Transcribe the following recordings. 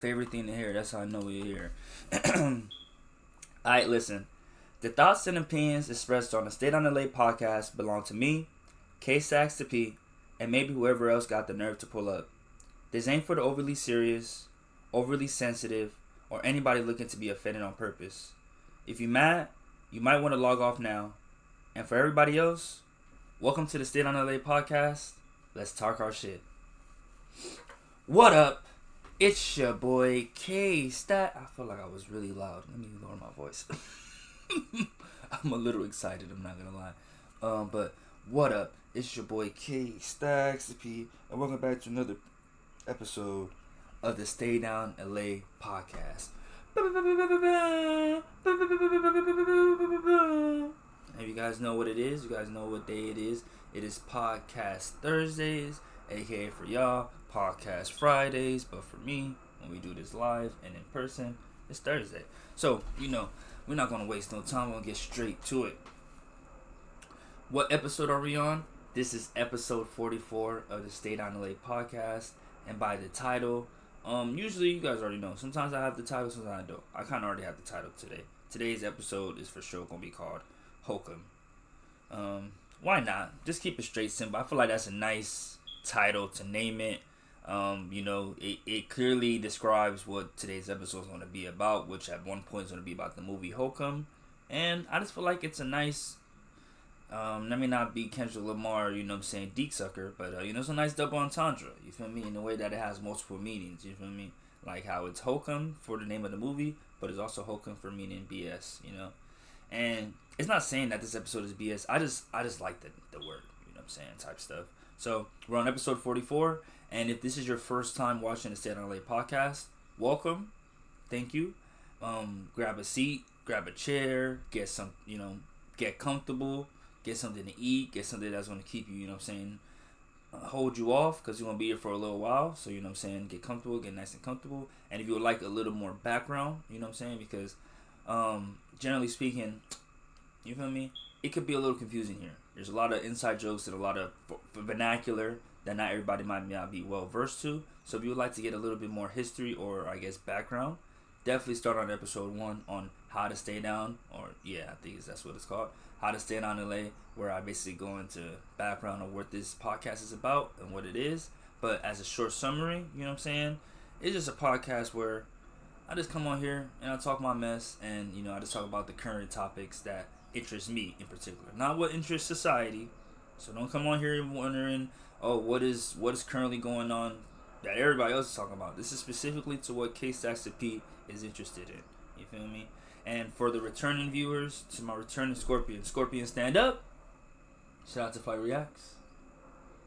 Favorite thing to hear. That's how I know we're here. Alright, listen. The thoughts and opinions expressed on the Staydownla podcast belong to me, K Stacks to P, and maybe whoever else got the nerve to pull up. This ain't for the overly serious, overly sensitive, or anybody looking to be offended on purpose. If you mad, you might want to log off now. And for everybody else, welcome to the Staydownla podcast. Let's talk our shit. What up? It's your boy K Stat. I feel like I was really loud. Let me lower my voice. I'm a little excited, I'm not gonna lie. But what up? It's your boy K Stacks P, and welcome back to another episode of the Staydownla podcast. And you guys know what it is. You guys know what day it is. It is Podcast Thursdays, aka for y'all, Podcast Fridays. But for me, when we do this live and in person, it's Thursday. So, we're not going to waste no time. We're going to get straight to it. What episode are we on? This is episode 44 of the Staydownla podcast. And by the title, usually you guys already know. Sometimes I have the title, sometimes I don't. I kind of already have the title today. Today's episode is for sure going to be called Hokum. Why not? Just keep it straight simple. I feel like that's a nice title to name it. It clearly describes what today's episode is going to be about, which at one point is going to be about the movie Hokum. And I just feel like it's a nice, let me not be Kendrick Lamar, deek sucker, but, it's a nice double entendre, you feel me? In the way that it has multiple meanings, you feel me? Like how it's Hokum for the name of the movie, but it's also Hokum for meaning BS, And it's not saying that this episode is BS. I just like the word, type stuff. So we're on episode 44, and if this is your first time watching the Staydownla podcast, welcome. Thank you. Grab a seat, grab a chair, get some, get comfortable, get something to eat, get something that's going to keep you, hold you off, because you're going to be here for a little while. So, get comfortable, get nice and comfortable. And if you would like a little more background, because generally speaking, you feel me? It could be a little confusing here. There's a lot of inside jokes and a lot of vernacular that not everybody might not be well versed to. So if you would like to get a little bit more history or I guess background, definitely start on episode 1 on how to stay down, or I think that's what it's called, how to stay down in LA, where I basically go into background of what this podcast is about and what it is. But as a short summary, it's just a podcast where I just come on here and I talk my mess, and I just talk about the current topics that interest me in particular, not what interests society. So don't come on here wondering, what is currently going on that everybody else is talking about. This is specifically to what K Stacks to P is interested in. You feel me? And for the returning viewers, to my returning Scorpion, stand up. Shout out to Fire Reacts.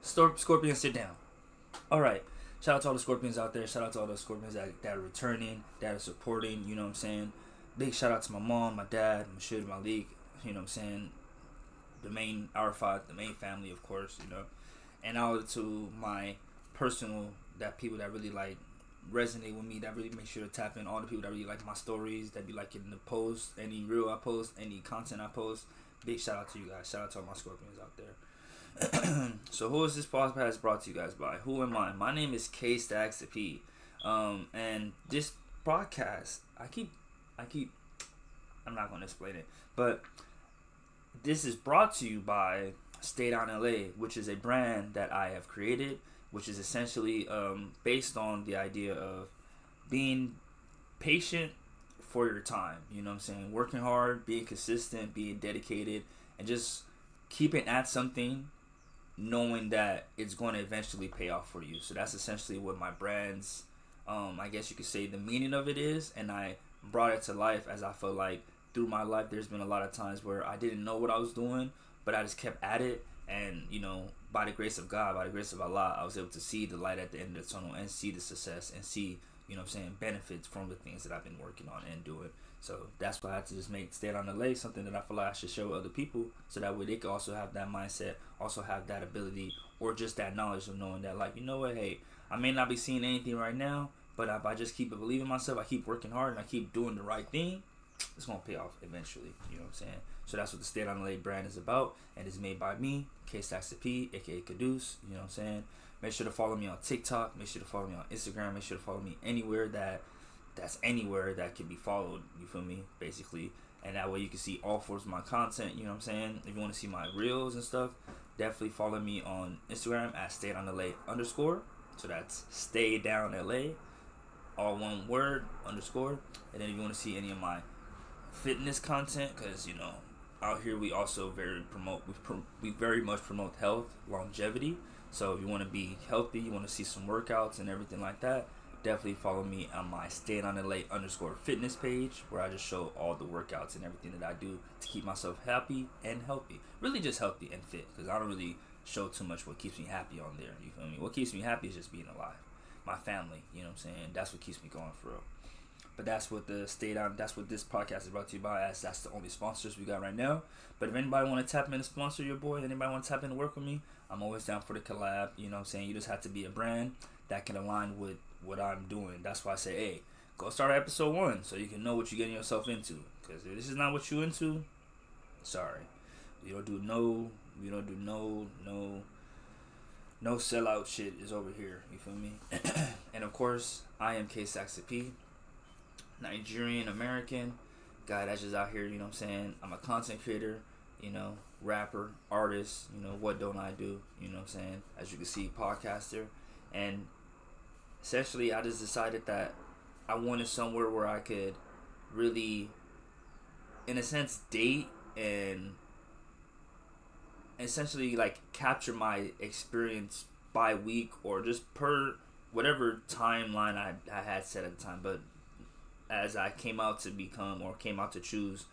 Scorpion, sit down. All right. Shout out to all the Scorpions out there. Shout out to all the Scorpions that are returning, that are supporting, Big shout out to my mom, my dad, Mashid, Malik, the main, our five, the main family, of course, And out to my personal, that people that really resonate with me, that really make sure to tap in, all the people that really like my stories, that be liking the post, any reel I post, any content I post. Big shout out to you guys. Shout out to all my Scorpions out there. So who is this podcast brought to you guys by? Who am I? My name is K Stacks to P. And this podcast, I'm not going to explain it, but this is brought to you by Staydownla, which is a brand that I have created, which is essentially based on the idea of being patient for your time, working hard, being consistent, being dedicated, and just keeping at something, knowing that it's going to eventually pay off for you. So that's essentially what my brand's, I guess you could say the meaning of it is, and I brought it to life as I feel like through my life there's been a lot of times where I didn't know what I was doing, but I just kept at it, and by the grace of God, by the grace of Allah, I was able to see the light at the end of the tunnel and see the success and see, benefits from the things that I've been working on and doing. So that's why I had to just make Staydownla something that I feel like I should show other people, so that way they can also have that mindset, also have that ability, or just that knowledge of knowing that, hey, I may not be seeing anything right now, but if I just keep believing myself, I keep working hard, and I keep doing the right thing, it's going to pay off eventually, So that's what the Staydownla brand is about, and it's made by me, K Stacks to P, aka Caduce, Make sure to follow me on TikTok. Make sure to follow me on Instagram. Make sure to follow me anywhere that's anywhere that can be followed. You feel me? Basically. And that way you can see all forms of my content. You know what I'm saying? If you want to see my reels and stuff, definitely follow me on Instagram at Staydownla_. So that's Staydownla, all one word, _. And then if you want to see any of my fitness content, because out here we also we very much promote health, longevity. So if you want to be healthy, you want to see some workouts and everything like that, definitely follow me on my Staydownla_ fitness page, where I just show all the workouts and everything that I do to keep myself happy and healthy. Really just healthy and fit, because I don't really show too much what keeps me happy on there. You feel me? What keeps me happy is just being alive. My family, you know what I'm saying? That's what keeps me going for real. But that's what that's what this podcast is brought to you by, as that's the only sponsors we got right now. But if anybody want to tap in to sponsor your boy, anybody want to tap in to work with me, I'm always down for the collab. You know what I'm saying? You just have to be a brand that can align with what I'm doing. That's why I say, hey, go start episode 1 so you can know what you're getting yourself into. Because if this is not what you're into, sorry. We don't do no sellout shit is over here. You feel me? And of course, I am K Saxy P, Nigerian American guy that's just out here. You know what I'm saying? I'm a content creator, rapper, artist. What don't I do? You know what I'm saying? As you can see, podcaster. And essentially, I just decided that I wanted somewhere where I could really, in a sense, date and essentially like capture my experience by week, or just per whatever timeline I had set at the time. But as I came out to choose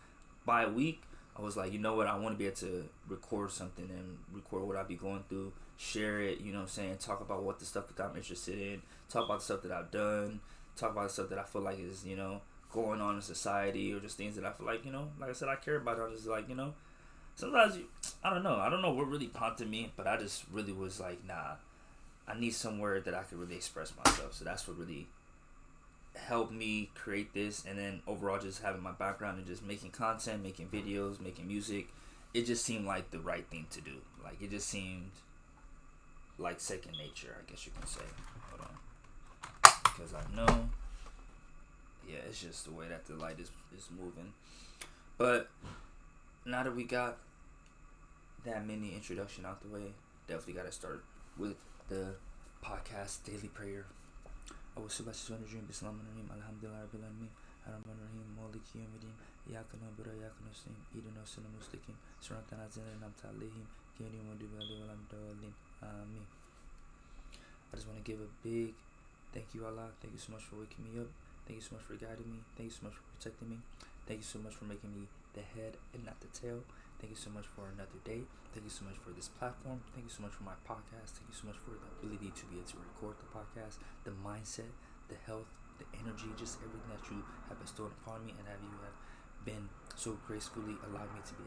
by week, I was like, you know what, I want to be able to record something and record what I be going through, share it, you know what I'm saying, talk about what the stuff that I'm interested in, talk about the stuff that I've done, talk about the stuff that I feel like is, going on in society, or just things that I feel like, like I said, I care about. I'm just like, sometimes I don't know what really prompted me, but I just really was like, nah, I need somewhere that I could really express myself. So that's what really helped me create this. And then overall, just having my background and just making content, making videos, making music, it just seemed like the right thing to do. Like, it just seemed like second nature, I guess you can say. Hold on, because I know, yeah, it's just the way that the light is moving. But now that we got that mini introduction out the way, definitely got to start with the podcast Daily Prayer. أول سبع سنين رجيم بسم الله الرحمن الرحيم الحمد لله رب العالمين الرحمن الرحيم مالك يوم الدين إياك نعبد وإياك نستعين اهدنا الصراط المستقيم صراط الذين أنعمت عليهم غير المغضوب عليهم ولا الضالين آمين. I just want to give a big thank you, Allah. Thank you so much for waking me up. Thank you so much for guiding me. Thank you so much for protecting me. Thank you so much for making me the head and not the tail. Thank you so much for another day. Thank you so much for this platform. Thank you so much for my podcast. Thank you so much for the ability to be able to record the podcast, the mindset, the health, the energy, just everything that you have bestowed upon me and that you have been so gracefully allowed me to be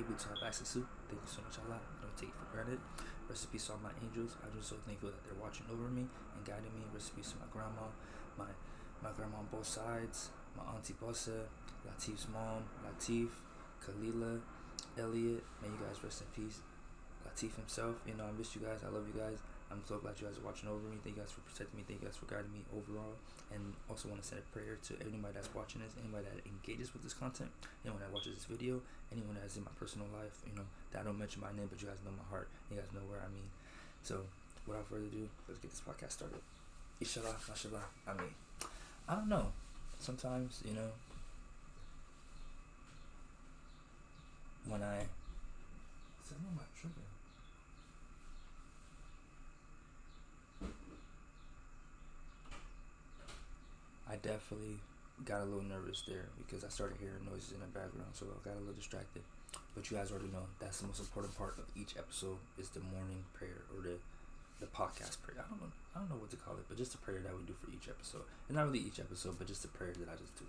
able to have access to. Thank you so much, Allah. I don't take it for granted. Rest in peace to all my angels. I'm just so thankful that they're watching over me and guiding me. Rest in peace to my grandma, my grandma on both sides, my auntie Bossa, Latif's mom, Latif, Kalila, Elliot. May you guys rest in peace. Latif himself, I miss you guys. I love you guys. I'm so glad you guys are watching over me. Thank you guys for protecting me. Thank you guys for guiding me overall. And also want to send a prayer to anybody that's watching this, anybody that engages with this content, anyone that watches this video, anyone that's in my personal life, that I don't mention my name, but you guys know my heart. You guys know where I mean. So without further ado, let's get this podcast started. Inshallah, mashallah, I mean, I don't know. Sometimes, when I said, "Oh, my sugar." I definitely got a little nervous there because I started hearing noises in the background, so I got a little distracted. But you guys already know that's the most important part of each episode is the morning prayer, or the podcast prayer. I don't know what to call it, but just the prayer that we do for each episode. And not really each episode, but just the prayer that I just do,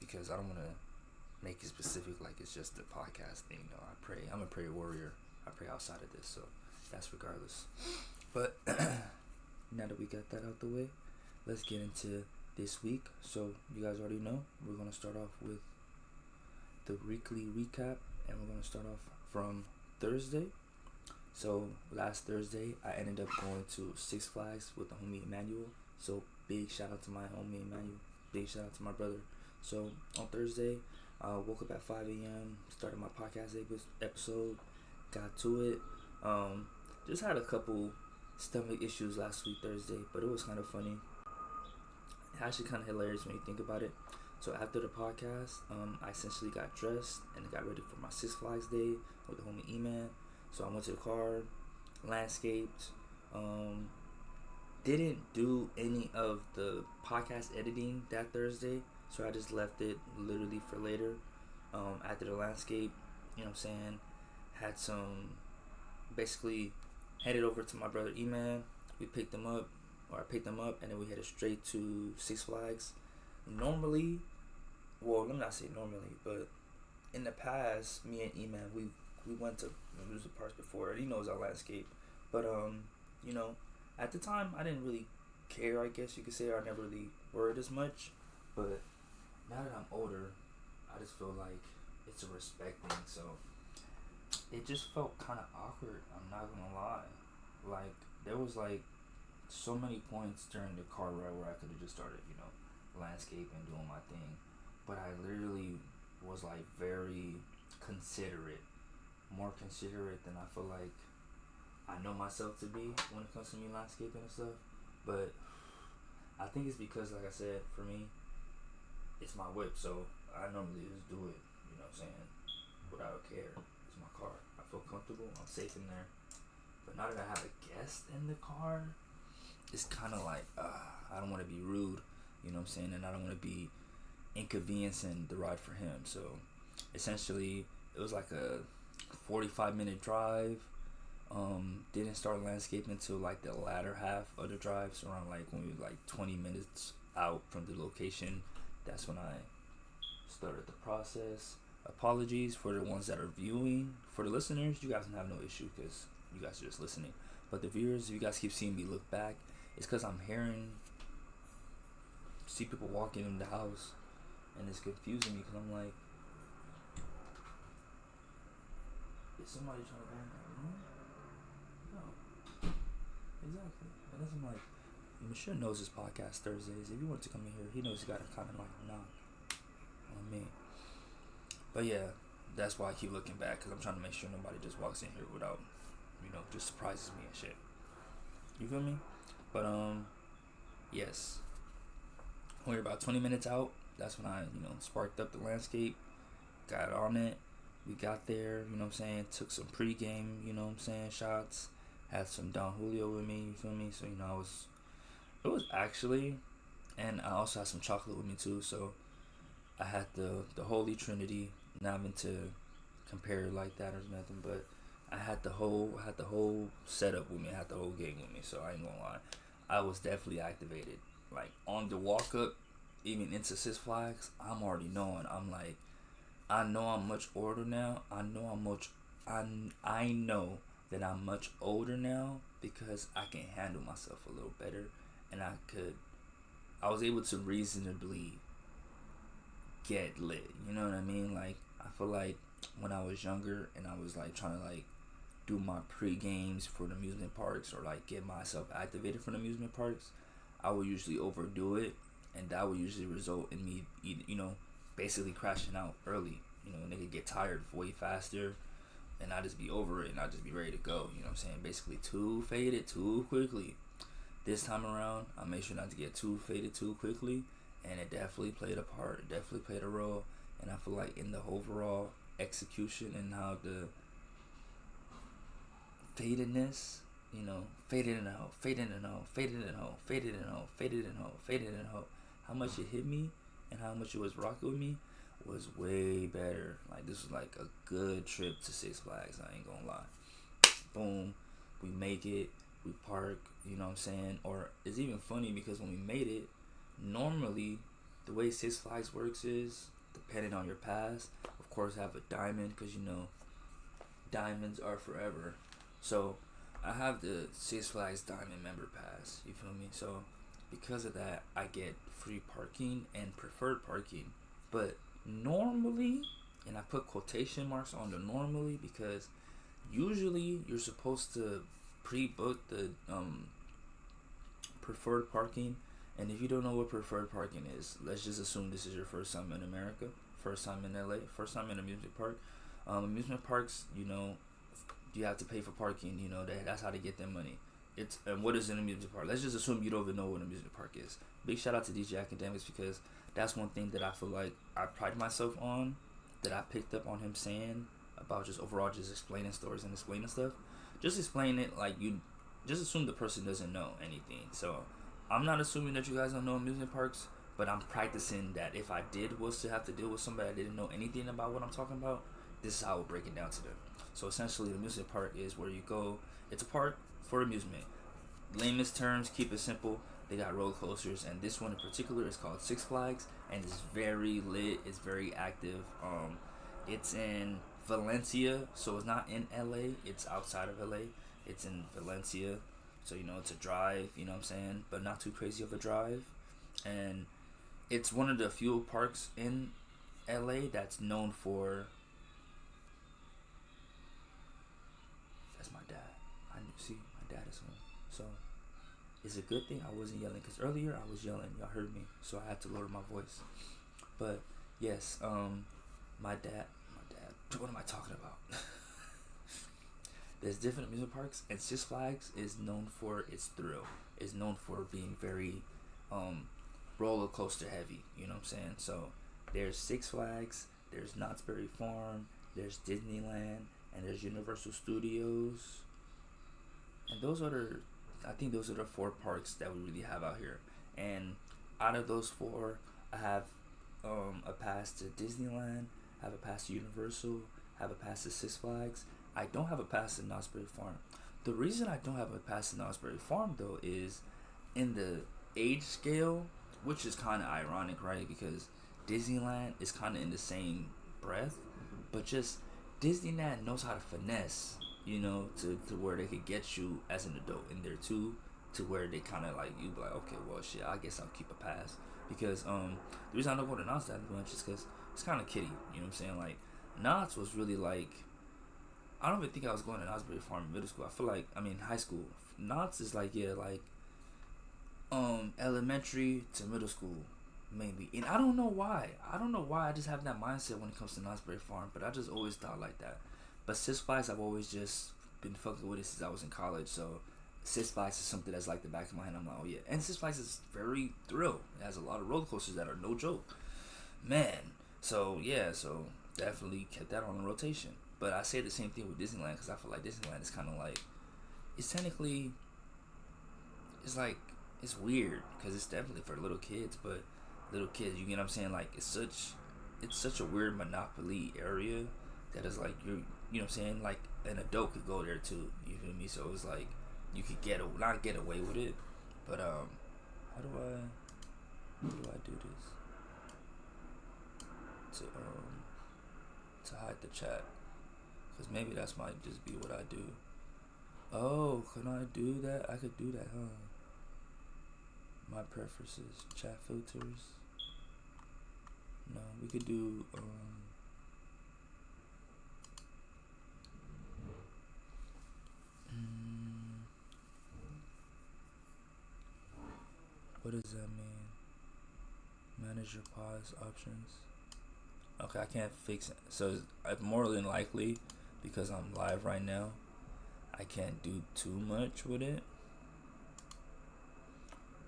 because I don't want to make it specific like it's just the podcast thing. I pray. I'm a prayer warrior. I pray outside of this, so that's regardless. But now that we got that out the way, let's get into this week. So you guys already know we're going to start off with the weekly recap, and we're going to start off from Thursday. So last Thursday, I ended up going to Six Flags with the homie Emmanuel. So big shout out to my homie Emmanuel. Big shout out to my brother. So on Thursday, I woke up at 5 a.m. Started my podcast episode. Got to it. Just had a couple stomach issues last week Thursday, but it was kind of funny. Actually, kind of hilarious when you think about it. So after the podcast, I essentially got dressed and got ready for my Six Flags day with the homie E-Man. So I went to the car, landscaped, didn't do any of the podcast editing that Thursday, so I just left it literally for later. After the landscape, you know what I'm saying, had some, basically headed over to my brother E-Man. We picked him up, or I picked him up, and then we headed straight to Six Flags. Normally, well, let me not say normally, but in the past, me and E-Man, we went to amusement parks before. He knows our landscape, but you know, at the time I didn't really care. I guess you could say I never really worried as much. But now that I'm older, I just feel like it's a respect thing. So it just felt kind of awkward. I'm not gonna lie. Like there was like so many points during the car ride where I could have just started, landscaping, doing my thing, but I literally was like very considerate. More considerate than I feel like I know myself to be when it comes to me landscaping and stuff. But I think it's because, like I said, for me, it's my whip, so I normally just do it, you know what I'm saying, without a care. It's my car. I feel comfortable. I'm safe in there. But now that I have a guest in the car, it's kind of like, I don't want to be rude, you know what I'm saying, and I don't want to be inconveniencing the ride for him. So essentially, it was like a 45-minute drive. Didn't start landscaping until like the latter half of the drive, so around like when we were like 20 minutes out from the location, that's when I started the process. Apologies for the ones that are viewing. For the listeners, you guys don't have no issue because you guys are just listening. But the viewers, if you guys keep seeing me look back, it's because I'm see people walking in the house, and it's confusing me because I'm like, is somebody trying to go in that room? No. Exactly. And that's I'm like, Monsieur knows his podcast Thursdays. If you want to come in here, he knows he got to kind of like knock on me. But yeah, that's why I keep looking back, because I'm trying to make sure nobody just walks in here without, just surprises me and shit. You feel me? But yes. When we were about 20 minutes out, that's when I, sparked up the landscape, got on it. We got there, you know what I'm saying, took some pregame, shots, had some Don Julio with me, you feel me? So, it was actually, and I also had some chocolate with me too, so I had the Holy Trinity. Not meant to compare it like that or nothing, but I had the whole setup with me, I had the whole game with me, so I ain't gonna lie. I was definitely activated. Like, on the walk up, even into Six Flags, I'm already knowing. I'm like, I know I'm much older now. I know that I'm much older now because I can handle myself a little better, and I was able to reasonably get lit. You know what I mean? Like, I feel like when I was younger and I was like trying to like do my pre-games for the amusement parks or like get myself activated for the amusement parks, I would usually overdo it, and that would usually result in me, basically crashing out early. And they could get tired way faster, and I just be over it, and I just be ready to go. You know what I'm saying? Basically, too faded too quickly. This time around, I made sure not to get too faded too quickly, and it definitely played a part. It definitely played a role, and I feel like in the overall execution and how the fadedness, faded in a hoe, faded in a hoe, faded in a hoe, faded in a hoe, faded in a hoe, faded in a hoe. How much it hit me and how much it was rocking with me was way better. Like, this was like a good trip to Six Flags, I ain't gonna lie. Boom, we make it, we park, you know what I'm saying? Or it's even funny because when we made it, normally the way Six Flags works is, depending on your pass, of course have a diamond, because diamonds are forever. So I have the Six Flags Diamond member pass, you feel me? So because of that, I get free parking and preferred parking. But normally, and I put quotation marks on the normally because usually you're supposed to pre-book the preferred parking. And if you don't know what preferred parking is, let's just assume this is your first time in America, first time in LA, first time in an amusement park. Amusement parks, you have to pay for parking. That's how they get their money. And what is an amusement park? Let's just assume you don't even know what an amusement park is. Big shout out to DJ Academics, because that's one thing that I feel like I pride myself on, that I picked up on him saying about just overall just explaining stories and explaining stuff. Just explain it like you just assume the person doesn't know anything. So I'm not assuming that you guys don't know amusement parks, but I'm practicing that if I was to have to deal with somebody that didn't know anything about what I'm talking about, this is how I would break it down to them. So essentially, the amusement park is where you go. It's a park for amusement. Lamest terms, keep it simple. They got roller coasters, and this one in particular is called Six Flags, and it's very lit. It's very active. It's in Valencia, so it's not in LA. It's outside of LA. It's in Valencia, so it's a drive. You know what I'm saying, but not too crazy of a drive. And it's one of the few parks in LA that's known for. That's my dad. See, my dad is home, so it's a good thing I wasn't yelling, because earlier I was yelling. Y'all heard me, so I had to lower my voice. But yes, my dad. What am I talking about? There's different amusement parks, and Six Flags is known for its thrill. It's known for being very roller coaster heavy. You know what I'm saying? So there's Six Flags, there's Knott's Berry Farm, there's Disneyland, and there's Universal Studios. And I think those are the 4 parks that we really have out here. And out of those 4, I have a pass to Disneyland, I have a pass to Universal, I have a pass to Six Flags. I don't have a pass to Knott's Berry Farm. The reason I don't have a pass to Knott's Berry Farm, though, is in the age scale, which is kind of ironic, right? Because Disneyland is kind of in the same breath, but just Disneyland knows how to finesse, to where they could get you as an adult in there too, to where they kind of like, you be like, okay, well, shit, I guess I'll keep a pass. Because the reason I don't go to Knott's that much is because it's kind of kiddie, you know what I'm saying? Like, Knott's was really like, I don't even think I was going to Knott's Berry Farm in middle school. I feel like, high school. Knott's is like, elementary to middle school, maybe. And I don't know why. I just have that mindset when it comes to Knott's Berry Farm, but I just always thought like that. But Six Flags, I've always just been fucking with it since I was in college. So Six Flags is something that's like the back of my hand. I'm like, oh yeah. And Six Flags is very thrill. It has a lot of roller coasters that are no joke, man. So yeah, so definitely kept that on the rotation. But I say the same thing with Disneyland, because I feel like Disneyland is kind of like, it's technically, it's weird, because it's definitely for little kids, but little kids, you get what I'm saying? Like, it's such a weird monopoly area that is like, you know what I'm saying? Like, an adult could go there too, you feel me? So it's like, you could not get away with it, but how do I do this? To hide the chat. Because maybe that's might just be what I do. Oh, can I do that? I could do that, huh? My preferences. Chat filters. No, we could do, what does that mean? Manage your pause options. Okay, I can't fix it. So, more than likely, because I'm live right now, I can't do too much with it.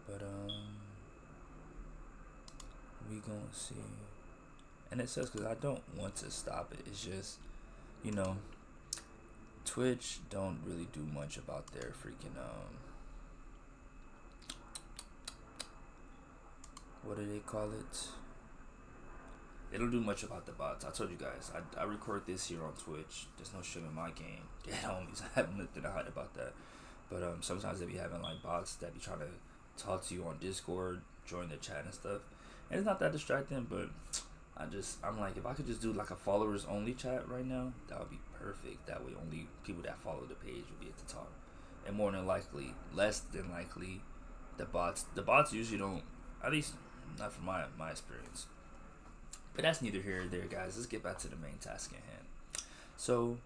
But we gonna see. And it says, because I don't want to stop it. It's just, Twitch don't really do much about their freaking what do they call it? They don't do much about the bots. I told you guys, I record this here on Twitch. There's no shit in my game. Yeah, homies, I have nothing to hide about that. But sometimes they be having like bots that be trying to talk to you on Discord, join the chat and stuff. And it's not that distracting, but I'm like, if I could just do like a followers only chat right now, that would be perfect. That way only people that follow the page would be able to talk. And less than likely, the bots usually don't, at least not from my experience. But that's neither here nor there, guys. Let's get back to the main task at hand. So,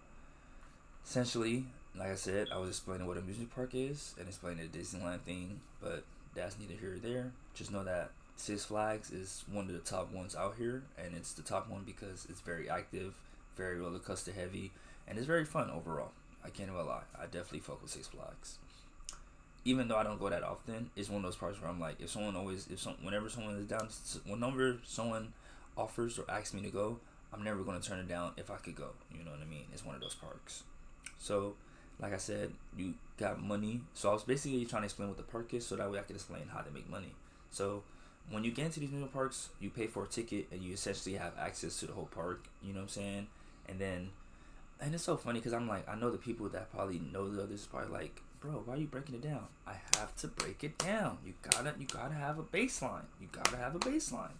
Essentially, like I said, I was explaining what a amusement park is and explaining the Disneyland thing, but that's neither here or there. Just know that Six Flags is one of the top ones out here, and it's the top one because it's very active, very roller coaster heavy, and it's very fun overall. I can't even lie. I definitely fuck with Six Flags. Even though I don't go that often, it's one of those parts where I'm like, whenever someone is down, whenever someone offers or asks me to go, I'm never gonna turn it down if I could go. You know what I mean? It's one of those parks. So, like I said, you got money. So I was basically trying to explain what the park is, so that way I could explain how to make money. So when you get into these amusement parks, you pay for a ticket and you essentially have access to the whole park. You know what I'm saying? And it's so funny because I'm like, I know the people that probably know the others probably like, bro, why are you breaking it down? I have to break it down. You gotta have a baseline. You gotta have a baseline.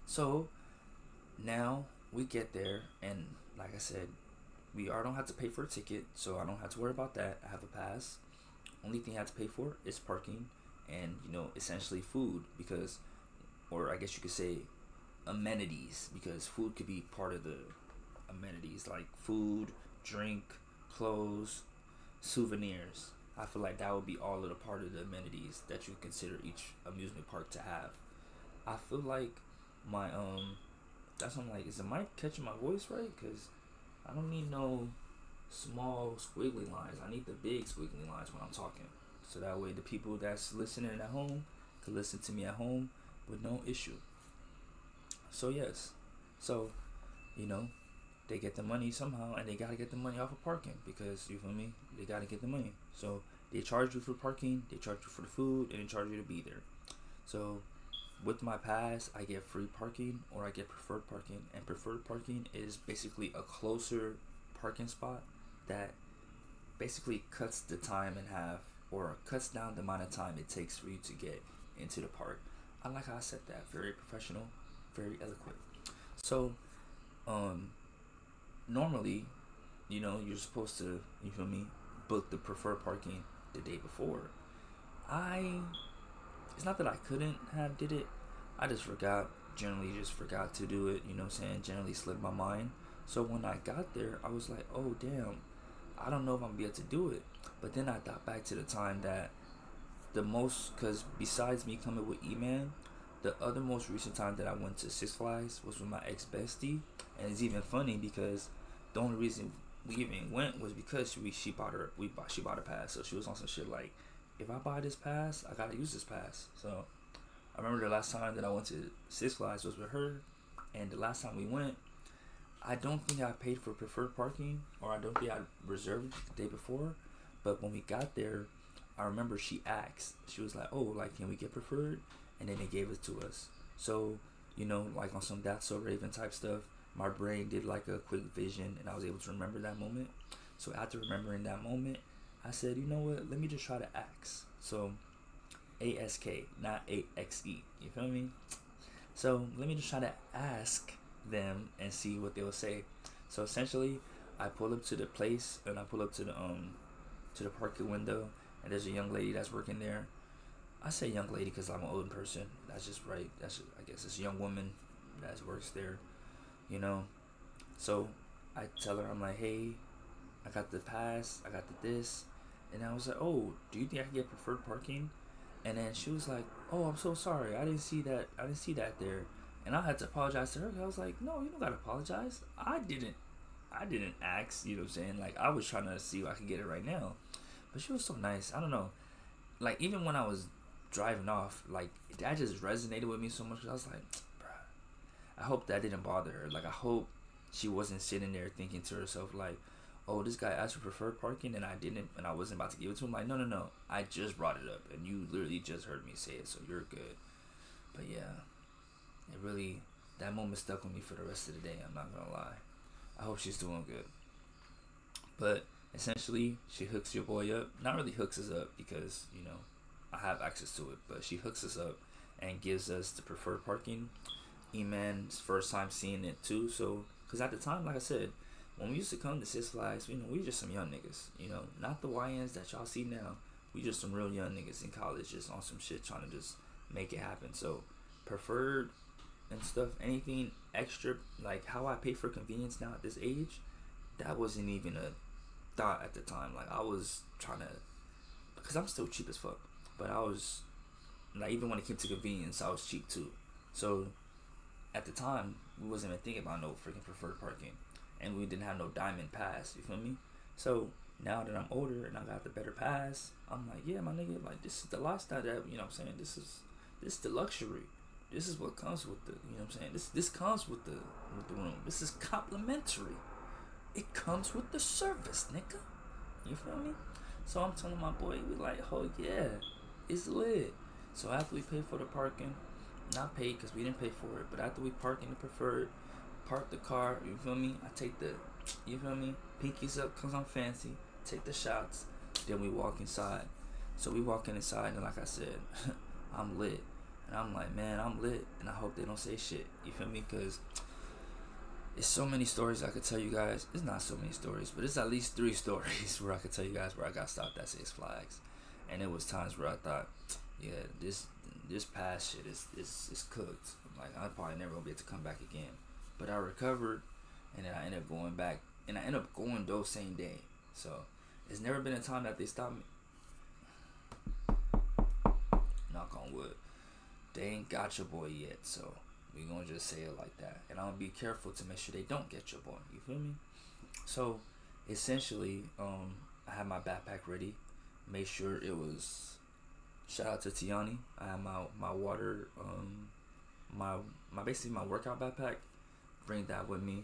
So now we get there, and like I said, don't have to pay for a ticket, so I don't have to worry about that. I have a pass. Only thing I have to pay for is parking, and essentially food, because, or I guess you could say, amenities, because food could be part of the amenities, like food, drink, clothes, souvenirs. I feel like that would be all of the part of the amenities that you consider each amusement park to have. I feel like my that's what I'm like, is the mic catching my voice right? Because I don't need no small squiggly lines. I need the big squiggly lines when I'm talking. So that way the people that's listening at home can listen to me at home with no issue. So yes. So, you know, they get the money somehow, and they gotta get the money off of parking, because you feel me? They gotta get the money. So they charge you for parking, they charge you for the food, and they charge you to be there. So with my pass, I get free parking or I get preferred parking, and preferred parking is basically a closer parking spot that basically cuts the time in half, or cuts down the amount of time it takes for you to get into the park. I like how I said that. Very professional, very eloquent. So, normally, you're supposed to, you feel me, book the preferred parking the day before. I It's not that I couldn't have did it. I just forgot. Generally, just forgot to do it. You know what I'm saying? Generally slipped my mind. So when I got there, I was like, oh damn, I don't know if I'm gonna be able to do it. But then I thought back to the time that because besides me coming with E-Man, the other most recent time that I went to Six Flags was with my ex bestie, and it's even funny because the only reason we even went was because she bought a pass, so she was on some shit like, if I buy this pass, I gotta use this pass. So I remember the last time that I went to Six Flags was with her, and the last time we went, I don't think I paid for preferred parking, or I don't think I reserved it the day before. But when we got there, I remember she asked. She was like, "Oh, like, can we get preferred?" And then they gave it to us. So, like on some That's So Raven type stuff, my brain did like a quick vision, and I was able to remember that moment. So after remembering that moment, I said, you know what? Let me just try to ask. So, ASK, not AXE. You feel me? So let me just try to ask them and see what they'll say. So essentially, I pull up to the place, and I pull up to the parking window, and there's a young lady that's working there. I say young lady because I'm an old person. That's just right. I guess it's a young woman that works there. You know. So I tell her, I'm like, hey, I got the pass, I got the this, and I was like, oh, do you think I can get preferred parking? And then she was like, oh, I'm so sorry, I didn't see that there. And I had to apologize to her. I was like, no, you don't gotta apologize. I didn't ask. You know what I'm saying? Like, I was trying to see if I could get it right now. But she was so nice. I don't know. Like, even when I was driving off, like, that just resonated with me so much. I was like, bruh, I hope that didn't bother her. Like, I hope she wasn't sitting there thinking to herself, like, oh, this guy asked for preferred parking and I didn't, and I wasn't about to give it to him. Like, no. I just brought it up, and you literally just heard me say it, so you're good. But yeah, that moment stuck with me for the rest of the day. I'm not gonna lie. I hope she's doing good. But essentially, she hooks your boy up. Not really hooks us up because, I have access to it, but she hooks us up and gives us the preferred parking. E-Man's first time seeing it too. So, because at the time, like I said, when we used to come to Six Flags, we just some young niggas, not the YNs that y'all see now. We just some real young niggas in college, just on some shit, trying to just make it happen. So, preferred and stuff, anything extra, like how I pay for convenience now at this age, that wasn't even thought at the time, like, I was trying to, because I'm still cheap as fuck, but I was, like, even when it came to convenience, I was cheap too. So at the time, we wasn't even thinking about no freaking preferred parking, and we didn't have no diamond pass. You feel me? So now that I'm older and I got the better pass, I'm like, yeah, my nigga, like, this is the lifestyle that, you know what I'm saying? This is the luxury. This is what comes with the, you know what I'm saying? This comes with the room. This is complimentary. It comes with the service, nigga. You feel me? So I'm telling my boy, we like, oh yeah, it's lit. So after we paid for the parking, not paid because we didn't pay for it, but after we park in the preferred, park the car, you feel me? I take the, you feel me? Pinkies up because I'm fancy. Take the shots. Then we walk inside. So we walk inside, and like I said, I'm lit. And I'm like, man, I'm lit. And I hope they don't say shit. You feel me? Because it's so many stories I could tell you guys. It's not so many stories, but it's at least 3 stories where I could tell you guys where I got stopped at Six Flags. And it was times where I thought, yeah, this past shit is cooked. Like, I'm probably never gonna be able to come back again. But I recovered, and then I ended up going back, and I ended up going those same day. So it's never been a time that they stopped me. Knock on wood. They ain't got your boy yet, so we gonna just say it like that. And I'm gonna be careful to make sure they don't get your boy. You feel me? So essentially, I had my backpack ready. Made sure it was. Shout out to Tiani. I had my water, my basically my workout backpack. Bring that with me.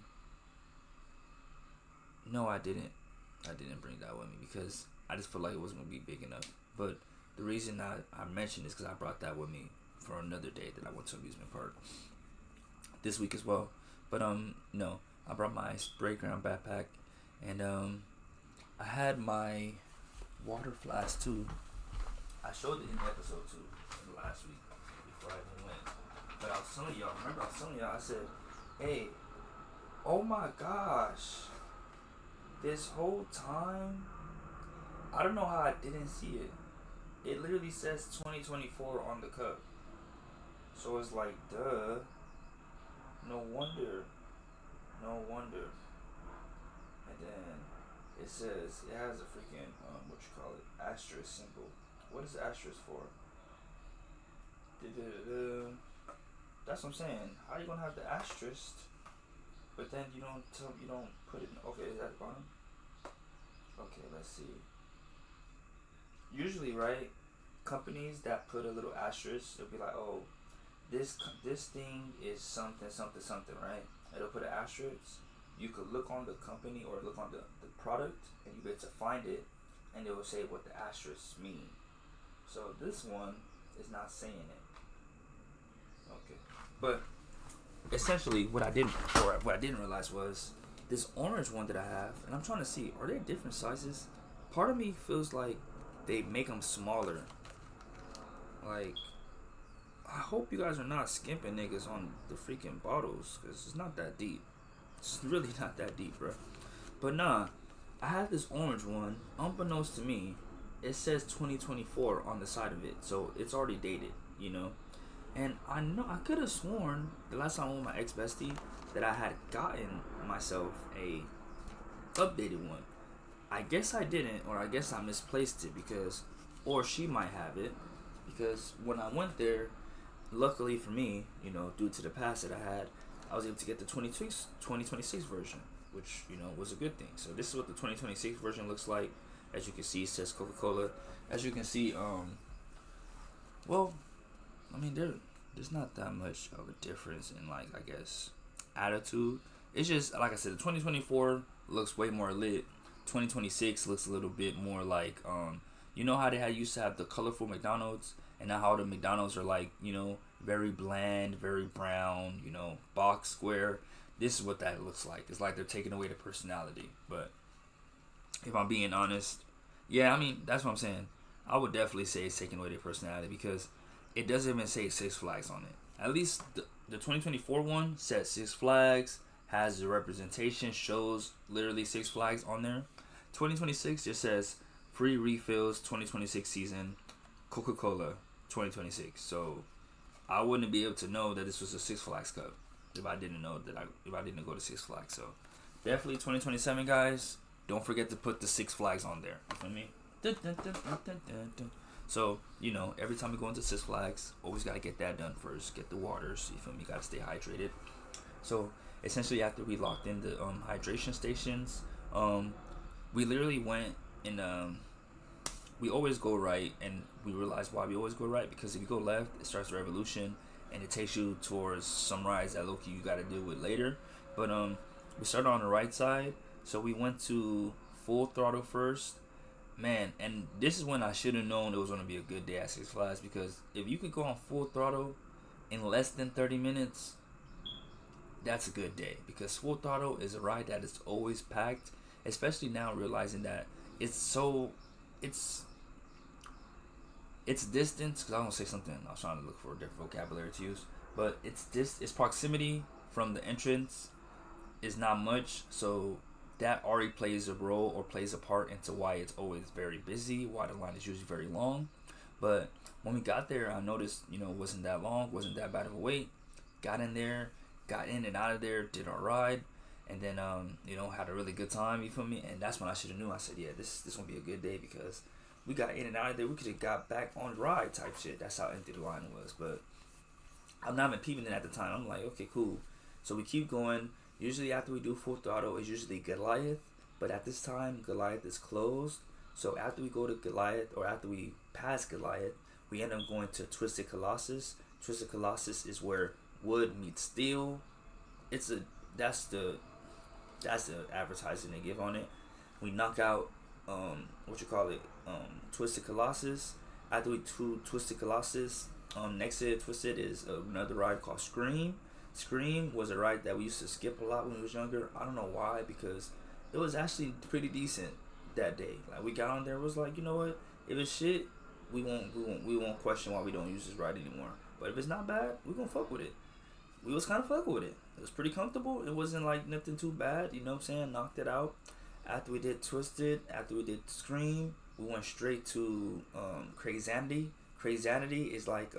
No, I didn't. I didn't bring that with me because I just felt like it wasn't gonna be big enough. But the reason I mentioned is because I brought that with me for another day that I went to amusement park this week as well. But no, I brought my spray ground backpack, and I had my water flask too. I showed it in the episode too last week before I even went. But I was telling y'all, remember I was telling y'all, I said, hey, oh my gosh, this whole time, I don't know how I didn't see it. It literally says 2024 on the cup. So it's like, duh. No wonder. And then it says, it has a freaking, what you call it, asterisk symbol. What is the asterisk for? That's what I'm saying. How you gonna have the asterisk, but then you don't put it in, okay, is that at the bottom? Okay, let's see. Usually, right, companies that put a little asterisk, they'll be like, oh, this thing is something, right? It'll put an asterisk. You could look on the company or look on the product, and you get to find it, and it will say what the asterisks mean. So this one is not saying it. Okay. But essentially what I didn't realize was this orange one that I have, and I'm trying to see, are they different sizes? Part of me feels like they make them smaller. Like, I hope you guys are not skimping niggas on the freaking bottles, because it's not that deep. It's really not that deep, bro. But nah, I have this orange one. Unbeknownst to me, it says 2024 on the side of it, so it's already dated, you know. And I could have sworn the last time I went with my ex bestie that I had gotten myself a updated one. I guess I didn't, or I guess I misplaced it or she might have it, because when I went there, luckily for me, you know, due to the past that I had, I was able to get the 2026 version, which, you know, was a good thing. So this is what the 2026 version looks like. As you can see, it says Coca-Cola. As you can see, well, I mean, there's not that much of a difference in, like, I guess, attitude. It's just, like I said, the 2024 looks way more lit. 2026 looks a little bit more like, you know how they used to have the colorful McDonald's, and now how the McDonald's are, like, you know, very bland, very brown, you know, box square. This is what that looks like. It's like they're taking away the personality. But if I'm being honest, yeah, I mean, that's what I'm saying. I would definitely say it's taking away their personality, because it doesn't even say Six Flags on it. At least the 2024 one says Six Flags, has the representation, shows literally Six Flags on there. 2026 just says free refills 2026 season, Coca-Cola 2026. So I wouldn't be able to know that this was a Six Flags cup if I didn't know if I didn't go to Six Flags. So definitely 2027, guys. don't forget to put the Six Flags on there. You feel me? Dun, dun, dun, dun, dun, dun, dun. So, every time we go into Six Flags, always got to get that done first. Get the waters. You feel me? Got to stay hydrated. So, essentially, after we locked in the hydration stations, we literally went and we always go right. And we realized why we always go right. Because if you go left, it starts the revolution. And it takes you towards some rides that low-key you got to deal with later. But we started on the right side. So, we went to Full Throttle first. Man, and this is when I should have known it was going to be a good day at Six Flags, because if you could go on Full Throttle in less than 30 minutes, that's a good day, because Full Throttle is a ride that is always packed, especially now realizing that it's distance, because I don't say something, I was trying to look for a different vocabulary to use, but its proximity from the entrance is not much, so that already plays a role or plays a part into why it's always very busy, why the line is usually very long. But when we got there, I noticed, it wasn't that long, wasn't that bad of a wait. Got in there, got in and out of there, did our ride, and then, had a really good time, you feel me? And that's when I should have knew. I said, yeah, this gonna be a good day, because we got in and out of there. We could have got back on ride type shit. That's how empty the line was. But I'm not even peeping it at the time. I'm like, okay, cool. So we keep going. Usually after we do Full Throttle, it's usually Goliath. But at this time, Goliath is closed. So after we go to Goliath, or after we pass Goliath, we end up going to Twisted Colossus. Twisted Colossus is where wood meets steel. That's the advertising they give on it. We knock out Twisted Colossus. After we do Twisted Colossus, next to Twisted is another ride called Scream. Scream was a ride that we used to skip a lot when we was younger. I don't know why, because it was actually pretty decent that day. Like, we got on there, it was like, you know what? If it's shit, we won't question why we don't use this ride anymore. But if it's not bad, we gonna fuck with it. We was kind of fucking with it. It was pretty comfortable. It wasn't like nothing too bad. You know what I'm saying? Knocked it out. After we did Twisted, after we did Scream, we went straight to Crazanity. Crazanity is like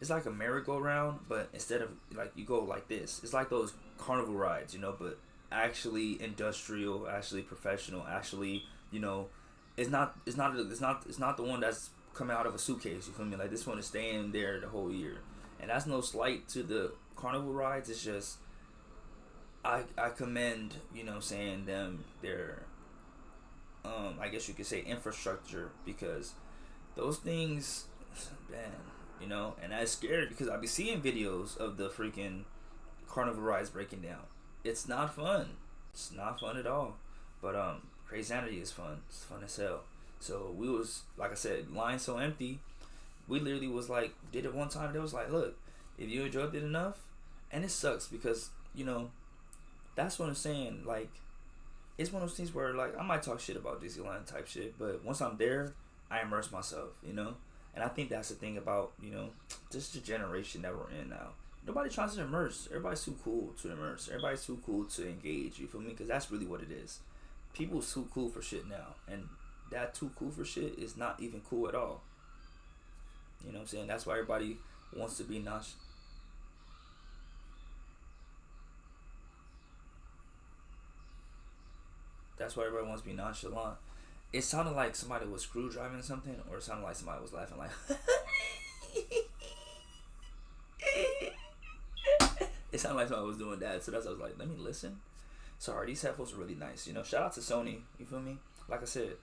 it's like a merry-go-round, but instead of like you go like this, it's like those carnival rides, but actually industrial, actually professional, actually, it's not the one that's coming out of a suitcase. You feel me? Like, this one is staying there the whole year, and that's no slight to the carnival rides. It's just I commend them their I guess you could say infrastructure, because those things, man. And I was scared because I be seeing videos of the freaking carnival rides breaking down. It's not fun. It's not fun at all. But Crazanity is fun. It's fun as hell. So we was, like I said, line so empty. We literally was like, did it one time. They was like, look, if you enjoyed it enough, and it sucks because that's what I'm saying. Like, it's one of those things where, like, I might talk shit about Disneyland type shit, but once I'm there, I immerse myself. And I think that's the thing about, just the generation that we're in now. Nobody tries to immerse. Everybody's too cool to immerse. Everybody's too cool to engage. You feel me? Because that's really what it is. People's too cool for shit now. And that too cool for shit is not even cool at all. You know what I'm saying? That's why everybody wants to be nonchalant. That's why everybody wants to be nonchalant. It sounded like somebody was screw driving something, or it sounded like somebody was laughing like it sounded like somebody was doing that. So that's why I was like, let me listen. Sorry, these headphones are really nice. Shout out to Sony. You feel me? Like I said,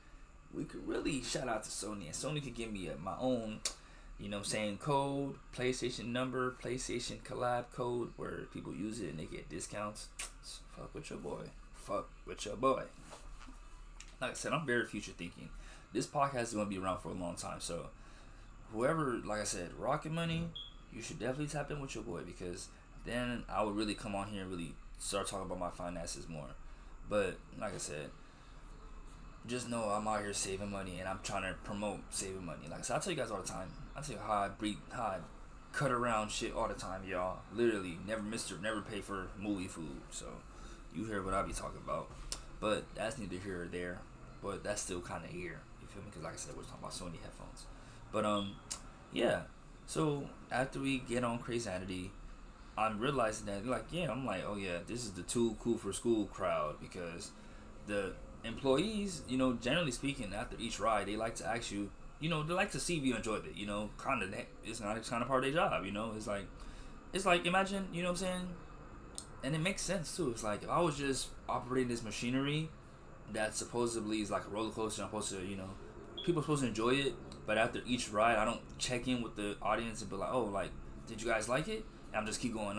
we could really shout out to Sony, and Sony could give me my own, code, PlayStation number, PlayStation collab code, where people use it and they get discounts. So fuck with your boy. Fuck with your boy. Like I said, I'm very future thinking. This podcast is going to be around for a long time. So, whoever, like I said, Rocket Money, you should definitely tap in with your boy, because then I would really come on here and really start talking about my finances more. But, like I said, just know I'm out here saving money, and I'm trying to promote saving money. Like I said, I tell you guys all the time. I tell you how I cut around shit all the time, y'all. Literally, never pay for movie food. So, you hear what I be talking about. But that's neither here or there. But that's still kind of here. You feel me? Because like I said, we're talking about Sony headphones. But, yeah. So, after we get on Crazanity, I'm realizing that, like, yeah, I'm like, oh, yeah, this is the too cool for school crowd. Because the employees, generally speaking, after each ride, they like to ask you, they like to see if you enjoyed it. It's kind of part of their job. It's like imagine, what I'm saying, and it makes sense too. It's like if I was just operating this machinery that supposedly is like a roller coaster, I'm supposed to, people are supposed to enjoy it, but after each ride, I don't check in with the audience and be like, oh, like, did you guys like it? And I'm just keep going.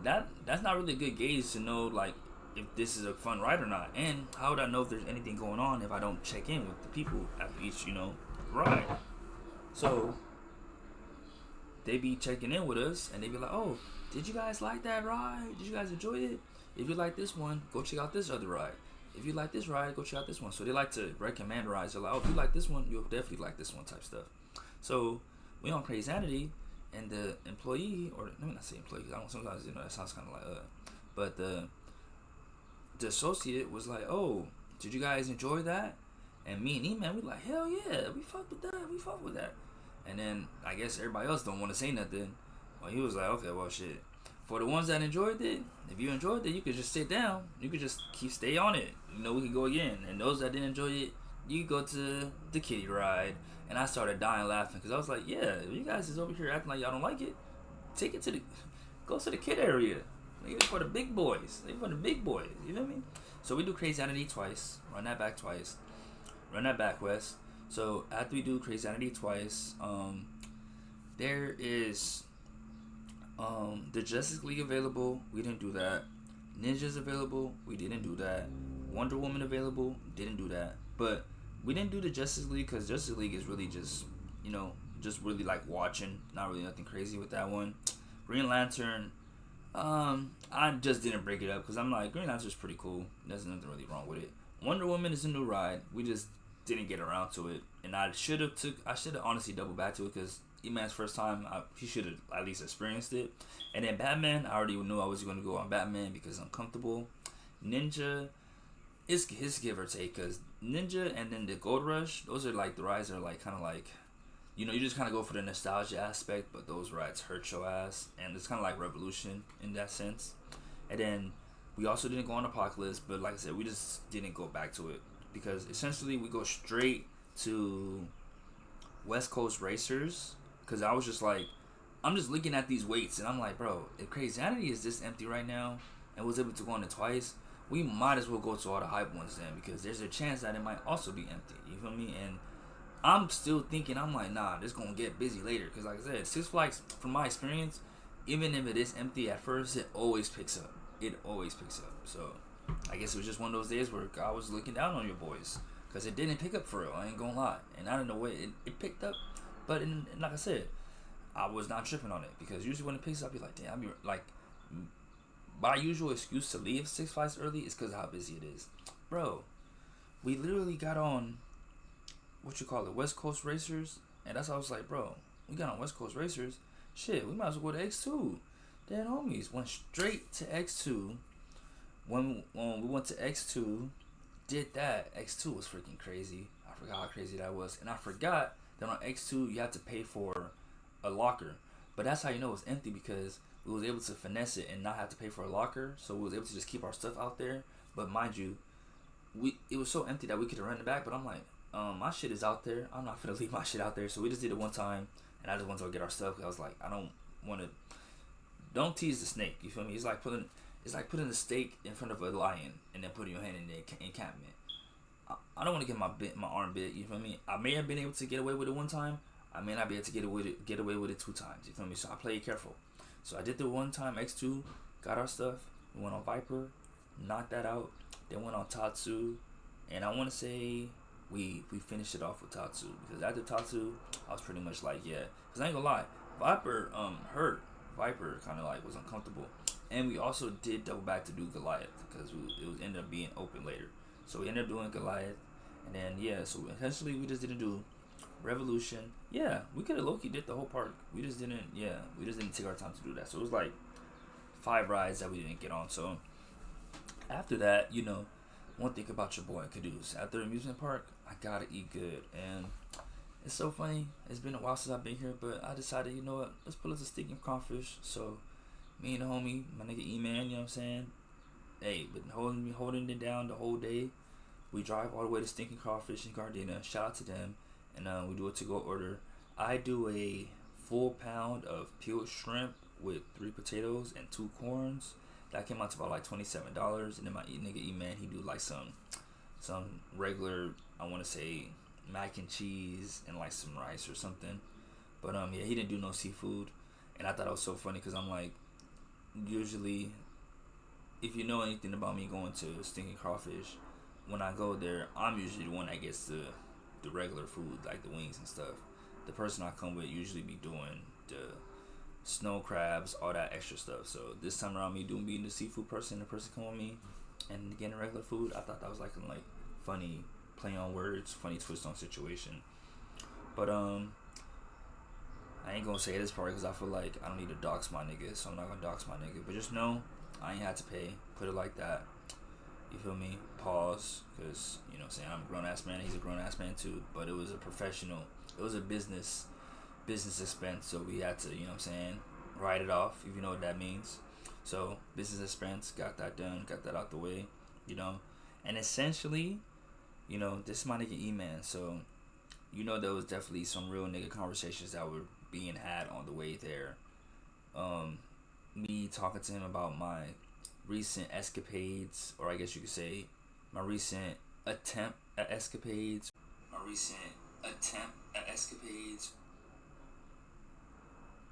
That's not really a good gauge to know like if this is a fun ride or not. And how would I know if there's anything going on if I don't check in with the people after each, ride? So they be checking in with us and they be like, oh, did you guys like that ride? Did you guys enjoy it? If you like this one, go check out this other ride. If you like this ride, go check out this one. So they like to recommend rides. They're like, oh, if you like this one, you'll definitely like this one type stuff. So we on Crazy Sanity, and the employee, or let me not say employee, because I don't, sometimes, that sounds kind of like, but the associate was like, oh, did you guys enjoy that? And me and E-Man, we like, hell yeah, we fuck with that. And then I guess everybody else don't want to say nothing. Well, he was like, okay, well, shit. For the ones that enjoyed it, if you enjoyed it, you could just sit down. You could just stay on it. We could go again. And those that didn't enjoy it, you go to the kiddie ride. And I started dying laughing because I was like, yeah, if you guys is over here acting like y'all don't like it, take it go to the kid area. It's for the big boys. It's for the big boys. You know what I mean? So we do Crazy Sanity twice. Run that back twice. Run that back, Wes. So after we do Crazy Sanity twice, there is the Justice League available. We didn't do that. Ninja's available. We didn't do that. Wonder Woman available. Didn't do that. But we didn't do the Justice League because Justice League is really just, just really like watching. Not really nothing crazy with that one. Green Lantern, I just didn't break it up because I'm like, Green Lantern's pretty cool. There's nothing really wrong with it. Wonder Woman is a new ride. We just didn't get around to it. And I should have honestly doubled back to it because E-Man's first time, he should have at least experienced it. And then Batman, I already knew I was going to go on Batman because I'm comfortable. Ninja, it's his give or take because Ninja and then the Gold Rush, those are like the rides that are like kind of like, you just kind of go for the nostalgia aspect, but those rides hurt your ass. And it's kind of like Revolution in that sense. And then we also didn't go on Apocalypse, but like I said, we just didn't go back to it because essentially we go straight to West Coast Racers. Because I was just like, I'm just looking at these weights and I'm like, bro, if Crazy Sanity is this empty right now and was able to go on it twice, we might as well go to all the hype ones then because there's a chance that it might also be empty. You feel me? And I'm still thinking, I'm like, nah, this gonna get busy later. Because like I said, Six Flags, from my experience, even if it is empty at first, it always picks up. So I guess it was just one of those days where God was looking down on your boys. Because it didn't pick up for real, I ain't gonna lie. And I don't know what, it picked up. But like I said, I was not tripping on it. Because usually when it picks up, you're like, damn, my usual excuse to leave Six Flags early is because of how busy it is. Bro, we literally got on, West Coast Racers. And that's how I was like, bro, we got on West Coast Racers. Shit, we might as well go to X2. Then homies went straight to X2. When we went to X2, did that. X2 was freaking crazy. I forgot how crazy that was. And I forgot that on X2 you have to pay for a locker. But that's how you know it's empty because we was able to finesse it and not have to pay for a locker. So we was able to just keep our stuff out there. But mind you, it was so empty that we could have run it back. But I'm like, my shit is out there. I'm not gonna leave my shit out there. So we just did it one time. And I just wanted to get our stuff. Cause I was like, I don't want to. Don't tease the snake. You feel me? It's like putting a steak in front of a lion and then putting your hand in the encampment. I don't want to get my arm bit. You feel me? I may have been able to get away with it one time. I may not be able to get away with it 2 times. You feel me? So I play it careful. So I did the one time X2, got our stuff. We went on Viper, knocked that out. Then went on Tatsu, and I want to say we finished it off with Tatsu because after Tatsu, I was pretty much like, yeah. Cause I ain't gonna lie, Viper hurt. Viper kind of like was uncomfortable. And we also did double back to do Goliath because it ended up being open later. So we ended up doing Goliath. And then, yeah, so essentially we just didn't do Revolution. Yeah, we could have low-key did the whole park. We just didn't take our time to do that. So it was like 5 rides that we didn't get on. So after that, one thing about your boy Caduce. After the amusement park, I gotta eat good. And it's so funny. It's been a while since I've been here, but I decided, you know what, let's pull us a steak and crawfish. So me and the homie, my nigga E-Man, you know what I'm saying? hey, been holding it down the whole day. We drive all the way to Stinking Crawfish in Gardena. Shout out to them, and we do a to-go order. I do a full pound of peeled shrimp with 3 potatoes and 2 corns. That came out to about like $27. And then my nigga E-Man, he do like some regular, I want to say, mac and cheese and like some rice or something. But yeah, he didn't do no seafood. And I thought it was so funny because I'm like, usually, if you know anything about me going to Stinking Crawfish, when I go there, I'm usually the one that gets the regular food, like the wings and stuff. The person I come with usually be doing the snow crabs, all that extra stuff. So this time around, me being the seafood person, the person come with me and getting regular food, I thought that was like funny play on words, funny twist on situation. But I ain't gonna say this part because I feel like I don't need to dox my nigga, so I'm not gonna dox my nigga. But just know I ain't had to pay. Put it like that. You feel me? Pause, because you know what I'm saying, I'm a grown ass man. He's a grown ass man too. But it was a professional. It was a business expense, so we had to, you know what I'm saying, write it off, if you know what that means. So business expense, got that done, got that out the way, you know. And essentially, you know, this is my nigga E-Man, so you know there was definitely some real nigga conversations that were being had on the way there. Me talking to him about my recent escapades, or I guess you could say my recent attempt at escapades.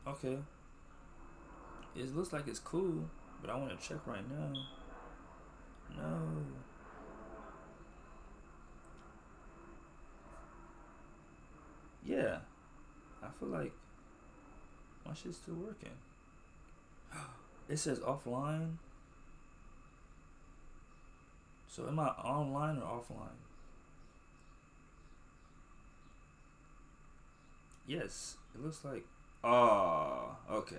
Okay. It looks like it's cool, but I want to check right now. No. Yeah. I feel like my shit's still working. It says offline. So am I online or offline? Yes. It looks like. Oh, okay.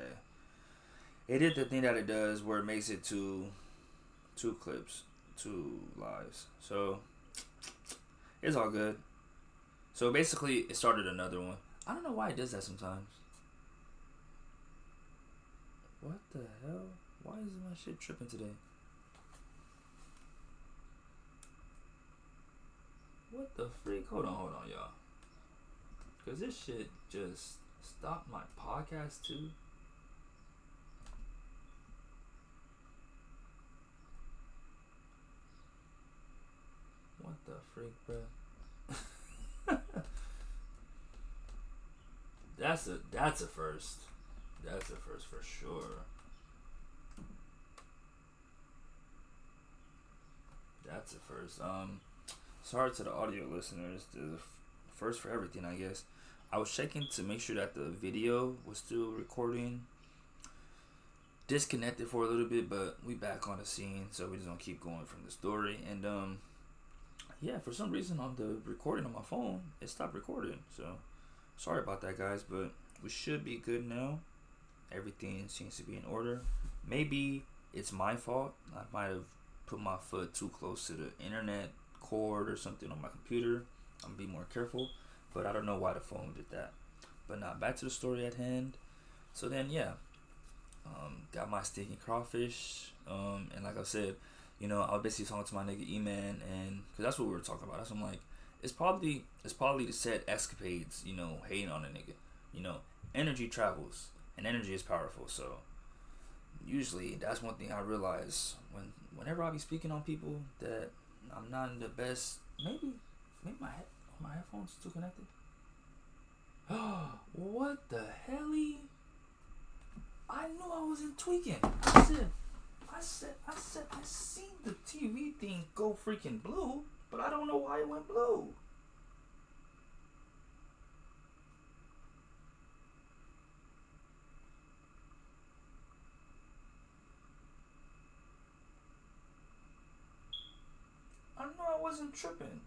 It did the thing that it does where it makes it two clips, 2 lives. So it's all good. So basically it started another one. I don't know why it does that sometimes. What the hell? Why is my shit tripping today? What the freak? Hold on, y'all. Cause this shit just stopped my podcast too. What the freak, bro? That's a first. That's a first for sure. That's a first. Sorry to the audio listeners. The first for everything, I guess. I was checking to make sure that the video was still recording. Disconnected for a little bit, but we back on the scene, so we're just gonna keep going from the story. And yeah, for some reason on the recording on my phone, it stopped recording. So sorry about that, guys, but we should be good now. Everything seems to be in order. Maybe it's my fault. I might have put my foot too close to the internet cord or something on my computer. I'm gonna be more careful, but I don't know why the phone did that. But now back to the story at hand. So then, yeah, got my Stinking Crawfish, and like I said, you know, I was basically talking to my nigga E-Man, and because that's what we were talking about. That's what I'm like, it's probably the said escapades, you know, hating on a nigga. You know, energy travels, and energy is powerful. So usually, that's one thing I realize whenever I be speaking on people that I'm not in the best. Maybe my headphones still connected. What the hell? I knew I wasn't tweaking. I seen the TV thing go freaking blue, but I don't know why it went blue. I knew I wasn't tripping.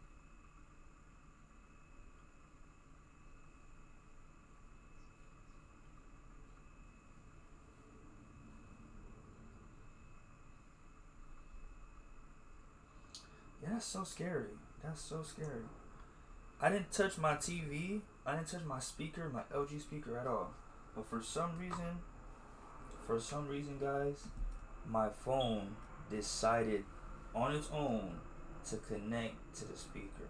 Yeah, that's so scary. I didn't touch my TV. I didn't touch my speaker, my LG speaker at all. But for some reason, guys, my phone decided on its own to connect to the speaker.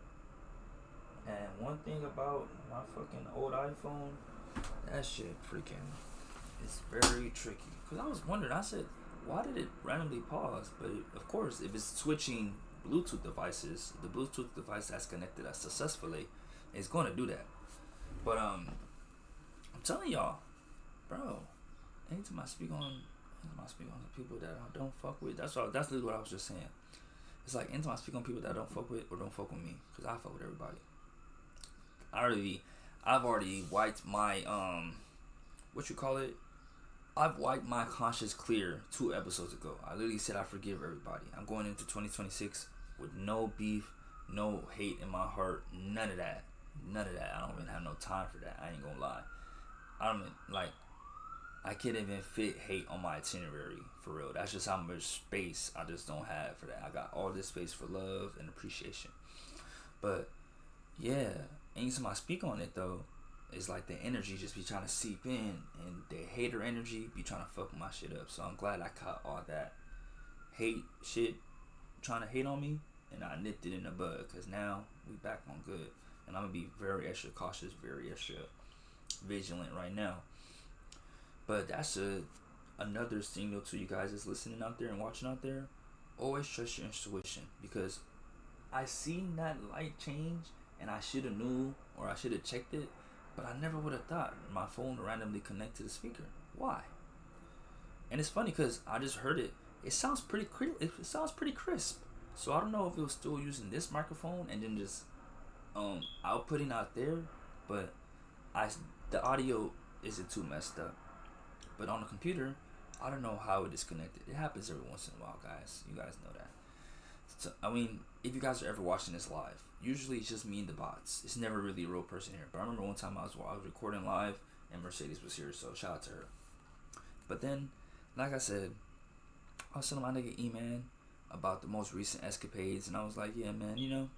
And one thing about my fucking old iPhone, that shit freaking is very tricky. Cause I was wondering, I said, why did it randomly pause? But of course, if it's switching Bluetooth devices, the Bluetooth device that's connected successfully is going to do that. But I'm telling y'all, bro, anytime I speak on people that I don't fuck with, that's literally what I was just saying. It's like anytime I speak on people that I don't fuck with or don't fuck with me, cause I fuck with everybody. I've already wiped my I've wiped my conscience clear 2 episodes ago. I literally said I forgive everybody. I'm going into 2026 with no beef, no hate in my heart, none of that. I don't even have no time for that. I ain't gonna lie. I can't even fit hate on my itinerary, for real. That's just how much space I just don't have for that. I got all this space for love and appreciation. But yeah, anytime I speak on it though, it's like the energy just be trying to seep in, and the hater energy be trying to fuck my shit up. So I'm glad I caught all that hate shit trying to hate on me, and I nipped it in the bud, because now we back on good. And I'm gonna be very extra cautious, very extra vigilant right now. But that's another signal to you guys that's listening out there and watching out there. Always trust your intuition, because I seen that light change and I should have knew, or I should have checked it, but I never would have thought my phone would randomly connect to the speaker. Why? And it's funny because I just heard it. It sounds pretty crisp. So I don't know if it was still using this microphone and then just outputting out there, but the audio isn't too messed up. But on the computer, I don't know how it is connected. It happens every once in a while, guys. You guys know that. So, I mean, if you guys are ever watching this live, usually it's just me and the bots. It's never really a real person here. But I remember one time I was recording live and Mercedes was here, so shout out to her. But then, like I said, I was telling my nigga E-Man about the most recent escapades, and I was like, yeah, man,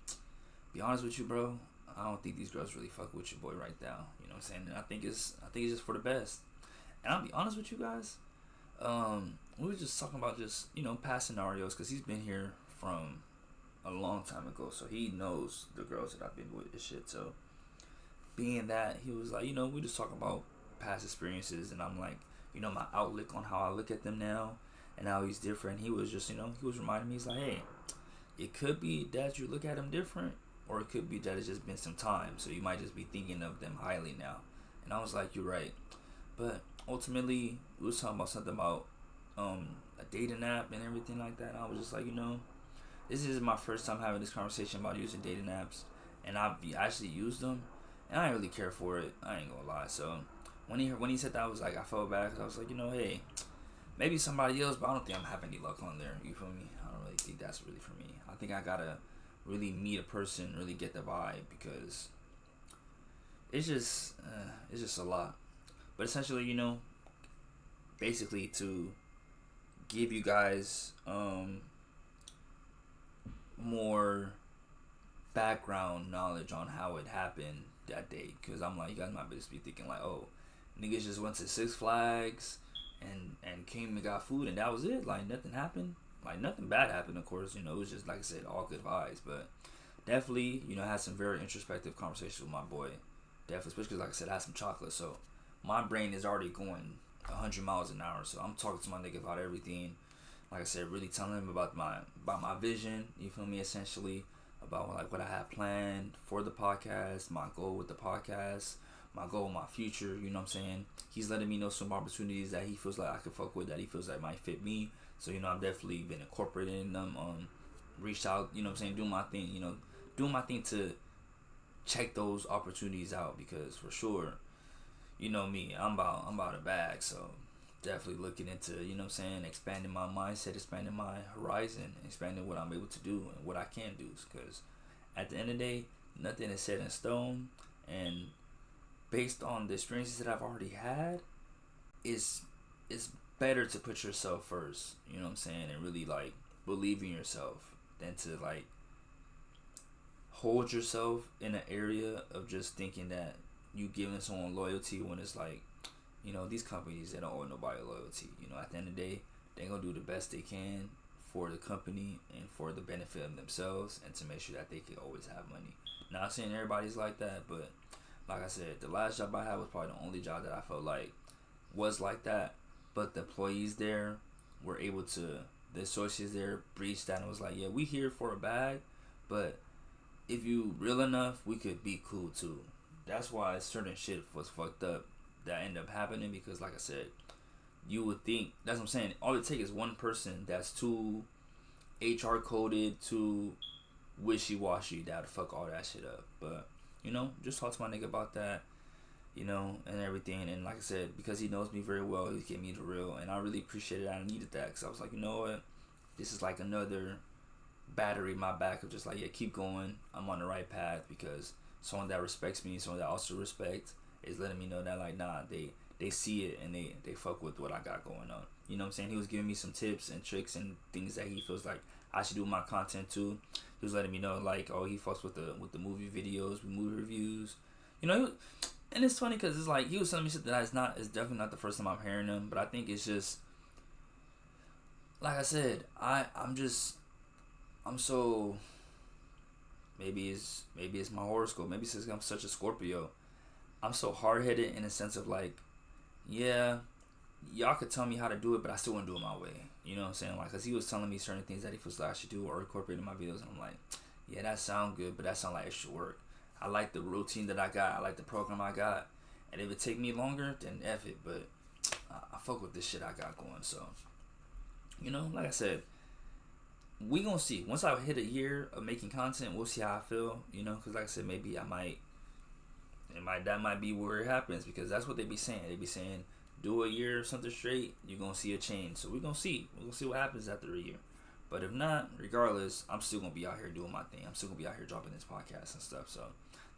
be honest with you, bro, I don't think these girls really fuck with your boy right now. You know what I'm saying? And I think it's just for the best. And I'll be honest with you guys, we were just talking about just, past scenarios, because he's been here from a long time ago, so he knows the girls that I've been with and shit. So being that, he was like, we just talking about past experiences, and I'm like, my outlook on how I look at them now and how he's different. He was just, he was reminding me, he's like, hey, it could be that you look at them different, or it could be that it's just been some time, so you might just be thinking of them highly now. And I was like, you're right. But ultimately, we was talking about something about a dating app and everything like that, and I was just like, this is my first time having this conversation about using dating apps, and I've actually used them, and I didn't really care for it. I ain't gonna lie. So when he said that, I was like, I felt bad, because I was like, hey, maybe somebody else, but I don't think I'm having any luck on there. You feel me? I don't really think that's really for me. I think I gotta really meet a person, really get the vibe, because it's just a lot. But essentially, basically to give you guys more background knowledge on how it happened that day, because I'm like, you guys might just be thinking like, oh, niggas just went to Six Flags and came and got food and that was it, like nothing happened, like nothing bad happened, of course, it was just, like I said, all good vibes. But definitely, had some very introspective conversations with my boy, definitely, especially because, like I said, I had some chocolate, so my brain is already going 100 miles an hour, so I'm talking to my nigga about everything. Like I said, really telling him about my vision, you feel me, essentially, about like what I have planned for the podcast, my goal with the podcast, my goal, my future, you know what I'm saying? He's letting me know some opportunities that he feels like I could fuck with, that he feels like might fit me. So, I've definitely been incorporating them, reached out, you know what I'm saying, doing my thing to check those opportunities out, because for sure, me, I'm about a bag, so definitely looking into, expanding my mindset, expanding my horizon, expanding what I'm able to do and what I can do, because at the end of the day, nothing is set in stone, and based on the experiences that I've already had, it's better to put yourself first, you know what I'm saying, and really like believe in yourself than to like hold yourself in an area of just thinking that you giving someone loyalty, when it's like, these companies, they don't owe nobody loyalty. At the end of the day, they gonna do the best they can for the company and for the benefit of themselves and to make sure that they can always have money. Not saying everybody's like that, but like I said, the last job I had was probably the only job that I felt like was like that. But the employees there were able to, the associates there breached that and was like, yeah, we here for a bag, but if you real enough, we could be cool too. That's why certain shit was fucked up that ended up happening, because like I said, you would think, that's what I'm saying, all it takes is one person that's too HR coded, too wishy-washy, that would fuck all that shit up. But, just talk to my nigga about that, and everything. And like I said, because he knows me very well, he gave me the real, and I really appreciated that. I needed that, because I was like, you know what, this is like another battery in my back of just like, yeah, keep going, I'm on the right path, because someone that respects me, someone that also respects, is letting me know that like, nah, they see it and they fuck with what I got going on. You know what I'm saying? He was giving me some tips and tricks and things that he feels like I should do with my content too. He was letting me know like, oh, he fucks with the movie videos, with movie reviews, and it's funny because it's like he was telling me shit that it's definitely not the first time I'm hearing him, but I think it's just, like I said, I'm so, maybe it's my horoscope, maybe since I'm such a Scorpio, I'm so hard-headed in a sense of like, yeah, y'all could tell me how to do it, but I still want to do it my way. You know what I'm saying? Like, because he was telling me certain things that he feels like I should do or incorporate in my videos, and I'm like, yeah, that sound good, but that sound like extra work. I like the routine that I got. I like the program I got. And if it take me longer, then F it. But I fuck with this shit I got going. So, like I said, we gonna see. Once I hit a year of making content, we'll see how I feel. Because like I said, maybe that might be where it happens, because that's what they be saying. They be saying, do a year or something straight, you're gonna see a change. So we're gonna see what happens after a year. But if not, regardless, I'm still gonna be out here doing my thing. I'm still gonna be out here dropping this podcast and stuff. So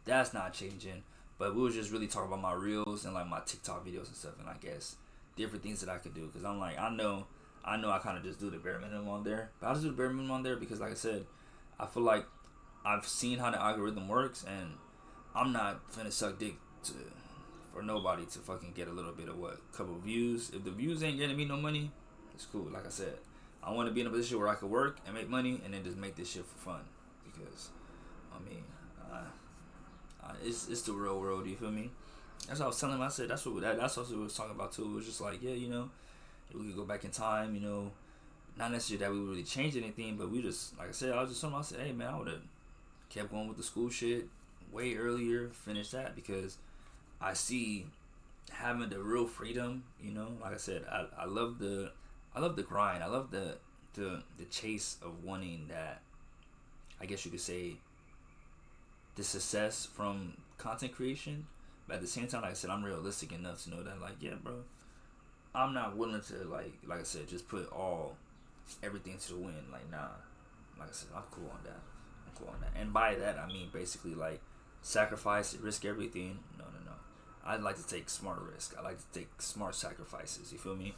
that's not changing. But we was just really talking about my reels and like my TikTok videos and stuff, and I guess different things that I could do. Because I'm like, I know I kind of just do the bare minimum on there. But I just do the bare minimum on there because, like I said, I feel like I've seen how the algorithm works, and I'm not finna suck dick for nobody to fucking get a little bit of couple views. If the views ain't getting me no money, it's cool. Like I said, I want to be in a position where I could work and make money and then just make this shit for fun. Because, it's the real world. You feel me? That's what I was telling him. I said that's what we was talking about too. It was just like, yeah, we could go back in time. Not necessarily that we would really change anything, but we just, like I said, I was just telling him, I said, hey man, I would have kept going with the school shit way earlier, finished that, because I see having the real freedom, like I said, I love the grind. I love the chase of wanting that, I guess you could say, the success from content creation. But at the same time, like I said, I'm realistic enough to know that, like, yeah, bro, I'm not willing to, like I said, just put everything to the wind. Like, nah, like I said, I'm cool on that. And by that, I mean basically like sacrifice, risk everything. No. I like to take smart risk. I like to take smart sacrifices. You feel me?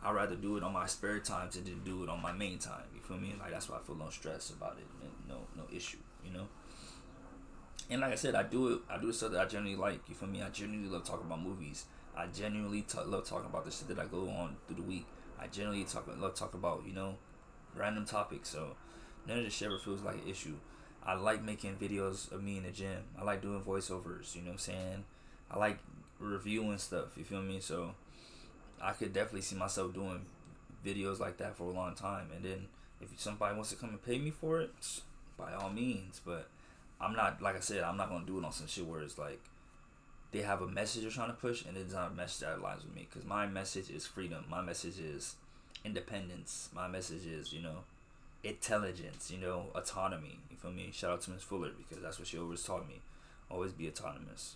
I'd rather do it on my spare time than to do it on my main time. You feel me? Like, that's why I feel no stress about it. And no issue. And like I said, I do stuff that I genuinely like. You feel me? I genuinely love talking about movies. I genuinely love talking about the shit that I go on through the week. I genuinely love talking about, random topics. So none of this shit ever feels like an issue. I like making videos of me in the gym. I like doing voiceovers. You know what I'm saying? I like reviewing stuff. You feel me? So I could definitely see myself doing videos like that for a long time. And then if somebody wants to come and pay me for it, by all means. But I'm not, like I said, I'm not going to do it on some shit where it's like they have a message they're trying to push and it's not a message that aligns with me. Because my message is freedom. My message is independence. My message is, intelligence, autonomy. You feel me? Shout out to Miss Fuller, because that's what she always taught me. Always be autonomous.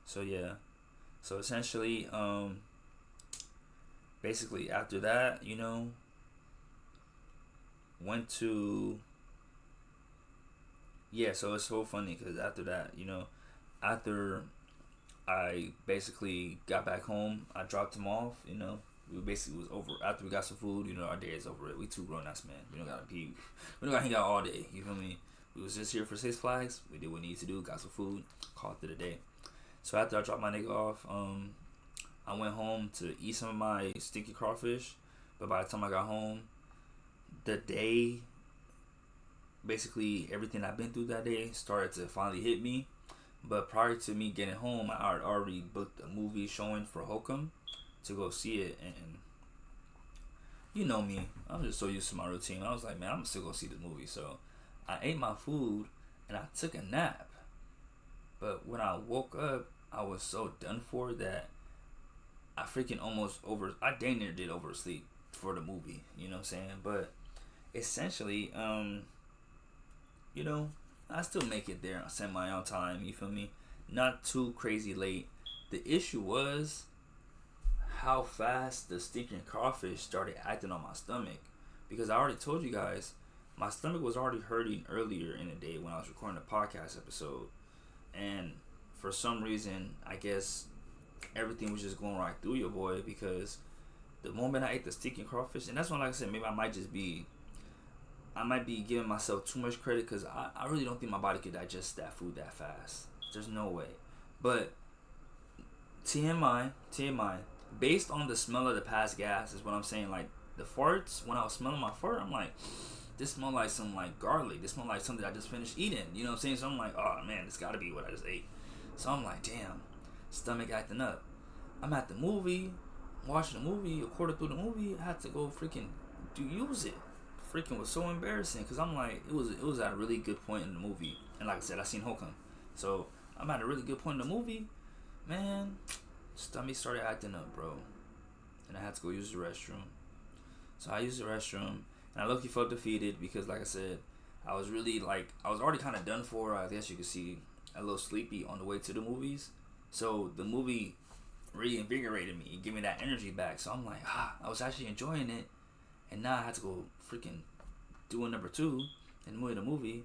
So yeah. So essentially, basically after that, went to, yeah, so it's so funny because after that, after I basically got back home, I dropped him off, we basically was over, after we got some food, our day is over it. We two grown-ass men. We don't gotta be, we don't gotta hang out all day, you feel me? We was just here for Six Flags. We did what we needed to do, got some food, called it a day. So after I dropped my nigga off, I went home to eat some of my stinky crawfish. But by the time I got home, the day, basically everything I've been through that day started to finally hit me. But prior to me getting home, I had already booked a movie showing for Hokum to go see it. And you know me, I'm just so used to my routine. I was like, man, I'm still gonna see the movie. So I ate my food and I took a nap. But when I woke up, I was so done for that I freaking I dang near did oversleep for the movie. You know what I'm saying? But essentially, you know, I still make it there semi on time. You feel me? Not too crazy late. The issue was how fast the stinking crawfish started acting on my stomach, because I already told you guys my stomach was already hurting earlier in the day when I was recording a podcast episode, and for some reason, I guess everything was just going right through your boy, because the moment I ate the stinking crawfish, and that's when, like I said, maybe I might be giving myself too much credit, because I really don't think my body could digest that food that fast. There's no way. But TMI, based on the smell of the past gas is what I'm saying. Like the farts, when I was smelling my fart, I'm like, this smell like some like garlic. This smell like something I just finished eating. You know what I'm saying? So I'm like, oh man, this gotta be what I just ate. So I'm like, damn, stomach acting up. I'm at the movie, watching the movie, a quarter through the movie, I had to go freaking use it. Freaking was so embarrassing, because I'm like, it was at a really good point in the movie. And like I said, I seen Hokum. So I'm at a really good point in the movie. Man, stomach started acting up, bro. And I had to go use the restroom. So I used the restroom, and I low-key felt defeated, because like I said, I was already kind of done for. I guess you could see a little sleepy on the way to the movies. So the movie reinvigorated me. It gave me that energy back. So I'm like, I was actually enjoying it. And now I had to go freaking do a number 2 and the movie.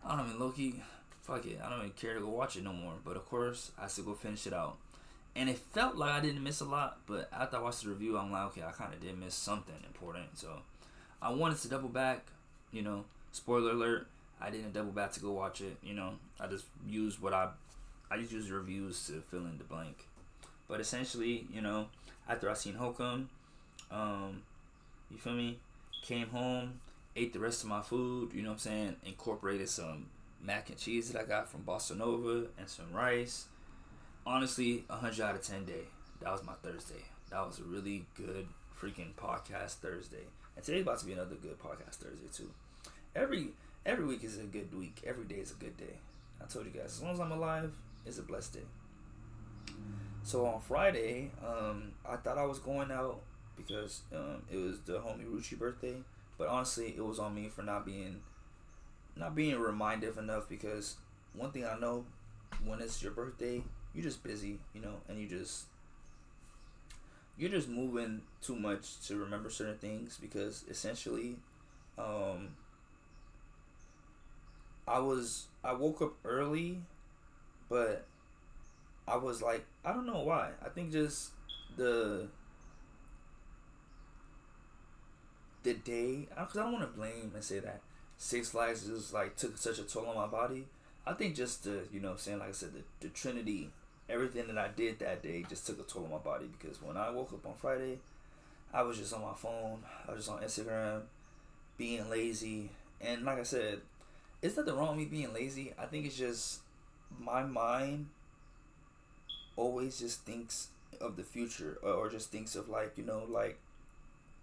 I don't even low-key, fuck it. I don't even care to go watch it no more. But of course, I still go finish it out. And it felt like I didn't miss a lot. But after I watched the review, I'm like, okay, I kind of did miss something important. So I wanted to double back. You know, spoiler alert, I didn't double back to go watch it. You know, I just used I just used the reviews to fill in the blank. But essentially, you know, after I seen Hokum, you feel me? Came home, ate the rest of my food, you know what I'm saying? Incorporated some mac and cheese that I got from Bossa Nova and some rice. Honestly, 100 out of 10 day. That was my Thursday. That was a really good freaking podcast Thursday. And today's about to be another good podcast Thursday too. Every week is a good week. Every day is a good day. I told you guys, as long as I'm alive, it's a blessed day. So on Friday, I thought I was going out, because it was the homie Ruchi birthday, but honestly, it was on me for not being reminded enough, because one thing I know, when it's your birthday, you're just busy, you know, and you're just moving too much to remember certain things, because essentially, I woke up early, but I was like, I don't know why. I think just the day, because I don't want to blame and say that Six Flags just like took such a toll on my body. I think just the, you know what I'm saying, like I said, the Trinity, everything that I did that day just took a toll on my body, because when I woke up on Friday, I was just on my phone, I was just on Instagram, being lazy. And like I said, it's nothing wrong with me being lazy. I think it's just my mind always just thinks of the future, or just thinks of like, you know, like,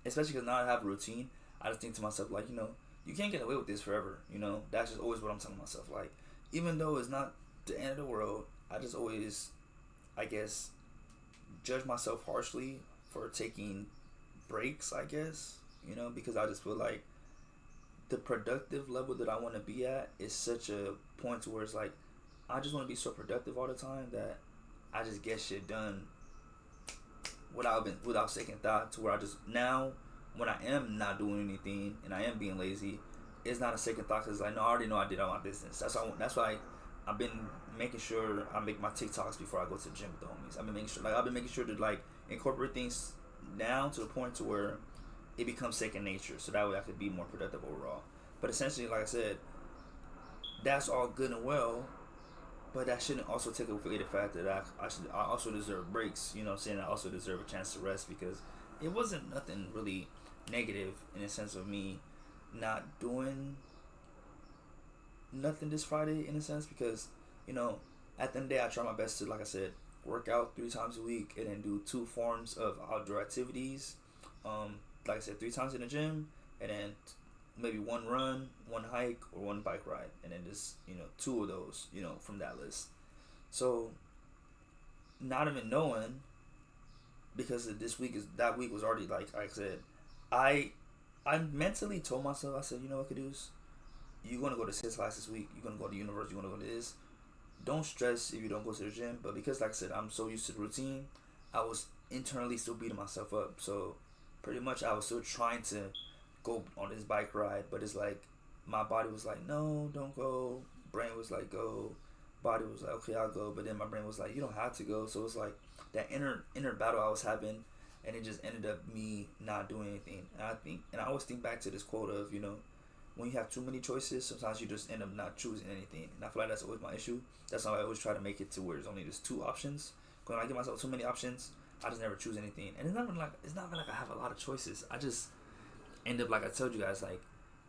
especially because now I have a routine, I just think to myself, like, you know, you can't get away with this forever, you know. That's just always what I'm telling myself. Like, even though it's not the end of the world, I just always, I guess, judge myself harshly for taking breaks, I guess, you know, because I just feel like the productive level that I want to be at is such a point to where it's like, I just want to be so productive all the time that I just get shit done without second thought, to where I just, now when I am not doing anything and I am being lazy, it's not a second thought, because I already know I did all my business. That's why I've been making sure I make my TikToks before I go to the gym with the homies. I've been making sure to like incorporate things down to the point to where it becomes second nature, so that way I could be more productive overall. But essentially, like I said, that's all good and well, but that shouldn't also take away the fact that I also deserve breaks. You know what I'm saying? I also deserve a chance to rest, because it wasn't nothing really negative in the sense of me not doing nothing this Friday in a sense because, at the end of the day, I try my best to, like I said, work out 3 times a week and then do 2 forms of outdoor activities. Like I said, 3 times in the gym and then maybe 1 run, 1 hike, or 1 bike ride, and then just 2 of those, from that list. So not even knowing because this week is that week was already like I said, I mentally told myself I said what Caduce, you're gonna go to six class this week. You're gonna go to university. You're gonna go to this. Don't stress if you don't go to the gym. But because, like I said, I'm so used to the routine, I was internally still beating myself up. So pretty much, I was still trying to go on this bike ride, but it's like my body was like, no, don't go. Brain was like, go. Body was like, okay, I'll go. But then my brain was like, you don't have to go. So it's like that inner battle I was having, and it just ended up me not doing anything. And I always think back to this quote of when you have too many choices, sometimes you just end up not choosing anything. And I feel like that's always my issue. That's why I always try to make it to where there's only just 2 options. When I give myself too many options, I just never choose anything. And it's not even like I have a lot of choices. I just end up, like I told you guys, like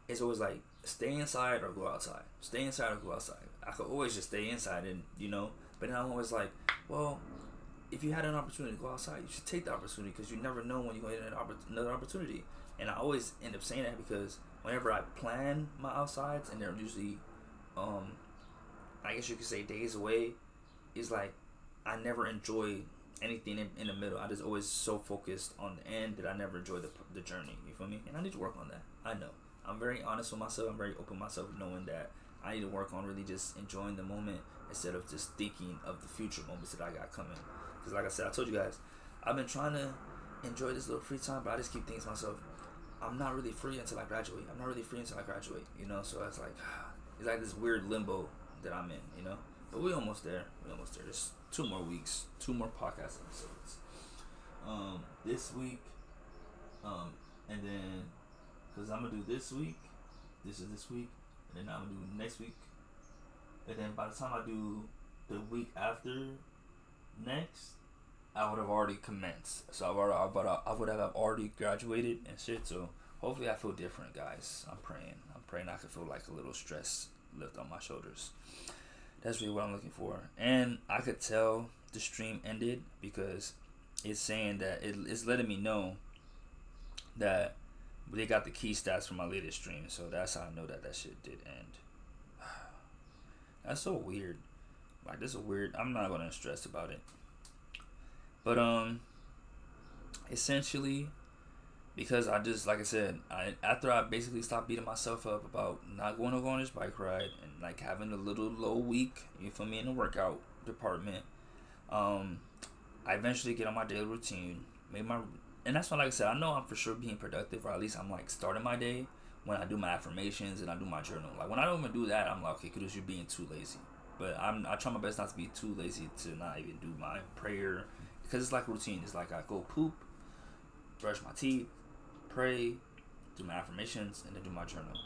it's always like stay inside or go outside. Stay inside or go outside. I could always just stay inside and but then I'm always like, well, if you had an opportunity to go outside, you should take the opportunity because you never know when you're going to get another opportunity. And I always end up saying that because whenever I plan my outsides and they're usually, I guess you could say days away, it's like I never enjoy anything in the middle. I just always so focused on the end that I never enjoy the journey. You feel me? And I need to work on that. I know. I'm very honest with myself. I'm very open with myself, knowing that I need to work on really just enjoying the moment instead of just thinking of the future moments that I got coming. Because like I said, I told you guys, I've been trying to enjoy this little free time, but I just keep thinking to myself, I'm not really free until I graduate. So it's like this weird limbo that I'm in, But we almost there. There's 2 more weeks, 2 more podcast episodes. This week, and then, because I'm going to do this week, this week, and then I'm going to do next week. And then by the time I do the week after next, I would have already commenced. So I would have already graduated and shit. So hopefully I feel different, guys. I'm praying I could feel like a little stress lift on my shoulders. That's really what I'm looking for. And I could tell the stream ended because it's saying that it's letting me know that they got the key stats from my latest stream. So that's how I know that shit did end. That's so weird. Like, this is weird. I'm not gonna stress about it. But essentially, because I just, like I said, after I basically stopped beating myself up about not going to go on this bike ride and like having a little low week, you feel me, in the workout department, I eventually get on my daily routine, and that's why, like I said, I know I'm for sure being productive, or at least I'm like starting my day when I do my affirmations and I do my journal. Like when I don't even do that, I'm like, okay, Kudus, you're being too lazy. But I try my best not to be too lazy to not even do my prayer, because it's like routine. It's like I go poop, brush my teeth, pray, do my affirmations, and then do my journal,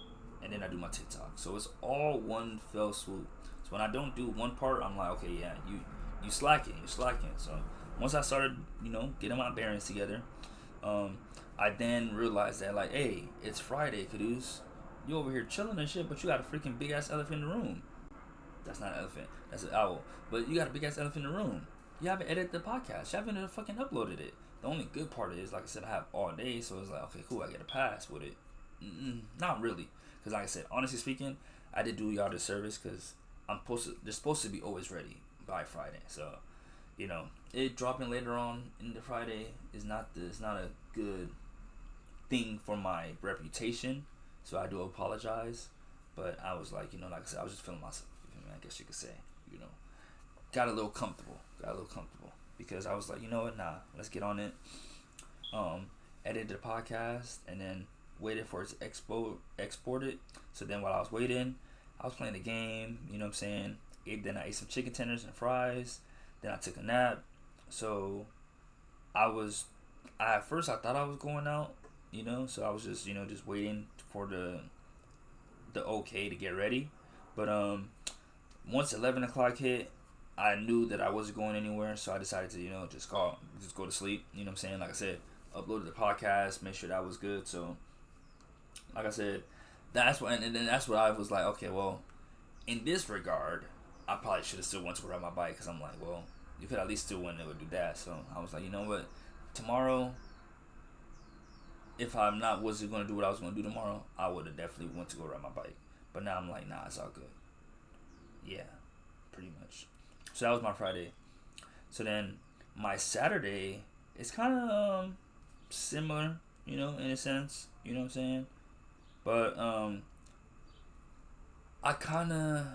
and then I do my TikTok. So it's all one fell swoop. So when I don't do one part, I'm like, okay, yeah, you slacking. So once I started, getting my bearings together, I then realized that, like, hey, it's Friday, Caduce. You over here chilling and shit, but you got a freaking big ass elephant in the room. That's not an elephant. That's an owl. But you got a big ass elephant in the room. You haven't edited the podcast. You haven't fucking uploaded it. The only good part is, like I said, I have all day, so it's like, okay, cool, I get a pass with it. Not really, because like I said, honestly speaking, I did do y'all the service because they're supposed to be always ready by Friday. So, it dropping later on in the Friday is not a good thing for my reputation. So I do apologize, but I was like, like I said, I was just feeling myself. I guess you could say, got a little comfortable because I was like, you know what, nah, let's get on it. Edited the podcast and then waited for it to export it. So then while I was waiting, I was playing the game, you know what I'm saying? Then I ate some chicken tenders and fries. Then I took a nap. So at first I thought I was going out, so I was just, just waiting for the okay to get ready. But once 11 o'clock hit, I knew that I wasn't going anywhere, so I decided to, just go to sleep. You know what I'm saying? Like I said, uploaded the podcast, made sure that was good. So, like I said, that's what, and then that's what I was like, okay, well, in this regard, I probably should have still went to ride my bike because I'm like, well, you could at least still went to go do that. So I was like, you know what, tomorrow, if I'm not wasn't gonna do what I was gonna do tomorrow, I would have definitely went to go ride my bike. But now I'm like, nah, it's all good. Yeah, pretty much. So that was my Friday. So then my Saturday is kind of similar, in a sense. You know what I'm saying? But I kind of,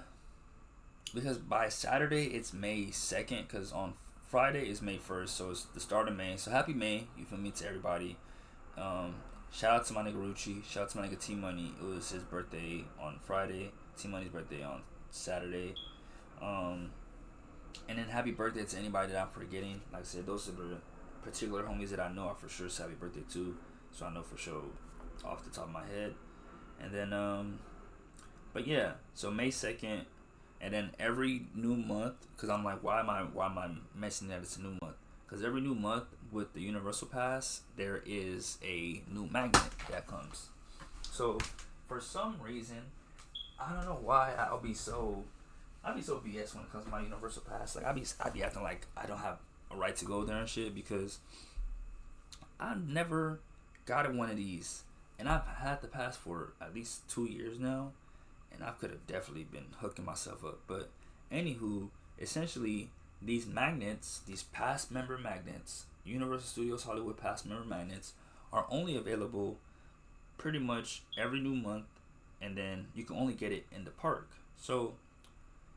because by Saturday it's May 2nd, because on Friday is May 1st, so it's the start of May. So happy May, you feel me, to everybody. Shout out to my nigga Rucci. Shout out to my nigga T Money. It was his birthday on Friday. T Money's birthday on Saturday. And then happy birthday to anybody that I'm forgetting. Like I said, those are the particular homies that I know are for sure happy birthday too. So I know for sure off the top of my head. And then, but yeah, so May 2nd. And then every new month, because I'm like, why am I mentioning that it's a new month? Because every new month with the Universal Pass, there is a new magnet that comes. So for some reason, I don't know why I'll be so BS when it comes to my Universal Pass. Like I be acting like I don't have a right to go there and shit, because I've never gotten one of these, and I've had the pass for at least 2 years now, and I could have definitely been hooking myself up. But anywho, essentially these magnets, these past member magnets, Universal Studios Hollywood past member magnets, are only available pretty much every new month, and then you can only get it in the park. So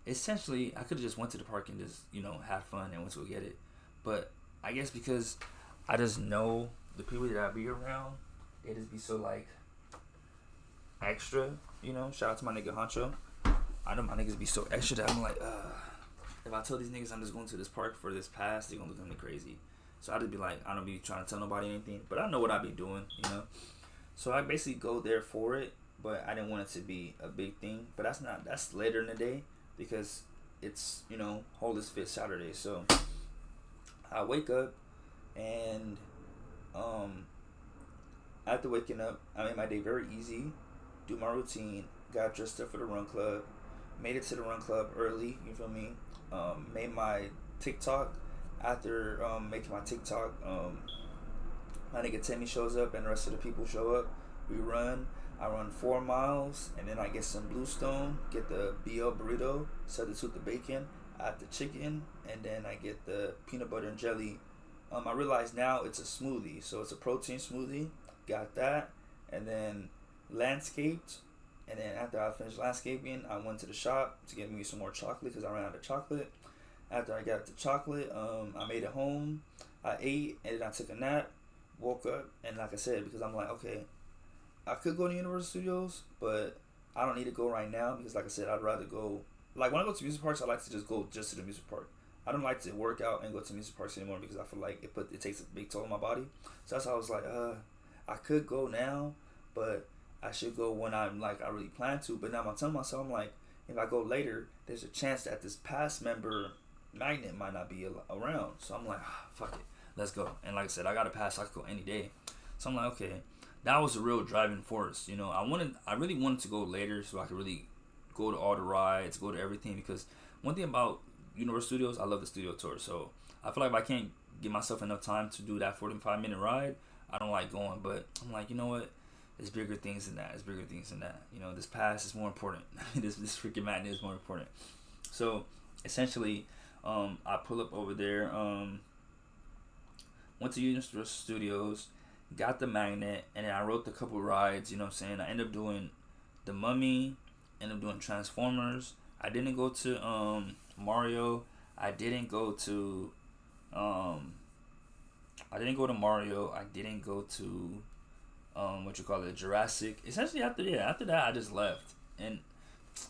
essentially, I could have just went to the park and just, had fun and went to go get it. But I guess because I just know the people that I be around, they just be so, like, extra, Shout out to my nigga Honcho. I know my niggas be so extra that I'm like, if I tell these niggas I'm just going to this park for this pass, they're going to look at me crazy. So I just be like, I don't be trying to tell nobody anything. But I know what I be doing, So I basically go there for it, but I didn't want it to be a big thing. But that's later in the day, because it's, Hold This Fit Saturday. So I wake up, and after waking up, I made my day very easy, do my routine, got dressed up for the run club, made it to the run club early, you feel me? Made my TikTok. After making my TikTok, my nigga Timmy shows up and the rest of the people show up. We run. I run 4 miles, and then I get some Bluestone, get the BL burrito, substitute the bacon, add the chicken, and then I get the peanut butter and jelly. I realize now it's a smoothie, so it's a protein smoothie. Got that, and then landscaped, and then after I finished landscaping, I went to the shop to get me some more chocolate because I ran out of chocolate. After I got the chocolate, I made it home. I ate, and then I took a nap, woke up, and like I said, because I'm like, okay, I could go to Universal Studios, but I don't need to go right now because, like I said, I'd rather go. Like, when I go to music parks, I like to just go just to the music park. I don't like to work out and go to music parks anymore because I feel like it takes a big toll on my body. So that's how I was like, I could go now, but I should go when I really plan to. But now I'm telling myself, I'm like, if I go later, there's a chance that this past member magnet might not be around. So I'm like, fuck it, let's go. And like I said, I got a pass, so I could go any day. So I'm like, okay, that was a real driving force. I really wanted to go later so I could really go to all the rides, go to everything, because one thing about Universal Studios, I love the studio tour. So I feel like if I can't give myself enough time to do that 45-minute ride, I don't like going. But I'm like, you know what? There's bigger things than that. This pass is more important. this freaking magnet is more important. So essentially, I pull up over there, went to Universal Studios, got the magnet, and then I wrote a couple rides, I ended up doing The Mummy, ended up doing Transformers. I didn't go to Mario. I didn't go to Mario. I didn't go to Jurassic. Essentially after that I just left. And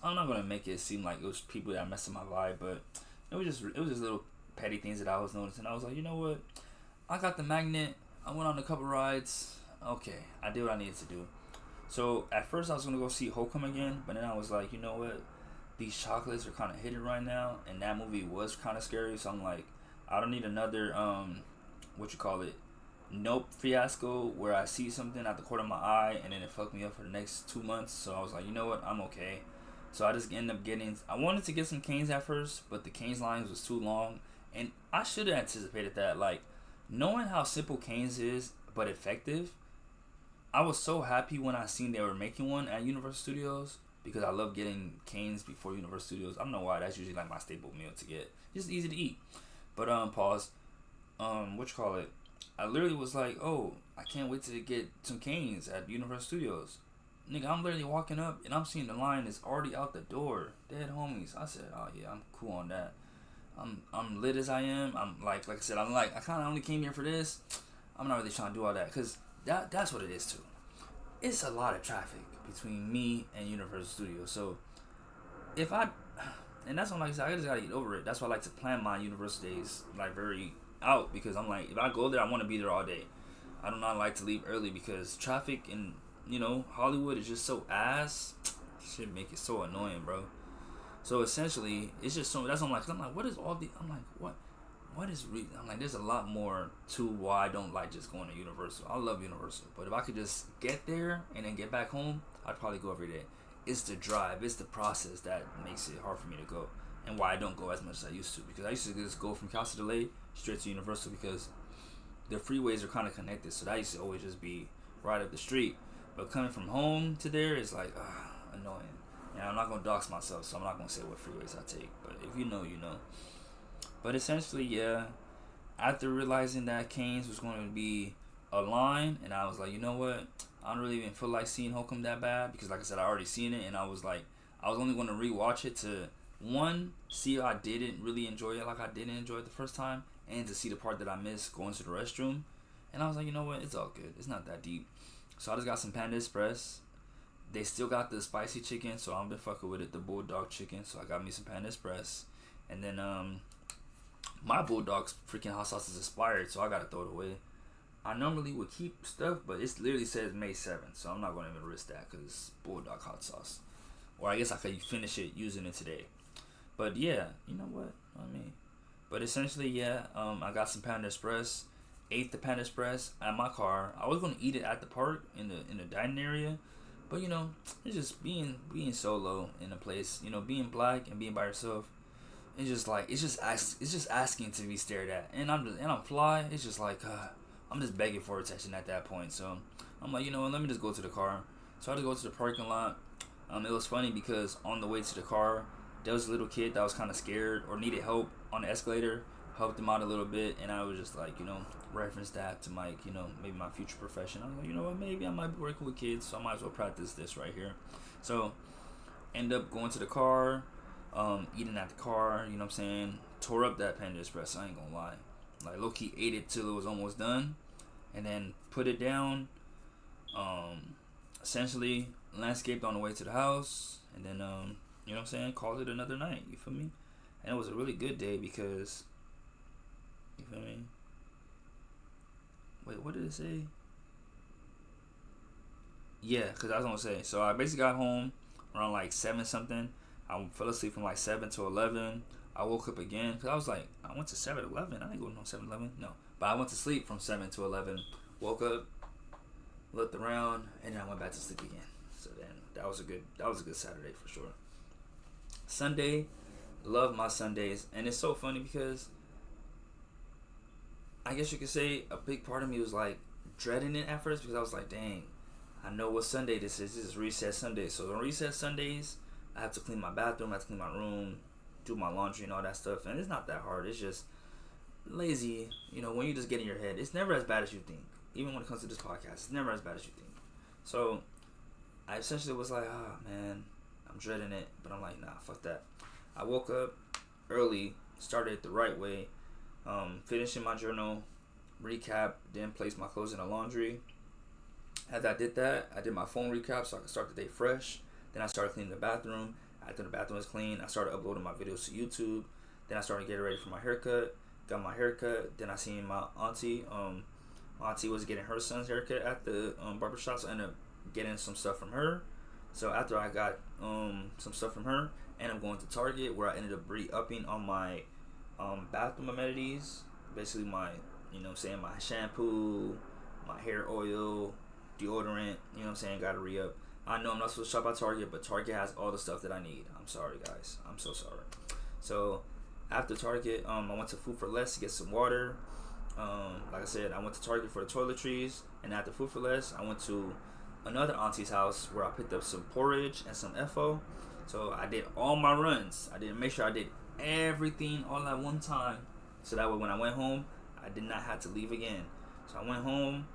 I'm not gonna make it seem like it was people that messed up my vibe, but it was just little petty things that I was noticing. I was like, you know what? I got the magnet. I went on a couple rides. Okay, I did what I needed to do. So at first I was gonna go see Hokum again, but then I was like, you know what? These chocolates are kind of hidden right now, and that movie was kind of scary. So I'm like, I don't need another nope fiasco where I see something at the corner of my eye and then it fucked me up for the next 2 months. So I was like, you know what, I'm okay. So I just ended up getting. I wanted to get some canes at first, but the canes lines was too long, and I should have anticipated that. Like, knowing how simple canes is but effective, I was so happy when I seen they were making one at Universal Studios because I love getting canes before Universal Studios. I don't know why. That's usually like my staple meal to get. Just easy to eat. But pause. What you call it? I literally was like, oh, I can't wait to get some canes at Universal Studios. Nigga, I'm literally walking up and I'm seeing the line is already out the door. Dead homies. I said, oh yeah, I'm cool on that. I'm lit as I am. I'm like I said, I kind of only came here for this. I'm not really trying to do all that because that's what it is too. It's a lot of traffic between me and Universal Studios. So if I, and that's what like I said, I just gotta get over it. That's why I like to plan my Universal days like very out because I'm like, if I go there, I want to be there all day. I do not like to leave early because traffic in Hollywood is just so ass. Shit make it so annoying, bro. So essentially, it's just so that's I'm like what is all the I'm like what is I'm like there's a lot more to why I don't like just going to Universal. I love Universal, but if I could just get there and then get back home, I'd probably go every day. It's the drive, it's the process that makes it hard for me to go, and why I don't go as much as I used to. Because I used to just go from Casa del Rey straight to Universal because the freeways are kind of connected, so that used to always just be right up the street. But coming from home to there is like annoying. And I'm not gonna dox myself, so I'm not gonna say what freeways I take. But if you know, you know. But essentially, yeah. After realizing that Canes was going to be a line, and I was like, you know what? I don't really even feel like seeing Holcomb that bad because, like I said, I already seen it, and I was like, I was only going to rewatch it to one, see if I didn't really enjoy it like I didn't enjoy it the first time, and to see the part that I missed going to the restroom. And I was like, you know what? It's all good. It's not that deep. So I just got some Panda Express. They still got the spicy chicken, so I'm been fucking with it. The bulldog chicken, so I got me some Panda Express, and then my bulldog's freaking hot sauce is expired, so I gotta throw it away. I normally would keep stuff, but it literally says May 7th, so I'm not gonna even risk that because it's bulldog hot sauce. Or I guess I could finish it using it today. But yeah, you know what I mean. But essentially, yeah, I got some Panda Express. Ate the Panda Express at my car. I was gonna eat it at the park in the dining area, but it's just being solo in a place. Being black and being by yourself. It's just like it's just asking to be stared at, and I'm fly. It's just like I'm just begging for attention at that point. So I'm like, let me just go to the car. So I had to go to the parking lot. It was funny because on the way to the car, there was a little kid that was kind of scared or needed help on the escalator. Helped him out a little bit, and I was just like, reference that to my, maybe my future profession. I was like, what, maybe I might be working with kids, so I might as well practice this right here. So end up going to the car. Eating at the car, you know what I'm saying? Tore up that Panda Express, I ain't gonna lie. Like, low-key ate it till it was almost done. And then put it down. Essentially, landscaped on the way to the house. And then, you know what I'm saying? Called it another night, you feel me? And it was a really good day because, you feel me? Wait, what did it say? Yeah, because I was gonna say. So I basically got home around like 7 something. I fell asleep from like 7 to 11. I woke up again because I was like, I went to 7-Eleven. I didn't go to no 7-Eleven. No. But I went to sleep from 7 to 11. Woke up, looked around, and then I went back to sleep again. So then that was a good Saturday for sure. Sunday, love my Sundays. And it's so funny because I guess you could say a big part of me was like dreading it at first because I was like, dang, I know what Sunday this is. This is Reset Sunday. So on Reset Sundays, I have to clean my bathroom, I have to clean my room, do my laundry and all that stuff. And it's not that hard. It's just lazy. When you just get in your head, it's never as bad as you think. Even when it comes to this podcast, it's never as bad as you think. So I essentially was like, man, I'm dreading it. But I'm like, nah, fuck that. I woke up early, started it the right way, finishing my journal, recap, then placed my clothes in the laundry. As I did that, I did my phone recap so I could start the day fresh. Then I started cleaning the bathroom. After the bathroom was clean, I started uploading my videos to YouTube. Then I started getting ready for my haircut. Got my haircut. Then I seen my auntie. My auntie was getting her son's haircut at the barbershop, so I ended up getting some stuff from her. So after I got some stuff from her, and I'm going to Target where I ended up re-upping on my bathroom amenities. Basically my You know what I'm saying? My shampoo, my hair oil, deodorant. You know what I'm saying? Gotta re-up. I know I'm not supposed to shop at Target, but Target has all the stuff that I need. I'm sorry, guys. I'm so sorry. So after Target, I went to Food for Less to get some water. Like I said, I went to Target for the toiletries, and after Food for Less, I went to another auntie's house where I picked up some porridge and some FO. So I did all my runs. I didn't make sure I did everything all at one time. So that way when I went home, I did not have to leave again. So I went home.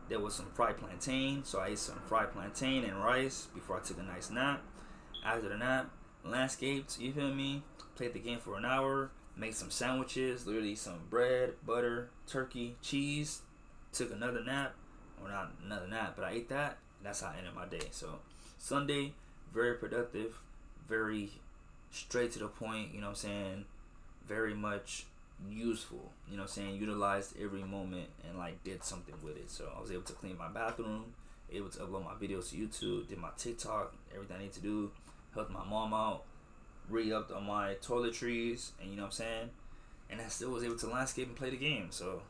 There was some fried plantain. So I ate some fried plantain and rice before I took a nice nap. After the nap, landscaped, you feel me? Played the game for an hour. Made some sandwiches, literally some bread, butter, turkey, cheese. Took another nap. Or not another nap, but I ate that. That's how I ended my day. So Sunday, very productive. Very straight to the point, you know what I'm saying? Very much useful, you know what I'm saying? Utilized every moment and like did something with it. So I was able to clean my bathroom, able to upload my videos to YouTube, did my TikTok, everything I need to do, helped my mom out, re-upped on my toiletries, and you know what I'm saying? And I still was able to landscape and play the game. So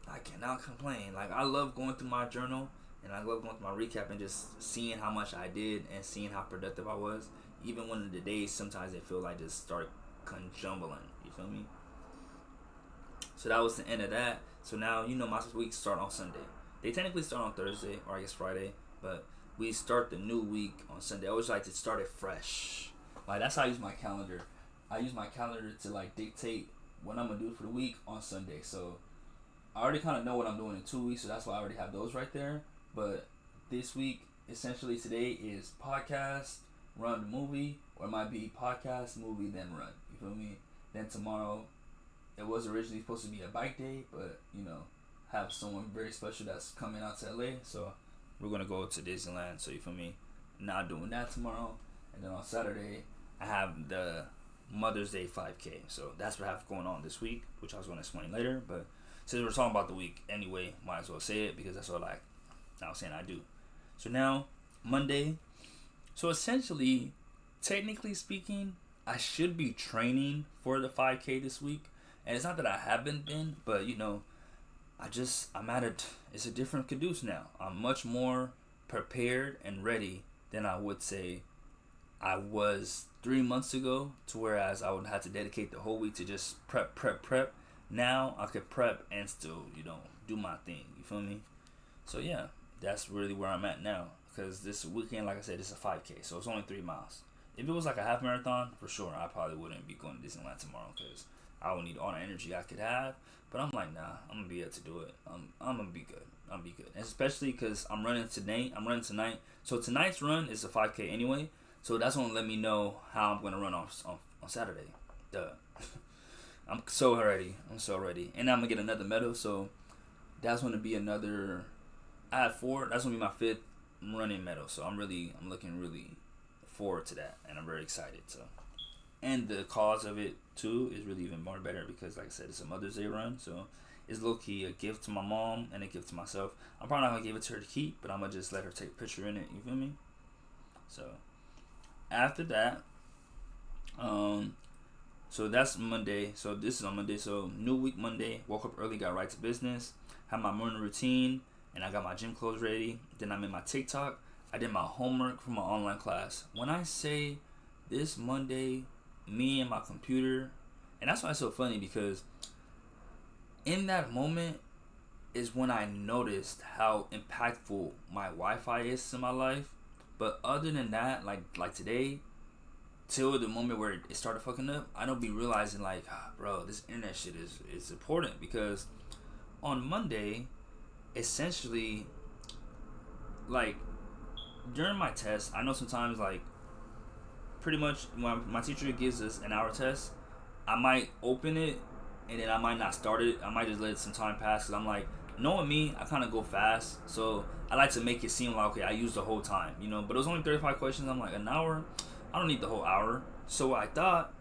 I cannot complain. Like, I love going through my journal and I love going through my recap and just seeing how much I did and seeing how productive I was. Even when the days sometimes they feel like just start conjumbling. You feel me? So that was the end of that. So now, you know, my weeks start on Sunday. They technically start on Thursday, or I guess Friday, but we start the new week on Sunday. I always like to start it fresh. Like, that's how I use my calendar. I use my calendar to like dictate what I'm gonna do for the week on Sunday. So I already kind of know what I'm doing in 2 weeks, so that's why I already have those right there. But this week, essentially today is podcast, run the movie, or it might be podcast, movie, then run. You feel me? Then tomorrow, it was originally supposed to be a bike day, but you know, have someone very special that's coming out to LA, so we're gonna go to Disneyland. So you feel me? Not doing that tomorrow, and then on Saturday, I have the Mother's Day 5K. So that's what I have going on this week, which I was gonna explain later. But since we're talking about the week anyway, might as well say it because that's what I was saying I do. So now Monday. So essentially, technically speaking, I should be training for the 5K this week. And it's not that I haven't been, but you know, I'm at it. It's a different Caduce now. I'm much more prepared and ready than I would say I was 3 months ago, to whereas I would have to dedicate the whole week to just prep. Now I could prep and still, you know, do my thing. You feel me? So yeah, that's really where I'm at now. Because this weekend, like I said, it's a 5K, so it's only 3 miles. If it was like a half marathon, for sure, I probably wouldn't be going to Disneyland tomorrow because I would need all the energy I could have. But I'm like, nah, I'm gonna be able to do it. I'm gonna be good. I'm gonna be good, and especially because I'm running tonight. So tonight's run is a 5K anyway. So that's gonna let me know how I'm gonna run on Saturday. Duh. I'm so ready, and I'm gonna get another medal. So that's gonna be another. I have 4. That's gonna be my 5th running medal. So I'm looking really forward to that, and I'm very excited. So, and the cause of it too is really even more better because, like I said, it's a Mother's Day run. So it's low key a gift to my mom and a gift to myself. I'm probably not gonna give it to her to keep, but I'm gonna just let her take a picture in it. You feel me? So after that, so that's Monday. So this is on Monday. So new week Monday. Woke up early, got right to business. Had my morning routine, and I got my gym clothes ready. Then I made my TikTok. I did my homework for my online class. When I say this Monday, me and my computer, and that's why it's so funny because in that moment is when I noticed how impactful my Wi-Fi is in my life. But other than that, like today, till the moment where it started fucking up, I don't be realizing like, bro, this internet shit is important because on Monday, essentially, like during my test, I know sometimes like pretty much when my teacher gives us an hour test, I might open it and then I might not start it. I might just let some time pass because I'm like, knowing me, I kind of go fast, so I like to make it seem like, okay, I used the whole time, you know. But it was only 35 questions. I'm like, an hour? I don't need the whole hour. So I thought,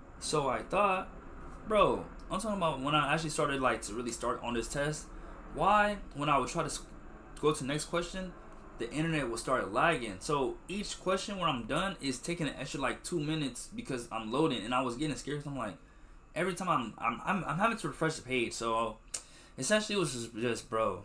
bro, I'm talking about when I actually started like to really start on this test. Why, when I would try to go to the next question, the internet will start lagging. So each question when I'm done is taking an extra like 2 minutes because I'm loading, and I was getting scared. So I'm like, every time I'm having to refresh the page. So Essentially, it was just bro.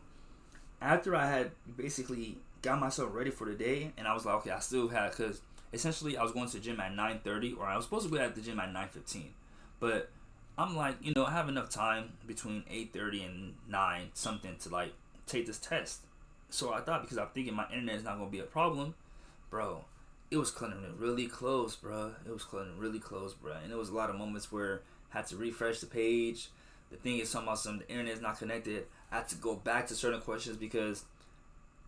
After I had basically got myself ready for the day, and I was like, okay, I still had, because essentially I was going to the gym at 9:30, or I was supposed to be at the gym at 9:15, but I'm like, I have enough time between 8:30 and 9 something to like take this test. So I thought, because I'm thinking my internet is not gonna be a problem, bro. It was cutting it really close, bro. It was cutting really close, bro. And there was a lot of moments where I had to refresh the page. The thing is, talking about the internet is not connected. I had to go back to certain questions because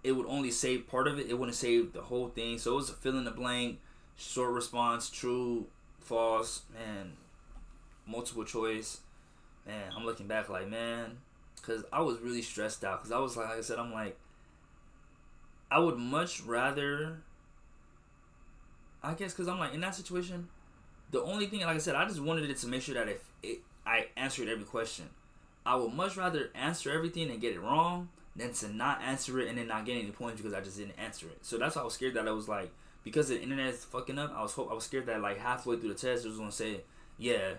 it would only save part of it. It wouldn't save the whole thing. So it was a fill in the blank, short response, true, false, man, multiple choice. Man, I'm looking back like, man, because I was really stressed out. Because I was like I said, I'm like, I would much rather, I guess, because I'm like, in that situation, the only thing, like I said, I just wanted it to make sure that if I answered every question. I would much rather answer everything and get it wrong than to not answer it and then not get any points because I just didn't answer it. So that's why I was scared that I was like, because the internet is fucking up, I was scared that like halfway through the test it was gonna say, yeah,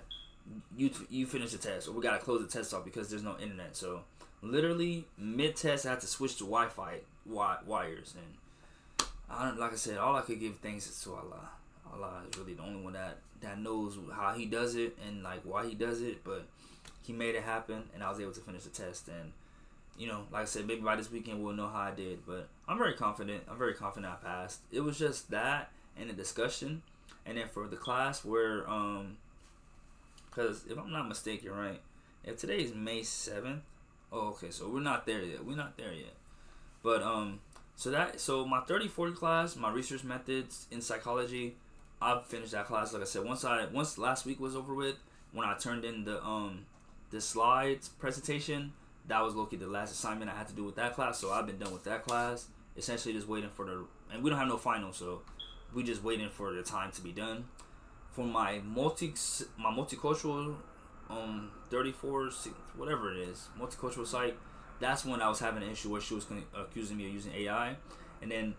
you finished the test, or we gotta close the test off because there's no internet. So literally mid test I had to switch to Wi-Fi wires, and like I said, all I could give thanks is to Allah. Allah is really the only one that knows how He does it and like why He does it, but He made it happen, and I was able to finish the test. And like I said, maybe by this weekend we'll know how I did. But I'm very confident. I passed. It was just that and the discussion, and then for the class where because if I'm not mistaken, right, if today is May 7th, oh okay, so we're not there yet. But so my 30-40 class, my research methods in psychology, I've finished that class. Like I said, once last week was over with, when I turned in the slides presentation, that was low-key the last assignment I had to do with that class. So I've been done with that class. Essentially just waiting for and we don't have no final, so we just waiting for the time to be done. For my multicultural 34 whatever it is, multicultural psych, that's when I was having an issue where she was accusing me of using AI. And then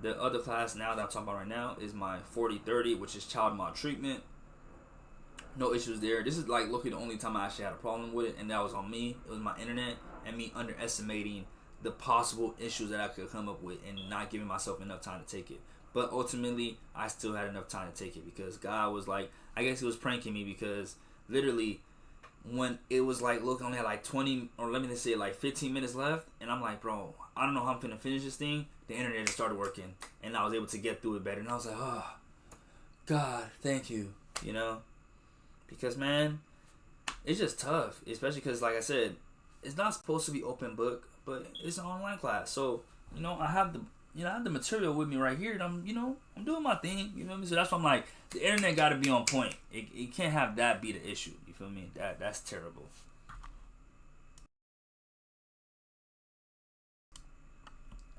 the other class now that I'm talking about right now is my 40-30, which is child maltreatment. No issues there. This is like looking the only time I actually had a problem with it, and that was on me. It was my internet and me underestimating the possible issues that I could come up with and not giving myself enough time to take it. But ultimately, I still had enough time to take it because God was like, I guess He was pranking me, because literally when it was like, look, I only had like 20, or let me just say like 15 minutes left, and I'm like, bro, I don't know how I'm gonna finish this thing. The internet just started working, and I was able to get through it better. And I was like, oh, God, thank you, because man, it's just tough, especially because, like I said, it's not supposed to be open book, but it's an online class. So I have the material with me right here, and I'm doing my thing. You know what I mean? So that's why I'm like, the internet got to be on point. It can't have that be the issue. You feel me? That's terrible.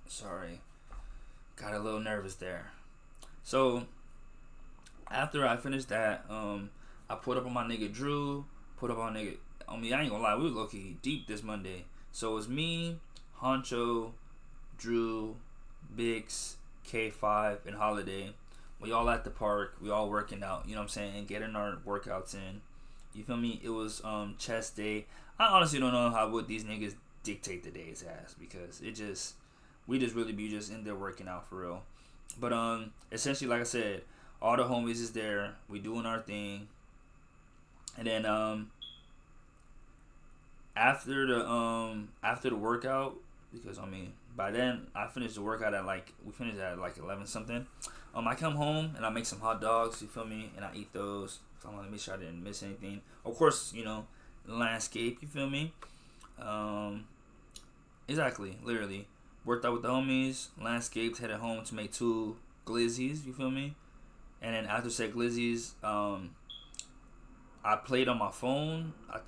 Sorry, got a little nervous there. So after I finished that, I put up on my nigga Drew, put up on nigga. I mean, I ain't gonna lie, we was low-key deep this Monday. So it was me, Honcho, Drew, Bix, K5, and Holiday. We all at the park. We all working out. You know what I'm saying? And getting our workouts in. You feel me? It was chest day. I honestly don't know what these niggas dictate the days as, because we just really be just in there working out for real. But essentially, like I said, all the homies is there. We doing our thing. And then after the workout, because by then I finished the workout at we finished at 11 something. I come home and I make some hot dogs, you feel me, and I eat those. So I want to make sure I didn't miss anything. Of course, landscape, you feel me. Exactly, literally worked out with the homies, landscaped, headed home to make 2 glizzies, you feel me. And then after said glizzies, I played on my phone. I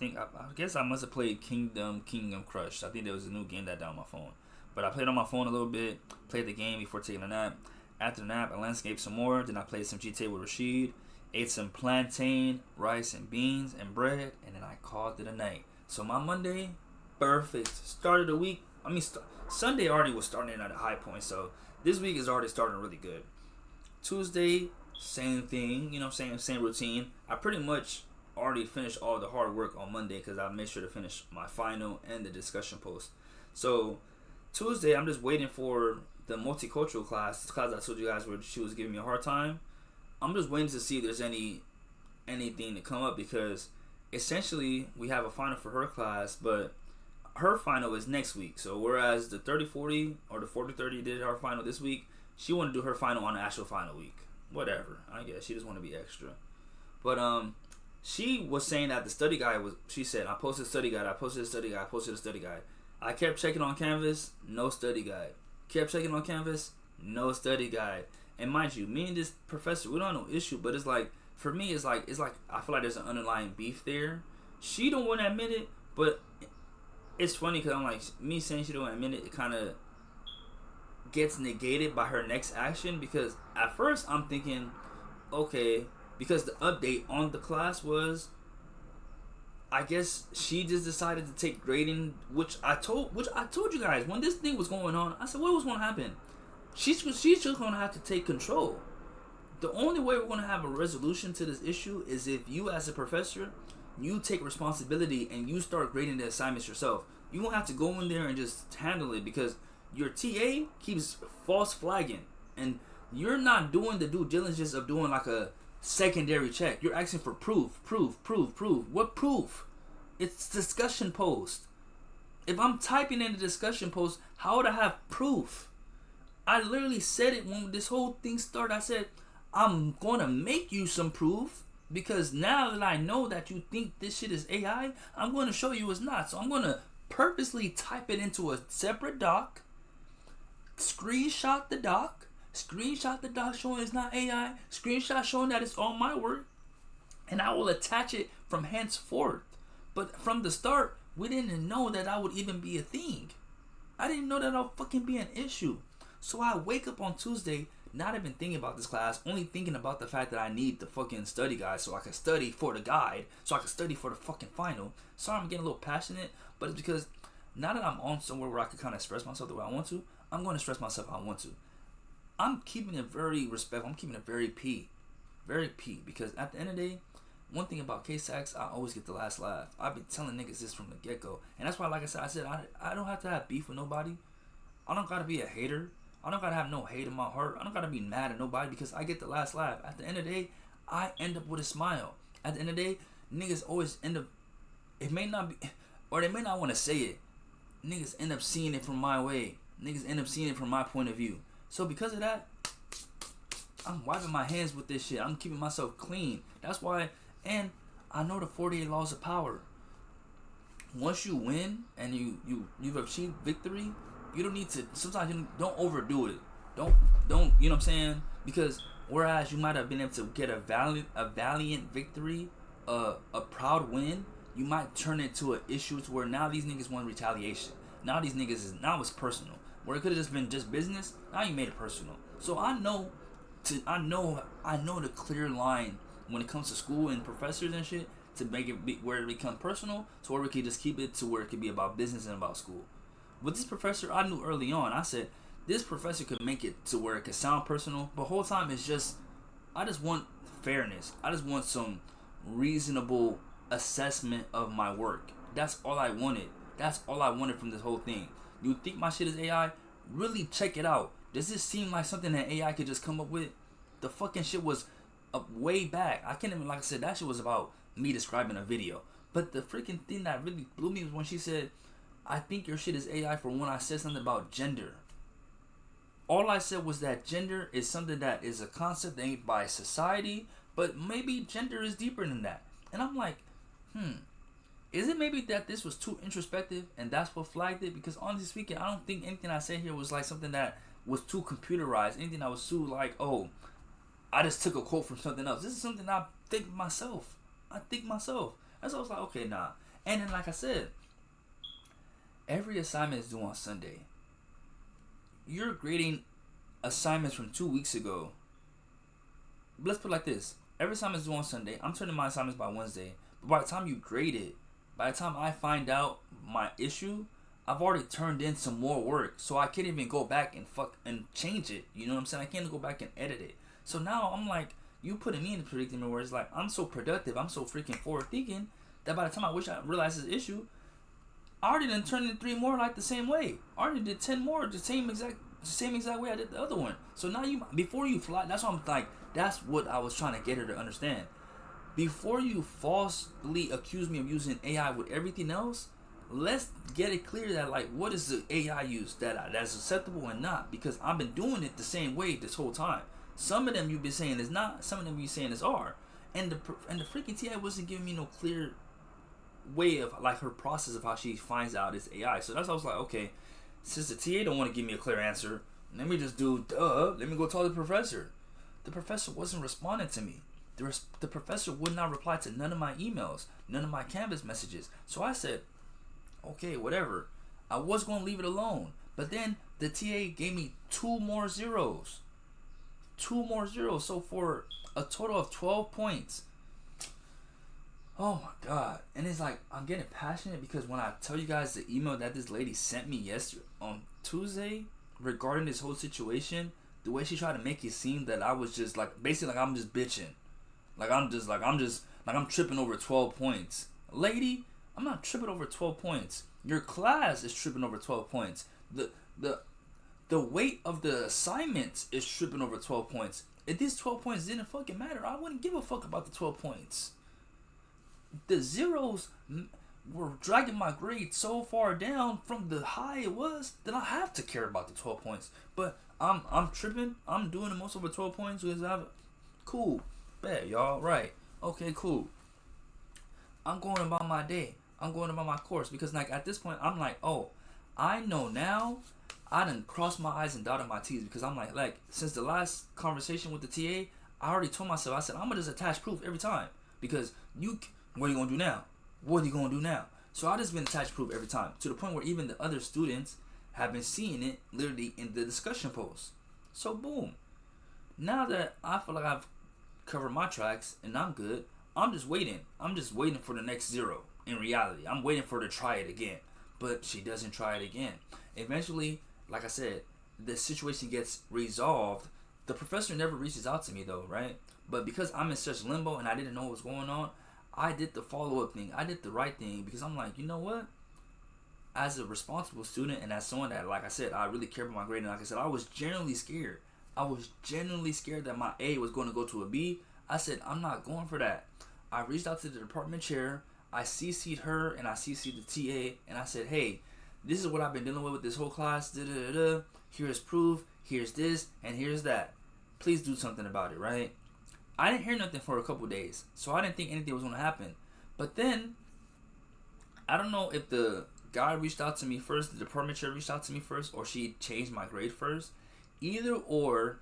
guess I must have played Kingdom Crush. I think there was a new game that on my phone. But I played on my phone a little bit, played the game before taking a nap. After the nap, I landscaped some more. Then I played some GTA with Rashid, ate some plantain, rice, and beans, and bread, and then I called it a night. So my Monday, perfect. Started the week. Sunday already was starting at a high point, so this week is already starting really good. Tuesday, same thing, same routine. I pretty much already finished all the hard work on Monday because I made sure to finish my final and the discussion post. So Tuesday, I'm just waiting for the multicultural class. This class I told you guys where she was giving me a hard time. I'm just waiting to see if there's anything to come up, because essentially we have a final for her class, but her final is next week. So whereas the 30-40 or the 40-30 did her final this week, she wanted to do her final on the actual final week. Whatever, I guess she just want to be extra. But she was saying that the study guide was. She said, I posted a study guide. I posted a study guide. I posted a study guide. I kept checking on Canvas, no study guide. Kept checking on Canvas, no study guide. And mind you, me and this professor, we don't have no issue. But it's like, for me, it's like I feel like there's an underlying beef there. She don't want to admit it, but it's funny because I'm like, me saying she don't admit it, it kind of gets negated by her next action. Because at first I'm thinking, okay, because the update on the class was, I guess she just decided to take grading, which I told you guys when this thing was going on. I said, what was going to happen? She's just going to have to take control. The only way we're going to have a resolution to this issue is if you, as a professor, you take responsibility and you start grading the assignments yourself. You won't have to go in there and just handle it, because your TA keeps false flagging, and you're not doing the due diligence of doing like a secondary check. You're asking for proof. What proof? It's discussion post. If I'm typing in the discussion post, how would I have proof? I literally said it when this whole thing started. I said, I'm gonna make you some proof, because now that I know that you think this shit is AI, I'm gonna show you it's not. So I'm gonna purposely type it into a separate doc, screenshot the doc showing it's not AI, screenshot showing that it's all my work, and I will attach it from henceforth. But from the start, we didn't know that that would even be a thing. I didn't know that I'll fucking be an issue. So I wake up on Tuesday, not even thinking about this class, only thinking about the fact that I need the fucking study guide so I can study for the guide, so I can study for the fucking final. Sorry, I'm getting a little passionate, but it's because now that I'm on somewhere where I can kind of express myself the way I want to, I'm going to express myself how I want to. I'm keeping it very respectful. I'm keeping it very P, because at the end of the day, one thing about K-Sax, I always get the last laugh. I've been telling niggas this from the get-go, and that's why, like I said, I don't have to have beef with nobody. I don't gotta be a hater. I don't gotta have no hate in my heart. I don't gotta be mad at nobody, because I get the last laugh. At the end of the day, I end up with a smile. At the end of the day, niggas always end up, it may not be, or they may not want to say it, niggas end up seeing it from my way. Niggas end up seeing it from my point of view. So because of that, I'm wiping my hands with this shit. I'm keeping myself clean. That's why, and I know the 48 laws of power. Once you win and you've achieved victory, you don't need to, sometimes you don't overdo it. Don't, you know what I'm saying? Because whereas you might have been able to get a valiant victory, a proud win, you might turn it to an issue to where now these niggas want retaliation. Now these niggas now it's personal. Where it could have just been just business, now you made it personal. So I know the clear line when it comes to school and professors and shit, to make it be where it become personal, to where we can just keep it to where it could be about business and about school. With this professor, I knew early on, I said, this professor could make it to where it could sound personal, but the whole time it's just, I just want fairness. I just want some reasonable assessment of my work. That's all I wanted. That's all I wanted from this whole thing. You think my shit is AI? Really check it out. Does this seem like something that AI could just come up with? The fucking shit was way back. I can't even, like I said, that shit was about me describing a video. But the freaking thing that really blew me was when she said, I think your shit is AI, for when I said something about gender. All I said was that gender is something that is a concept made by society, but maybe gender is deeper than that. And I'm like, is it maybe that this was too introspective and that's what flagged it? Because honestly speaking, I don't think anything I said here was like something that was too computerized. Anything that was too like, oh, I just took a quote from something else. This is something I think myself. That's why I was like, okay, nah. And then like I said, every assignment is due on Sunday. You're grading assignments from 2 weeks ago. Let's put it like this. Every assignment is due on Sunday. I'm turning my assignments by Wednesday. But by the time you grade it, by the time I find out my issue, I've already turned in some more work. So I can't even go back and change it. You know what I'm saying? I can't go back and edit it. So now I'm like, you putting me in a predicament where it's like I'm so productive, I'm so freaking forward thinking that by the time I realize this issue, I already done turned in 3 more like the same way. I already did 10 more the same exact way I did the other one. So now before you fly, that's what I'm like. That's what I was trying to get her to understand. Before you falsely accuse me of using AI with everything else, let's get it clear that like what is the AI use that's acceptable and not, because I've been doing it the same way this whole time. Some of them you've been saying is not, some of them you saying is are, and the freaking TI wasn't giving me no clear way of like her process of how she finds out it's AI. So that's why I was like, okay, since the TA don't want to give me a clear answer, let me just do let me go talk to the professor. The professor wasn't responding to me. The professor would not reply to none of my emails, none of my Canvas messages. So I said, okay, whatever. I was going to leave it alone. But then the TA gave me 2 more zeros. 2 more zeros. So for a total of 12 points. Oh my God. And it's like, I'm getting passionate because when I tell you guys the email that this lady sent me yesterday on Tuesday regarding this whole situation, the way she tried to make it seem that I was just like, basically like I'm just bitching. I'm tripping over 12 points. Lady, I'm not tripping over 12 points. Your class is tripping over 12 points. The weight of the assignments is tripping over 12 points. If these 12 points didn't fucking matter, I wouldn't give a fuck about the 12 points. The zeros were dragging my grade so far down from the high it was that I have to care about the 12 points. But I'm tripping. I'm doing the most over 12 points because I've cool. Bet y'all right. Okay, cool. I'm going about my day. I'm going about my course because like at this point I'm like, oh, I know now. I done crossed my I's and dotted my T's because I'm like since the last conversation with the TA, I already told myself, I said I'm gonna just attach proof every time because what are you gonna do now? What are you gonna do now? So I just been attached proof every time to the point where even the other students have been seeing it literally in the discussion posts. So boom. Now that I feel like I've covered my tracks and I'm good, I'm just waiting. I'm just waiting for the next zero. In reality, I'm waiting for her to try it again, but she doesn't try it again. Eventually, like I said, the situation gets resolved. The professor never reaches out to me though, right? But because I'm in such limbo and I didn't know what was going on, I did the follow-up thing. I did the right thing because I'm like, you know what? As a responsible student and as someone that, like I said, I really care about my grade, and like I said, I was genuinely scared. I was genuinely scared that my A was going to go to a B. I said, I'm not going for that. I reached out to the department chair. I CC'd her and I CC'd the TA, and I said, hey, this is what I've been dealing with this whole class. Here's proof. Here's this and here's that. Please do something about it, right? I didn't hear nothing for a couple days, so I didn't think anything was going to happen. But then, I don't know if the guy reached out to me first, the department chair reached out to me first, or she changed my grade first. Either or,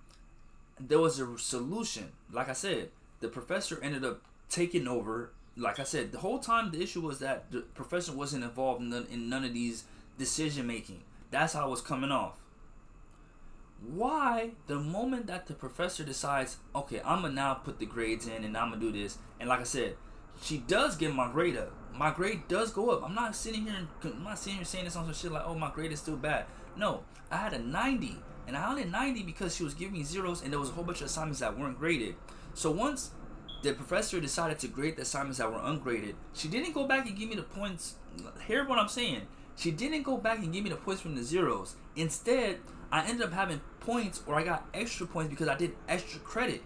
there was a solution. Like I said, the professor ended up taking over. Like I said, the whole time the issue was that the professor wasn't involved in none of these decision making. That's how it was coming off. Why, the moment that the professor decides, okay, I'm going to now put the grades in and I'm going to do this. And like I said, she does get my grade up. My grade does go up. I'm not sitting here saying this on some shit like, oh, my grade is still bad. No, I had a 90. And I had a 90 because she was giving me zeros and there was a whole bunch of assignments that weren't graded. So once the professor decided to grade the assignments that were ungraded, she didn't go back and give me the points. Hear what I'm saying. She didn't go back and give me the points from the zeros. Instead, I ended up having points, or I got extra points because I did extra credit.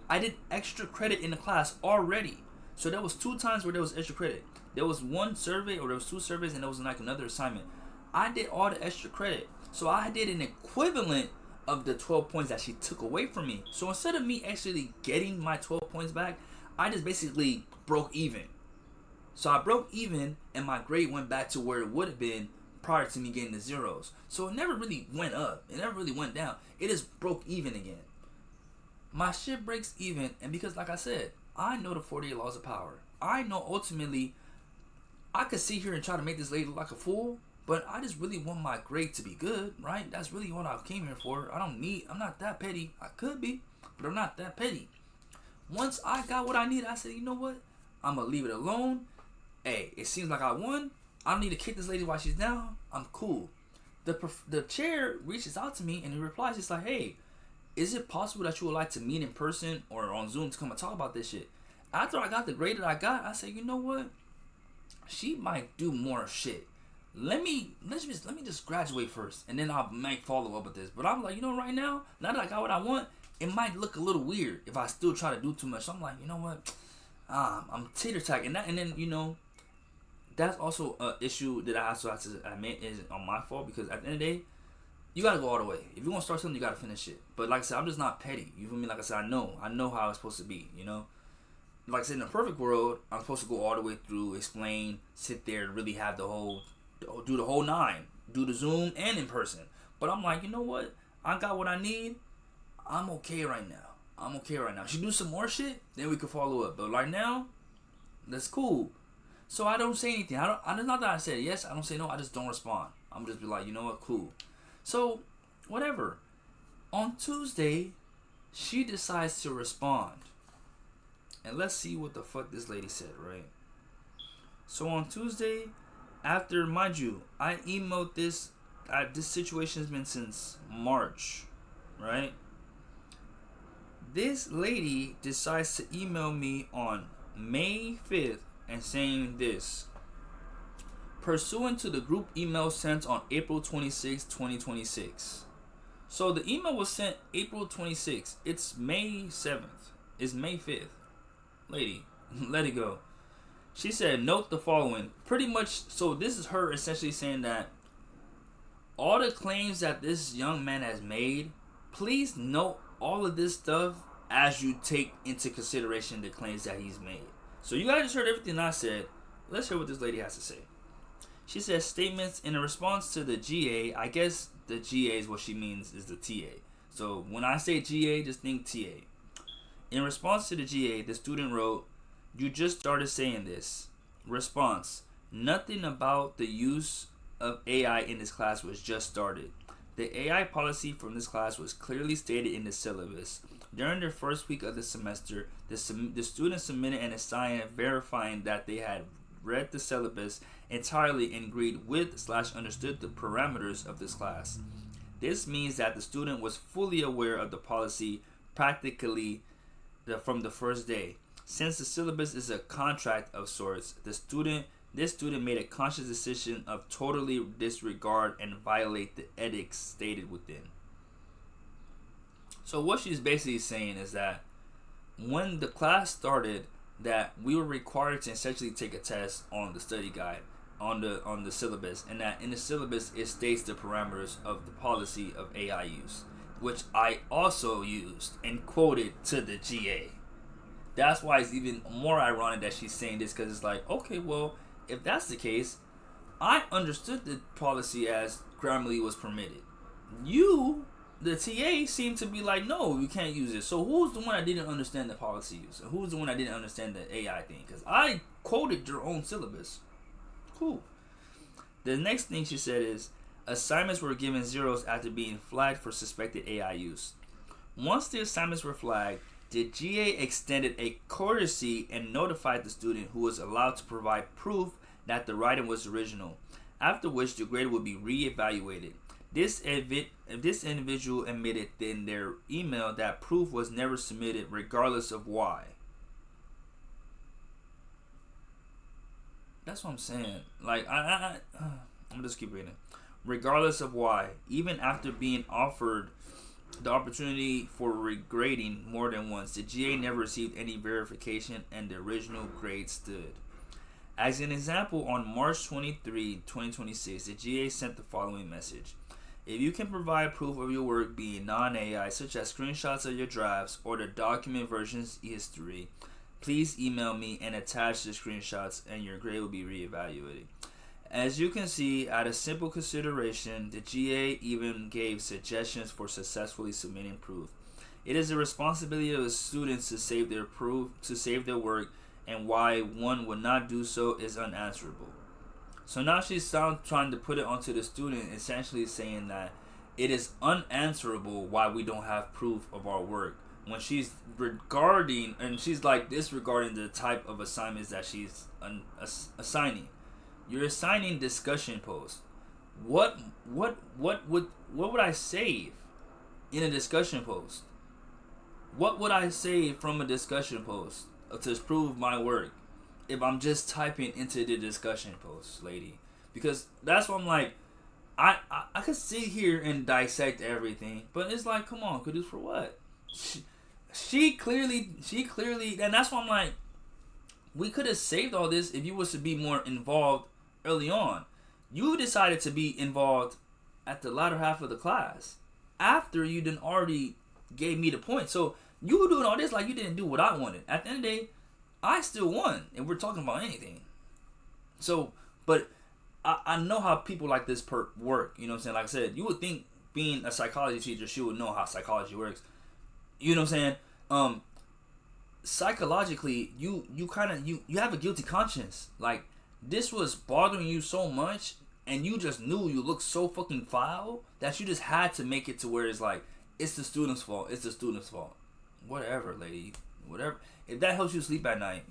I did extra credit in the class already. So there was 2 times where there was extra credit. There was 1 survey, or there was 2 surveys, and there was like another assignment. I did all the extra credit. So I did an equivalent of the 12 points that she took away from me. So instead of me actually getting my 12 points back, I just basically broke even. So I broke even and my grade went back to where it would have been prior to me getting the zeros. So it never really went up. It never really went down. It just broke even again. My shit breaks even, and because like I said, I know the 48 laws of power. I know ultimately I could sit here and try to make this lady look like a fool, but I just really want my grade to be good, right? That's really what I came here for. I'm not that petty. I could be, but I'm not that petty. Once I got what I need, I said, you know what? I'm going to leave it alone. Hey, it seems like I won. I don't need to kick this lady while she's down. I'm cool. The chair reaches out to me and he replies, it's like, hey, is it possible that you would like to meet in person or on Zoom to come and talk about this shit? After I got the grade that I got, I said, you know what? She might do more shit. Let me just graduate first, and then I'll make follow up with this. But I'm like, you know, right now that I got what I want, it might look a little weird if I still try to do too much. So I'm like, you know what? I'm teeter-tottering, and then you know, that's also an issue that I also have to admit is on my fault, because at the end of the day, you gotta go all the way. If you're gonna start something, you gotta finish it. But like I said, I'm just not petty. You feel me? Like I said, I know how it's supposed to be. You know, like I said, in a perfect world, I'm supposed to go all the way through, explain, sit there, really have do the whole 9, do the Zoom and in person. But I'm like, you know what? I got what I need. I'm okay right now. She do some more shit, then we can follow up. But right now, that's cool. So I don't say anything. It's not that I said yes. I don't say no. I just don't respond. I'm just be like, you know what? Cool. So whatever. On Tuesday, she decides to respond. And let's see what the fuck this lady said, right? So on Tuesday, after, mind you, I emailed this. This situation has been since March, right? This lady decides to email me on May 5th and saying this. Pursuant to the group email sent on April 26, 2026. So the email was sent April 26th. It's May 7th. It's May 5th. Lady, let it go. She said, note the following. Pretty much, so this is her essentially saying that all the claims that this young man has made, please note all of this stuff as you take into consideration the claims that he's made. So you guys just heard everything I said. Let's hear what this lady has to say. She says, statements in a response to the GA. I guess the GA is what she means is the TA. So when I say GA, just think TA. In response to the GA, the student wrote, you just started saying this. Response, nothing about the use of AI in this class was just started. The AI policy from this class was clearly stated in the syllabus. During the first week of the semester, the students submitted an assignment verifying that they had read the syllabus entirely and agreed with/understood the parameters of this class. This means that the student was fully aware of the policy practically from the first day. Since the syllabus is a contract of sorts, this student made a conscious decision of totally disregard and violate the ethics stated within. So what she's basically saying is that when the class started, that we were required to essentially take a test on the study guide, on the syllabus, and that in the syllabus it states the parameters of the policy of AI use, which I also used and quoted to the GA. That's why it's even more ironic that she's saying this, because it's like, okay, well, if that's the case, I understood the policy as Grammarly was permitted. You, the TA, seem to be like, no, you can't use it. So who's the one that didn't understand the policy use? Who's the one that didn't understand the AI thing? Because I quoted your own syllabus. Cool. The next thing she said is, assignments were given zeros after being flagged for suspected AI use. Once the assignments were flagged, the GA extended a courtesy and notified the student, who was allowed to provide proof that the writing was original, after which the grade would be re-evaluated. This individual admitted in their email that proof was never submitted regardless of why. That's what I'm saying. Like, I'm just keep reading. Regardless of why, even after being offered the opportunity for regrading more than once, the GA never received any verification and the original grade stood. As an example, on March 23, 2026, the GA sent the following message. If you can provide proof of your work being non-AI, such as screenshots of your drafts or the document version's history, please email me and attach the screenshots and your grade will be reevaluated. As you can see, out of simple consideration, the GA even gave suggestions for successfully submitting proof. It is the responsibility of the students to save their proof, to save their work, and why one would not do so is unanswerable. So now she's trying to put it onto the student, essentially saying that it is unanswerable why we don't have proof of our work. When she's disregarding the type of assignments that she's assigning. You're assigning discussion posts. What would I save? in a discussion post? What would I say from a discussion post to prove my work if I'm just typing into the discussion post, lady? Because that's what I'm like. I could sit here and dissect everything, but it's like, come on, Kudus, for what? She clearly, and that's why I'm like, we could have saved all this if you was to be more involved early on. You decided to be involved at the latter half of the class after you done already gave me the point. So you were doing all this like you didn't do what I wanted. At the end of the day, I still won, and we're talking about anything. So, but I know how people like this work. You know what I'm saying? Like I said, you would think being a psychology teacher, she would know how psychology works. You know what I'm saying? Psychologically, you have a guilty conscience. Like, this was bothering you so much, and you just knew you looked so fucking foul that you just had to make it to where it's like, it's the student's fault. It's the student's fault. Whatever, lady. Whatever. If that helps you sleep at night.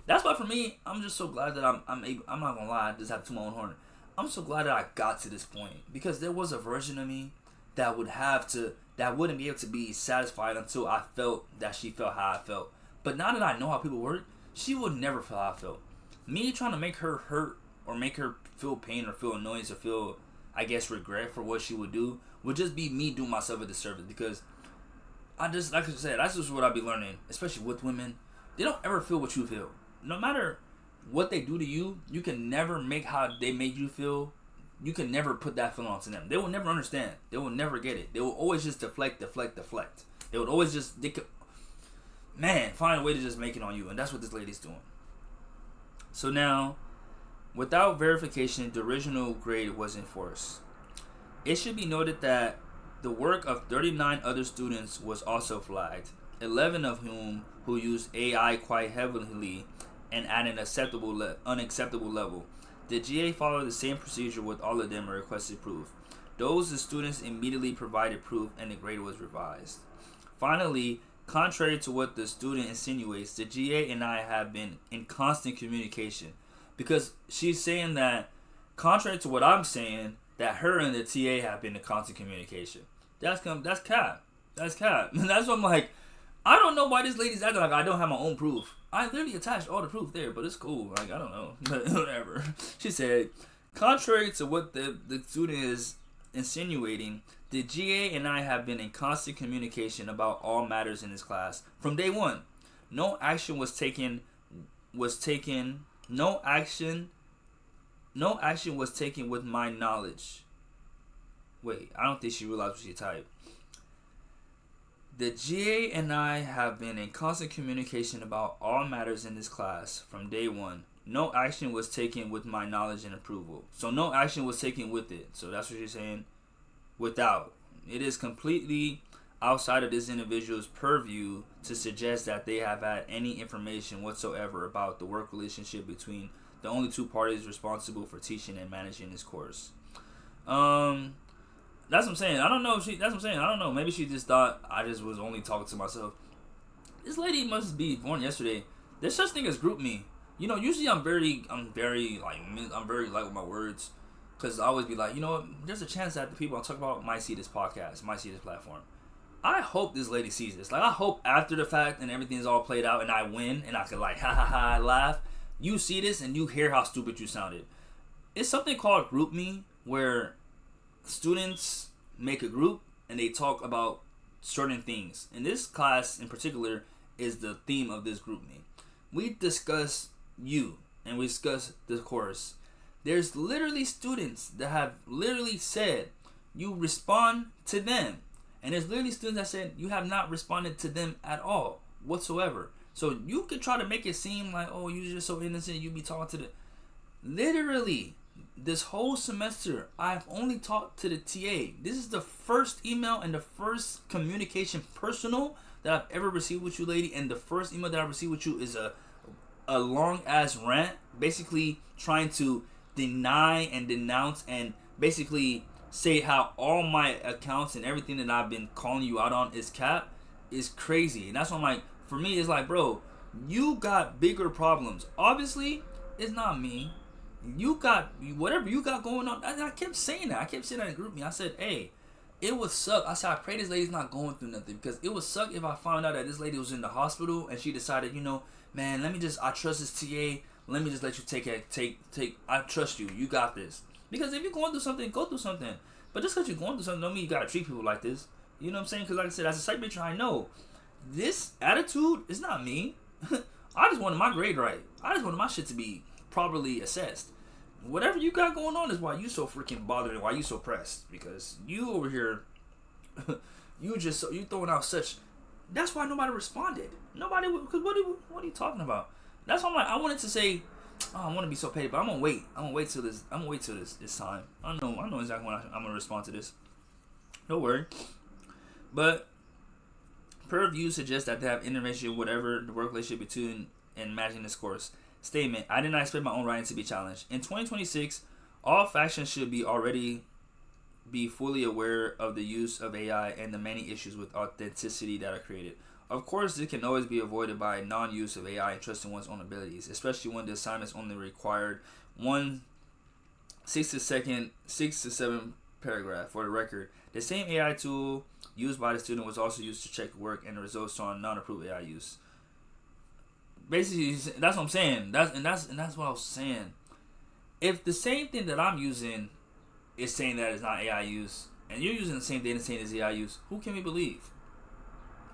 That's why for me, I'm just so glad that I'm not gonna lie, I just have to my own horn. I'm so glad that I got to this point, because there was a version of me that wouldn't be able to be satisfied until I felt that she felt how I felt. But now that I know how people work, she would never feel how I felt. Me trying to make her hurt or make her feel pain or feel annoyance or feel, I guess, regret for what she would do would just be me doing myself a disservice, because I just, like I said, that's just what I be learning, especially with women. They don't ever feel what you feel. No matter what they do to you, you can never make how they make you feel. You can never put that feeling onto them. They will never understand. They will never get it. They will always just deflect. They would always just, find a way to just make it on you. And that's what this lady's doing. So now, without verification, the original grade was enforced. It should be noted that the work of 39 other students was also flagged, 11 of whom who used AI quite heavily and at an unacceptable level. The GA followed the same procedure with all of them and requested proof. The students immediately provided proof, and the grade was revised. Finally, contrary to what the student insinuates, the GA and I have been in constant communication, because she's saying that, contrary to what I'm saying, that her and the TA have been in constant communication. That's cap. That's cap. That's what I'm like, I don't know why this lady's acting like I don't have my own proof. I literally attached all the proof there, but it's cool. Like, I don't know. But whatever. She said, contrary to what the student is insinuating, the GA and I have been in constant communication about all matters in this class from day one. No action was taken. No action was taken with my knowledge. Wait, I don't think she realized what she typed. The GA and I have been in constant communication about all matters in this class from day one. No action was taken with my knowledge and approval. So no action was taken with it. So that's what you're saying? Without. It is completely outside of this individual's purview to suggest that they have had any information whatsoever about the work relationship between the only two parties responsible for teaching and managing this course. That's what I'm saying. I don't know if she. That's what I'm saying. I don't know. Maybe she just thought I just was only talking to myself. This lady must be born yesterday. There's such thing as group me. You know, usually I'm very light with my words, because I always be like, you know what? There's a chance that the people I'm talking about might see this podcast, might see this platform. I hope this lady sees this. Like, I hope after the fact and everything's all played out and I win and I can like ha ha ha laugh, you see this and you hear how stupid you sounded. It's something called group me, where students make a group and they talk about certain things. And this class in particular is the theme of this group me. We discuss you and we discuss the course. There's literally students that have literally said you respond to them. And there's literally students that said you have not responded to them at all whatsoever. So you could try to make it seem like, oh, you're just so innocent, you be talking to the... Literally, this whole semester, I've only talked to the TA. This is the first email and the first communication personal that I've ever received with you, lady. And the first email that I received with you is a long-ass rant, basically trying to deny and denounce and basically say how all my accounts and everything that I've been calling you out on is cap, is crazy. And that's why I'm like, for me, it's like, bro, you got bigger problems. Obviously, it's not me. You got whatever you got going on. I kept saying that. I kept saying that in group me. I said, hey, it would suck. I said, I pray this lady's not going through nothing, because it would suck if I found out that this lady was in the hospital and she decided, man, I trust this TA. Let me just let you take. I trust you. You got this. Because if you're going through something, go through something. But just because you're going through something don't mean you gotta treat people like this. You know what I'm saying? Because like I said, as a psych major, I know this attitude is not me. I just wanted my grade right. I just wanted my shit to be properly assessed. Whatever you got going on is why you so freaking bothered and why you so pressed. Because you over here, you throwing out such. That's why nobody responded. Nobody. Because what are you talking about? That's why I'm like, I wanted to say, oh, I want to be so petty, but I'm gonna wait. I'm gonna wait till this time. I know exactly when I'm gonna respond to this. Don't worry. But per view suggests that they have intervention, whatever the work relationship between and matching this course. Statement: I did not expect my own writing to be challenged. In 2026, all factions should already be fully aware of the use of AI and the many issues with authenticity that are created. Of course, this can always be avoided by non-use of AI and trusting one's own abilities, especially when the assignments only required 6 to 7 paragraph. For the record, the same AI tool used by the student was also used to check work, and the results saw non-approved AI use. Basically, that's what I'm saying. That's what I was saying. If the same thing that I'm using is saying that it's not AI use, and you're using the same thing and saying it's AI use, who can we believe?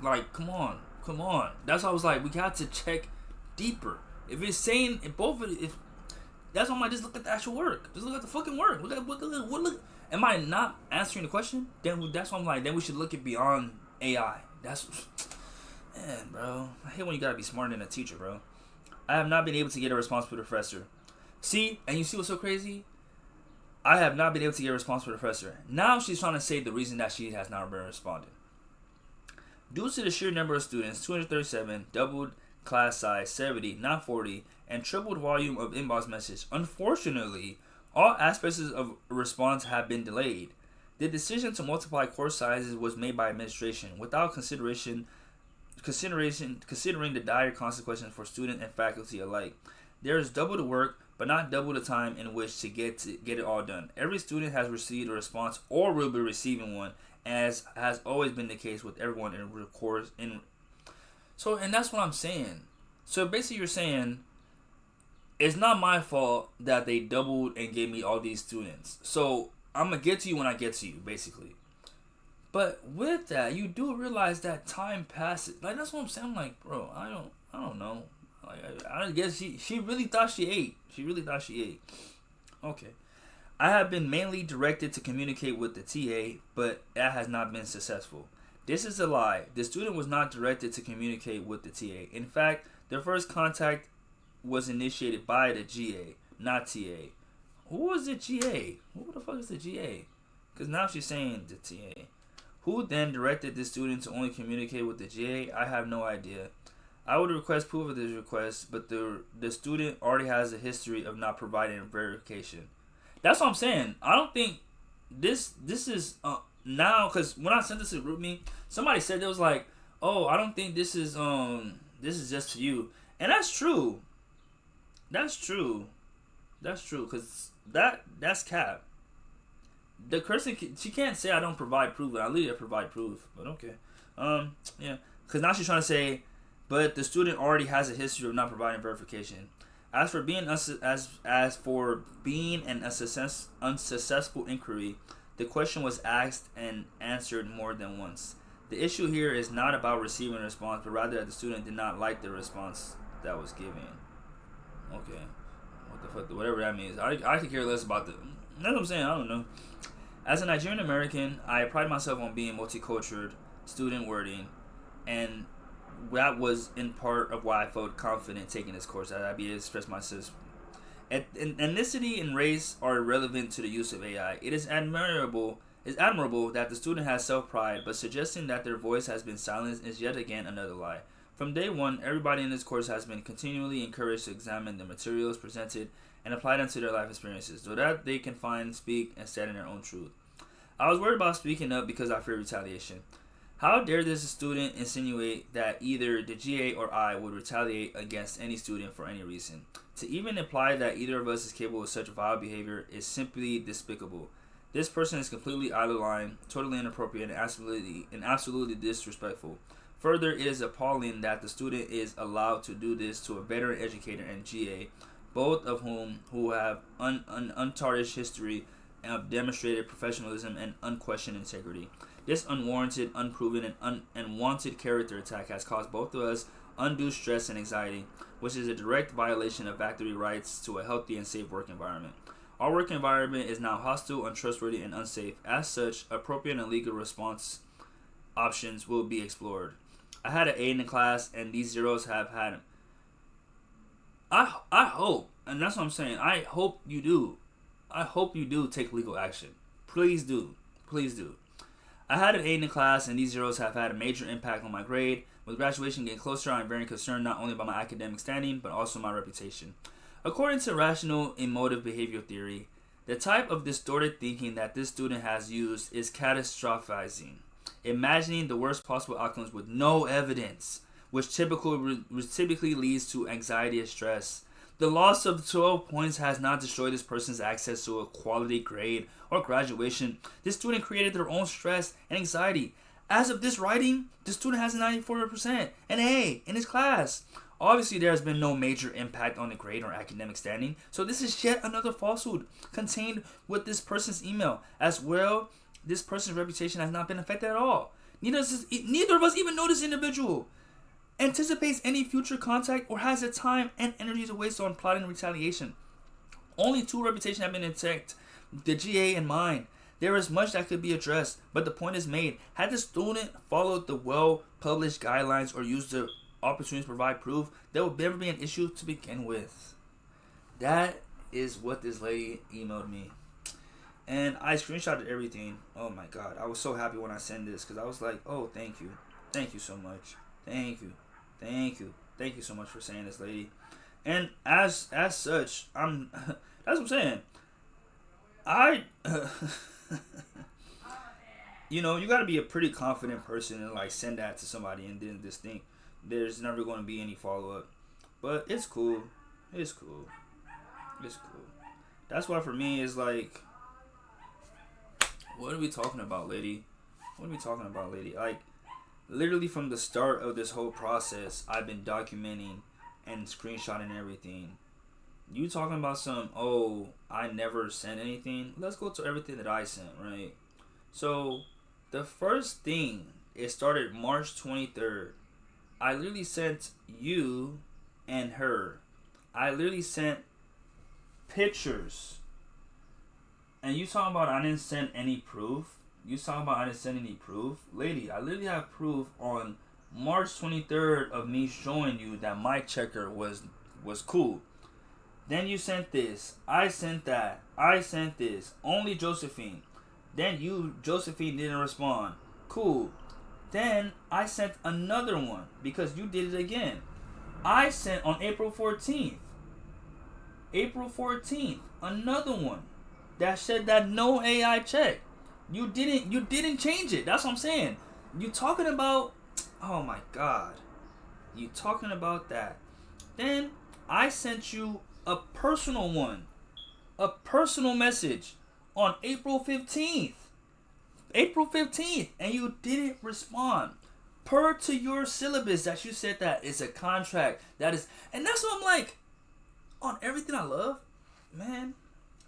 Like, come on. That's why I was like, we got to check deeper. If it's saying in both of it, if that's why I'm like, just look at the actual work. Just look at the fucking work. Look. Am I not answering the question? Then that's why I'm like, then we should look at beyond AI. That's. Man, bro. I hate when you gotta be smarter than a teacher, bro. I have not been able to get a response from the professor. See? And you see what's so crazy? I have not been able to get a response from the professor. Now she's trying to say the reason that she has not been responding. Due to the sheer number of students, 237, doubled class size, 70, not 40, and tripled volume of inbox message, unfortunately, all aspects of response have been delayed. The decision to multiply course sizes was made by administration without considering the dire consequences for student and faculty alike. There is double the work, but not double the time in which to get it all done. Every student has received a response or will be receiving one, as has always been the case with everyone in the course. And that's what I'm saying. So basically, you're saying it's not my fault that they doubled and gave me all these students. So I'm gonna get to you when I get to you, basically. But with that, you do realize that time passes. Like, that's what I'm saying. I'm like, bro, I don't know. Like, I guess she really thought she ate. She really thought she ate. Okay. I have been mainly directed to communicate with the TA, but that has not been successful. This is a lie. The student was not directed to communicate with the TA. In fact, their first contact was initiated by the GA, not TA. Who was the GA? Who the fuck is the GA? Because now she's saying the TA. Who then directed the student to only communicate with the GA? I have no idea. I would request proof of this request, but the student already has a history of not providing verification. That's what I'm saying. I don't think this is now, because when I sent this to GroupMe, somebody said it was like, oh, I don't think this is just for you, and that's true. That's true, because that's cap. The person, she can't say I don't provide proof, but I literally provide proof. But okay, yeah, because now she's trying to say, but the student already has a history of not providing verification. As for being an unsuccessful inquiry, the question was asked and answered more than once. The issue here is not about receiving a response, but rather that the student did not like the response that was given. Okay, what the fuck, whatever that means. I could care less about the. That's what I'm saying. I don't know. As a Nigerian American, I pride myself on being multicultural, student wording, and that was in part of why I felt confident taking this course. I'd be able to express myself. Ethnicity and race are irrelevant to the use of AI. It is admirable that the student has self-pride, but suggesting that their voice has been silenced is yet again another lie. From day one, everybody in this course has been continually encouraged to examine the materials presented and apply them to their life experiences, so that they can find, speak, and stand in their own truth. I was worried about speaking up because I fear retaliation. How dare this student insinuate that either the GA or I would retaliate against any student for any reason? To even imply that either of us is capable of such vile behavior is simply despicable. This person is completely out of line, totally inappropriate, and absolutely disrespectful. Further, it is appalling that the student is allowed to do this to a veteran educator and GA, both of who have untarnished history of demonstrated professionalism and unquestioned integrity. This unwarranted, unproven, and unwanted character attack has caused both of us undue stress and anxiety, which is a direct violation of faculty rights to a healthy and safe work environment. Our work environment is now hostile, untrustworthy, and unsafe. As such, appropriate and legal response options will be explored. I had an A in the class, and these zeros have had. I hope, and that's what I'm saying. I hope you do. I hope you do take legal action. Please do. Please do. I had an A in the class, and these zeros have had a major impact on my grade. With graduation getting closer, I'm very concerned not only about my academic standing, but also my reputation. According to rational emotive behavioral theory, the type of distorted thinking that this student has used is catastrophizing, imagining the worst possible outcomes with no evidence, which typically leads to anxiety and stress. The loss of 12 points has not destroyed this person's access to a quality grade or graduation. This student created their own stress and anxiety. As of this writing, the student has a 94%, an A in his class. Obviously, there has been no major impact on the grade or academic standing, so this is yet another falsehood contained with this person's email. As well, this person's reputation has not been affected at all. Neither of us even know this individual anticipates any future contact or has the time and energy to waste on plotting retaliation. Only 2 reputations have been intact, the GA and mine. There is much that could be addressed, but the point is made. Had the student followed the well-published guidelines or used the opportunities to provide proof, there would never be an issue to begin with. That is what this lady emailed me. And I screenshotted everything. Oh my god. I was so happy when I sent this because I was like, oh, thank you. Thank you so much. Thank you. Thank you. Thank you so much for saying this, lady. And as such, that's what I'm saying. You got to be a pretty confident person and like send that to somebody and then just think there's never going to be any follow-up. But it's cool. It's cool. It's cool. That's why for me it's like, what are we talking about, lady? What are we talking about, lady? Like, literally from the start of this whole process, I've been documenting and screenshotting everything. You talking about I never sent anything? Let's go to everything that I sent, right? So, the first thing, it started March 23rd. I literally sent you and her. I literally sent pictures. And you talking about I didn't send any proof? You talking about I didn't send any proof? Lady, I literally have proof on March 23rd of me showing you that my checker was cool. Then you sent this. I sent that. I sent this. Only Josephine. Then Josephine didn't respond. Cool. Then I sent another one because you did it again. I sent on April 14th. April 14th. Another one that said that no AI check. You didn't change it. That's what I'm saying. You talking about, oh my god. You talking about that. Then I sent you a personal one. A personal message on April 15th. April 15th. And you didn't respond. Per to your syllabus that you said that it's a contract. And that's what I'm like. On everything I love, man,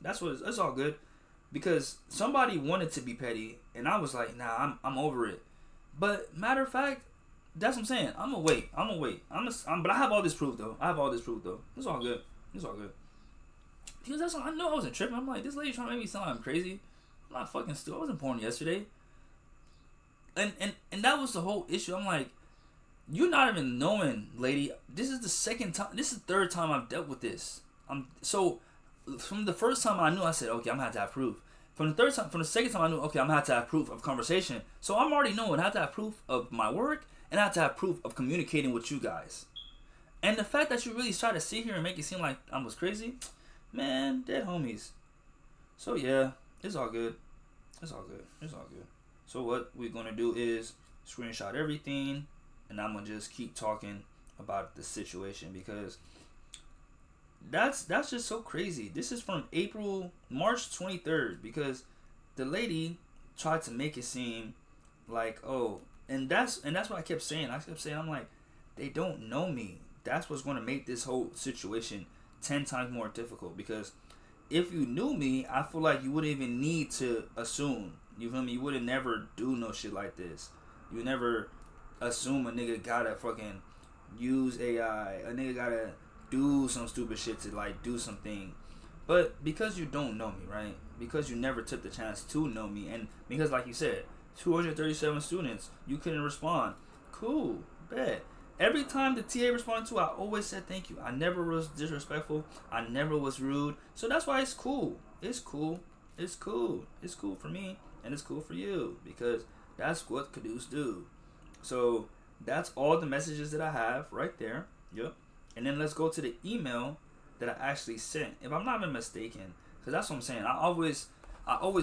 that's all good. Because somebody wanted to be petty, and I was like, nah, I'm over it. But matter of fact, that's what I'm saying. I'm gonna wait. But I have all this proof though. It's all good. Because that's all I know. I wasn't tripping. I'm like, this lady trying to make me sound like I'm crazy. I'm not fucking stupid. I wasn't born yesterday. And that was the whole issue. I'm like, you're not even knowing, lady. This is the second time. This is the third time I've dealt with this. So from the first time I knew, I said, okay, I'm gonna have to have proof. From the second time I knew, okay, I'm gonna have to have proof of conversation. So I'm already knowing I have to have proof of my work and I have to have proof of communicating with you guys. And the fact that you really try to sit here and make it seem like I was crazy, man, dead homies. So yeah, it's all good. So what we're gonna do is screenshot everything, and I'm gonna just keep talking about the situation because that's just so crazy. This is from March 23rd, because the lady tried to make it seem like, oh, and that's what I kept saying. I'm like, they don't know me. That's what's going to make this whole situation 10 times more difficult, because if you knew me, I feel like you wouldn't even need to assume. You feel me? You would have never do no shit like this. You would never assume a nigga gotta fucking use AI. A nigga gotta do some stupid shit to like do something. But because you don't know me, right? Because you never took the chance to know me, and because like you said, 237 students, you couldn't respond. Cool, bet. Every time the TA responded to, I always said thank you. I never was disrespectful. I never was rude. So that's why it's cool. It's cool. It's cool. It's cool for me, and it's cool for you, because that's what Caduce do. So that's all the messages that I have right there. Yep. And then let's go to the email that I actually sent. If I'm not even mistaken, because that's what I'm saying. I always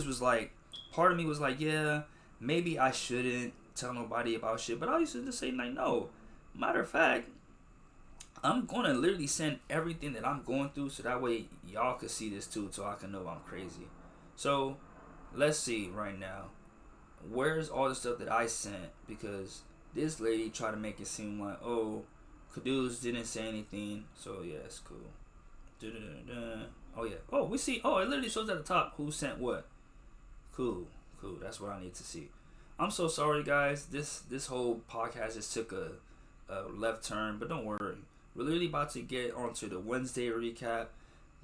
was like, part of me was like, yeah, maybe I shouldn't tell nobody about shit. But I used to just say like, no. Matter of fact, I'm gonna literally send everything that I'm going through, so that way y'all can see this too, so I can know I'm crazy. So let's see right now. Where's all the stuff that I sent? Because this lady tried to make it seem like, oh, Caduce didn't say anything. So yeah, it's cool. Da-da-da-da. Oh yeah. Oh, we see. Oh, it literally shows at the top who sent what. Cool. That's what I need to see. I'm so sorry, guys. This whole podcast just took a left turn, but don't worry. We're literally about to get onto the Wednesday recap,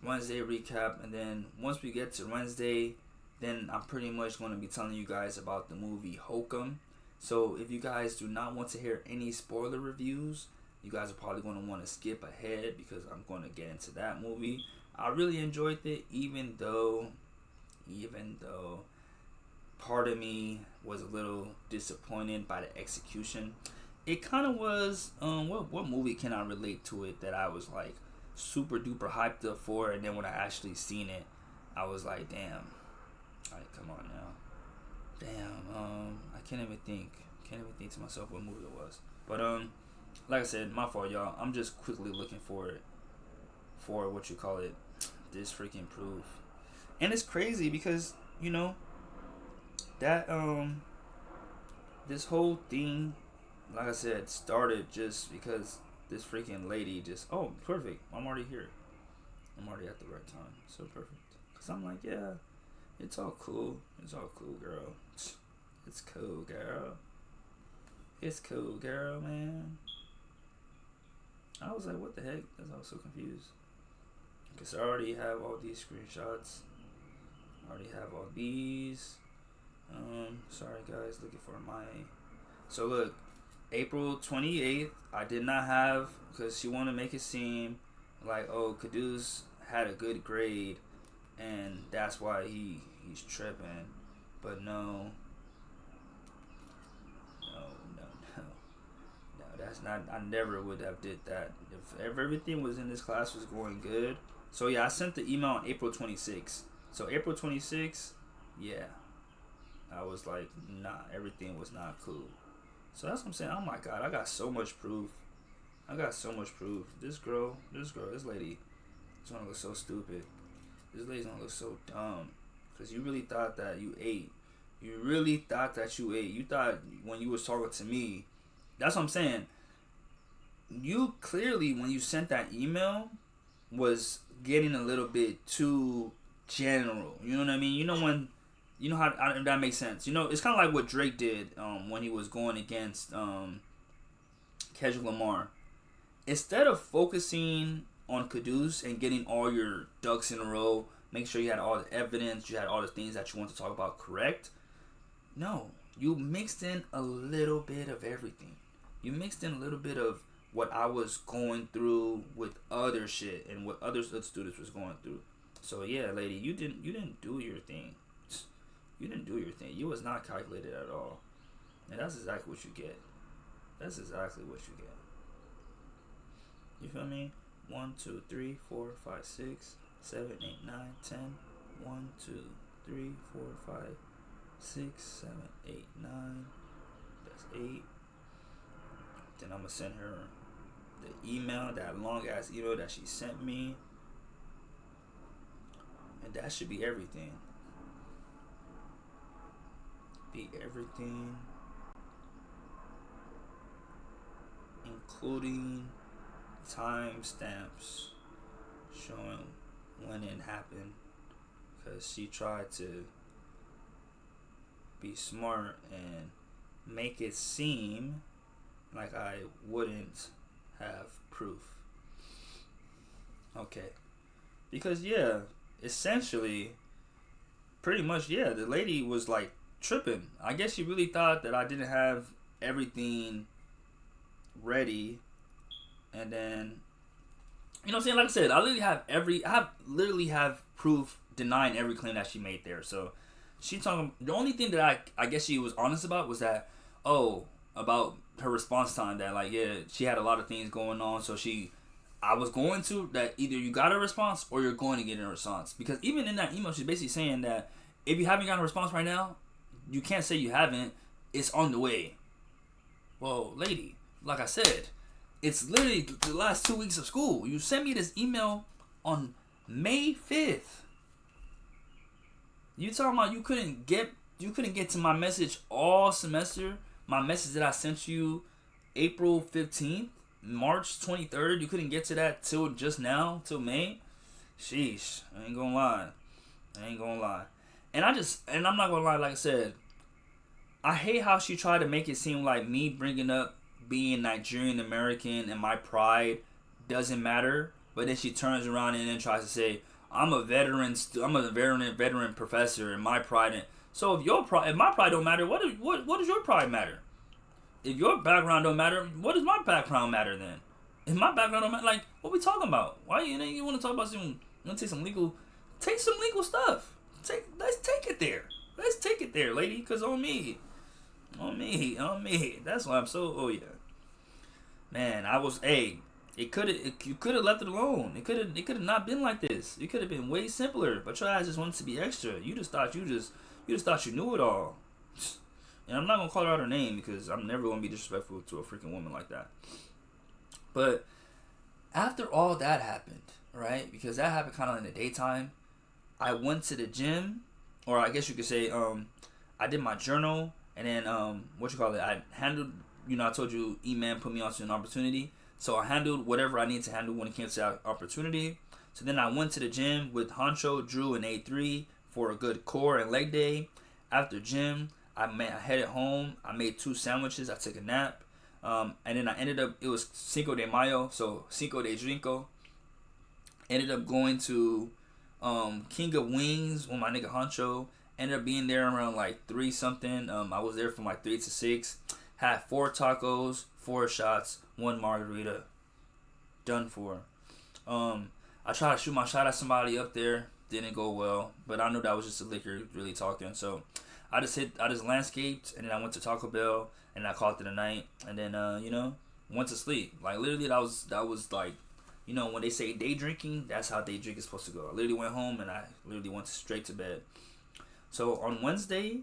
and then once we get to Wednesday, then I'm pretty much going to be telling you guys about the movie Hokum. So if you guys do not want to hear any spoiler reviews, you guys are probably going to want to skip ahead, because I'm going to get into that movie. I really enjoyed it, even though part of me was a little disappointed by the execution. It kind of was, what movie can I relate to it that I was like super duper hyped up for, and then when I actually seen it, I was like, damn, like, come on now. Damn, I can't even think to myself what movie it was. But like I said, my fault, y'all. I'm just quickly looking for what you call it, this freaking proof. And it's crazy because, you know, that this whole thing, like I said, started just because this freaking lady just, oh, perfect, I'm already here. I'm already at the right time. So perfect. Because I'm like, yeah, it's all cool, girl. It's cool, girl. It's cool, girl, man. I was like, what the heck? I was so confused. Because I already have all these screenshots. I already have all these. Sorry, guys, looking for my... So, look. April 28th, I did not have, because she wanted to make it seem like, oh, Caduce had a good grade, and that's why he's tripping. But no, that's not, I never would have did that. If everything was in this class was going good. So yeah, I sent the email on April 26th. So April 26th, yeah, I was like, nah, everything was not cool. So that's what I'm saying. Oh my God, I got so much proof. This lady is gonna look so stupid. This lady's gonna look so dumb. Because you really thought that you ate. You thought when you was talking to me. That's what I'm saying. You clearly, when you sent that email, was getting a little bit too general. You know what I mean? You know when... You know how that makes sense. You know, it's kind of like what Drake did when he was going against Kendrick Lamar. Instead of focusing on Caduce and getting all your ducks in a row, make sure you had all the evidence, you had all the things that you want to talk about correct. No, you mixed in a little bit of everything. You mixed in a little bit of what I was going through with other shit and what other students was going through. So yeah, lady, you didn't do your thing. You didn't do your thing. You was not calculated at all. And that's exactly what you get. You feel me? 1, 2, 3, 4, 5, 6, 7, 8, 9, 10. 1, 2, 3, 4, 5, 6, 7, 8, 9. That's 8. Then I'm going to send her the email, that long ass email that she sent me. And that should be everything. be everything, including timestamps showing when it happened, because she tried to be smart and make it seem like I wouldn't have proof. Okay. Because, yeah, essentially, pretty much, yeah, the lady was like tripping. I guess she really thought that I didn't have everything ready. And then, you know what I'm saying? Like I said, I literally have proof denying every claim that she made there. So, the only thing that I guess she was honest about was that, about her response time, that like, yeah, she had a lot of things going on, so I was going to, that either you got a response or you're going to get a response. Because even in that email, she's basically saying that if you haven't gotten a response right now, you can't say you haven't, it's on the way. Well, lady, like I said, it's literally the last 2 weeks of school. You sent me this email on May 5th. You talking about you couldn't get to my message all semester? My message that I sent you April 15th, March 23rd, you couldn't get to that till just now, till May? Sheesh, I ain't gonna lie. And I'm not gonna lie, like I said, I hate how she tried to make it seem like me bringing up being Nigerian American and my pride doesn't matter, but then she turns around and then tries to say, I'm a veteran professor, and my pride. So if my pride don't matter, what does your pride matter? If your background don't matter, what does my background matter then? If my background don't matter, like, what we talking about? Why you want to talk about some? You want to take some legal stuff? Let's take it there. Let's take it there, lady. Cause on me. That's why I'm so. Oh yeah, man. You could have left it alone. It could have not been like this. It could have been way simpler. But your ass just wanted to be extra. You just thought you knew it all. And I'm not gonna call her out her name because I'm never gonna be disrespectful to a freaking woman like that. But after all that happened, right? Because that happened kind of in the daytime. I went to the gym, or I guess you could say, I did my journal, and then I handled. I told you, E-Man put me onto an opportunity. So I handled whatever I need to handle when it came to that opportunity. So then I went to the gym with Honcho, Drew, and A3 for a good core and leg day. After gym, I headed home. I made 2 sandwiches. I took a nap. And then I ended up, it was Cinco de Mayo, so Cinco de Drinko. Ended up going to King of Wings with my nigga Honcho. Ended up being there around like 3 something. I was there from like 3 to 6. Had 4 tacos, 4 shots, 1 margarita. Done for. I tried to shoot my shot at somebody up there. Didn't go well. But I knew that was just the liquor really talking. So I just landscaped, and then I went to Taco Bell, and I called it a night. And then, went to sleep. Like, literally, that was like, when they say day drinking, that's how day drink is supposed to go. I literally went home, and I literally went straight to bed. So on Wednesday,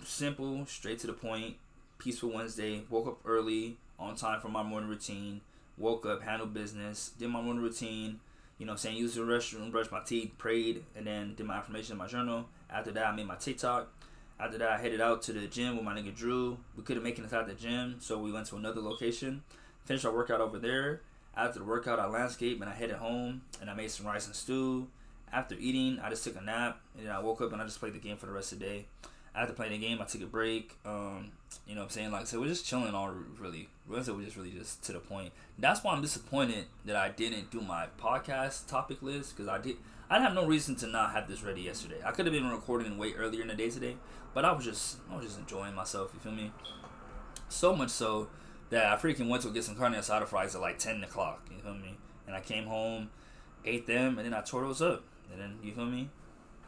simple, straight to the point. Peaceful Wednesday. Woke up early, on time for my morning routine. Woke up, handled business, did my morning routine. Used the restroom, brushed my teeth, prayed, and then did my affirmation in my journal. After that, I made my TikTok. After that, I headed out to the gym with my nigga Drew. We couldn't make it inside the gym, so we went to another location. Finished our workout over there. After the workout, I landscaped, and I headed home, and I made some rice and stew. After eating, I just took a nap, and then I woke up, and I just played the game for the rest of the day. After playing the game, I took a break. You know what I'm saying? Like, so we're just chilling all really. Wednesday was just really just to the point. That's why I'm disappointed that I didn't do my podcast topic list, because I have no reason to not have this ready yesterday. I could have been recording way earlier in the day today, but I was just enjoying myself, you feel me? So much so that I freaking went to get some carne asada fries at like 10 o'clock, you feel me? And I came home, ate them, and then I tore those up. And then, you feel me?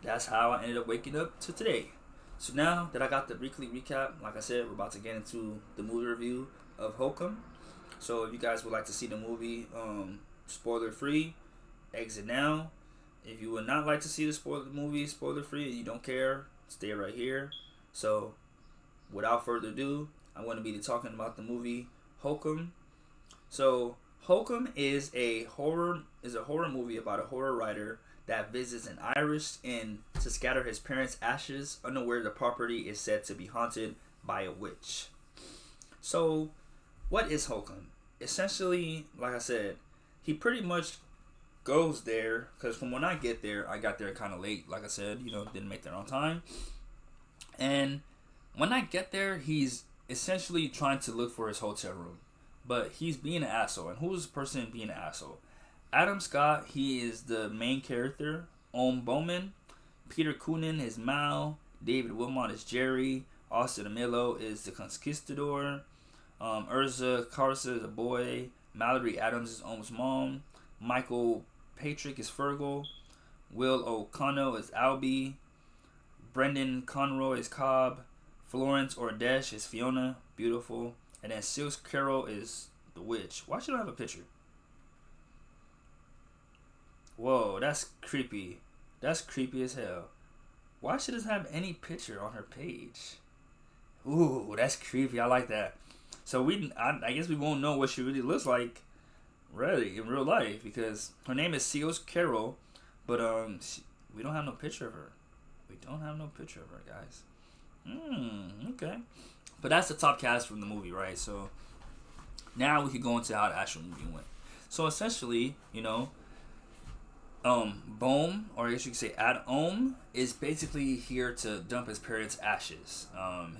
That's how I ended up waking up to today. So now that I got the weekly recap, like I said, we're about to get into the movie review of Hokum. So if you guys would like to see the movie spoiler free, exit now. If you would not like to see the movie spoiler free and you don't care, stay right here. So without further ado, I'm going to be talking about the movie Hokum. So Hokum is a horror movie about a horror writer that visits an Irish and to scatter his parents' ashes, unaware the property is said to be haunted by a witch. So, what is Hokum? Essentially, like I said, he pretty much goes there, because from when I got there kind of late, like I said, didn't make there on time. And when I get there, he's essentially trying to look for his hotel room. But he's being an asshole. And who's the person being an asshole? Adam Scott, he is the main character. Bowman. Peter Coonan is Mal. David Wilmot is Jerry. Austin Amilo is the Conquistador. Urza Carson is a boy. Mallory Adams is Ohm's mom. Michael Patrick is Fergal. Will O'Connell is Albie. Brendan Conroy is Cobb. Florence Ordesh is Fiona. Beautiful. And then Sils Carroll is the witch. Why should I have a picture? Whoa, that's creepy. That's creepy as hell. Why should it have any picture on her page? Ooh, that's creepy. I like that. So I guess we won't know what she really looks like, really, in real life, because her name is Sils Carroll, but we don't have no picture of her. We don't have no picture of her, guys. Okay. But that's the top cast from the movie, right? So now we can go into how the actual movie went. So essentially, Bohm, or I guess you could say Ohm, is basically here to dump his parents' ashes.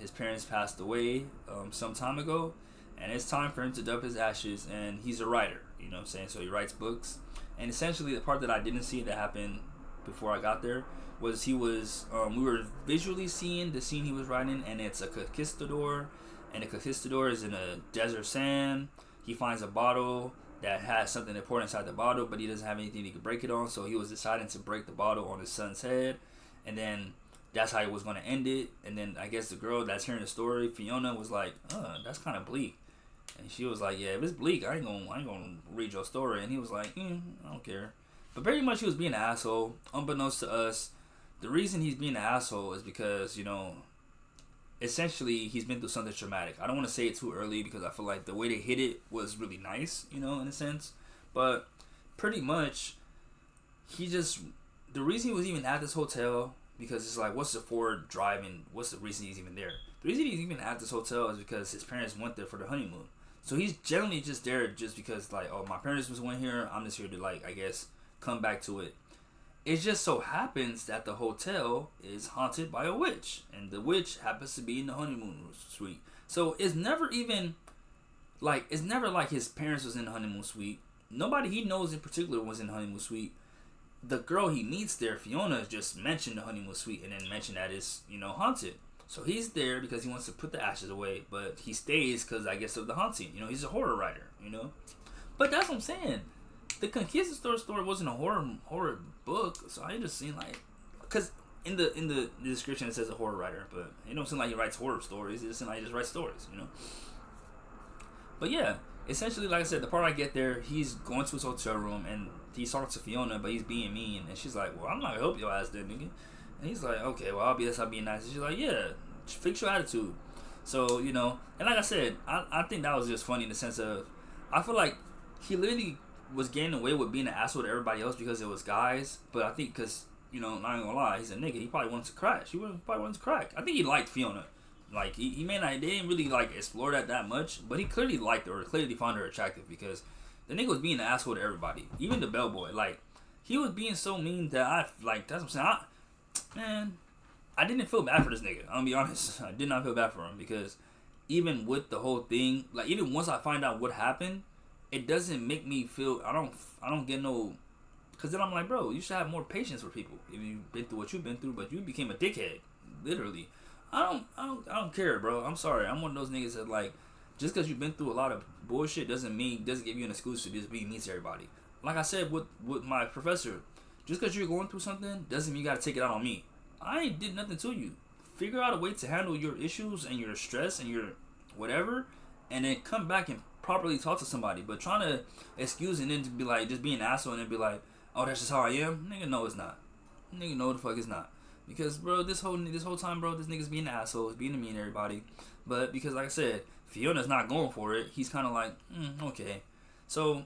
His parents passed away some time ago, and it's time for him to dump his ashes, and he's a writer, you know what I'm saying? So he writes books. And essentially the part that I didn't see that happened before I got there was we were visually seeing the scene he was writing, and it's a conquistador, and the conquistador is in a desert sand. He finds a bottle that has something important inside the bottle, but he doesn't have anything he could break it on, so he was deciding to break the bottle on his son's head, and then that's how he was going to end it. And then I guess the girl that's hearing the story, Fiona, was like, that's kind of bleak. And she was like, yeah, if it's bleak, I ain't gonna read your story. And he was like, I don't care. But pretty much he was being an asshole, unbeknownst to us. The reason he's being an asshole is because, essentially he's been through something traumatic. I don't want to say it too early because I feel like the way they hit it was really nice, in a sense. But pretty much, the reason he was even at this hotel, because it's like, what's the forward driving, what's the reason he's even there? The reason he's even at this hotel is because his parents went there for the honeymoon. So he's generally just there just because, like, oh, my parents went here, I'm just here to, like, I guess, come back to it. It just so happens that the hotel is haunted by a witch, and the witch happens to be in the honeymoon suite. So it's never like his parents was in the honeymoon suite. Nobody he knows in particular was in the honeymoon suite. The girl he meets there, Fiona, just mentioned the honeymoon suite and then mentioned that it's, haunted. So he's there because he wants to put the ashes away, but he stays because, I guess, of the haunting. He's a horror writer, But that's what I'm saying. The Conquistador story wasn't a horror book, so I just seen like, because in the description it says a horror writer, but it don't seem like he writes horror stories. It just seems like he just writes stories, But yeah, essentially, like I said, the part I get there, he's going to his hotel room and he's talking to Fiona, but he's being mean, and she's like, "Well, I'm not gonna help your ass, then, nigga." And he's like, "Okay, well, I'll be nice." And she's like, "Yeah, fix your attitude." So and like I said, I think that was just funny in the sense of, I feel like he literally was getting away with being an asshole to everybody else because it was guys, but I think because, not gonna lie, he's a nigga, he probably wanted to crack. I think he liked Fiona. Like, he may not, they didn't really, like, explore that much, but he clearly liked her, or clearly found her attractive, because the nigga was being an asshole to everybody, even the bellboy. Like, he was being so mean that that's what I'm saying, man, I didn't feel bad for this nigga, I'm gonna be honest. I did not feel bad for him, because even with the whole thing, like, even once I find out what happened, it doesn't make me feel, I don't get no, because then I'm like, bro, you should have more patience with people if you've been through what you've been through, but you became a dickhead, literally. I don't care, bro. I'm sorry. I'm one of those niggas that, like, just because you've been through a lot of bullshit doesn't give you an excuse to just be mean to everybody. Like I said with my professor, just because you're going through something doesn't mean you gotta take it out on me. I ain't did nothing to you. Figure out a way to handle your issues and your stress and your whatever, and then come back and properly talk to somebody. But trying to excuse and then to be like, just be an asshole and then be like, oh, that's just how I am. Nigga, no, it's not. Nigga, no, the fuck it's not. Because, bro, this whole time, bro, this nigga's being an asshole, he's being mean to everybody. But because, like I said, Fiona's not going for it, he's kind of like, okay. So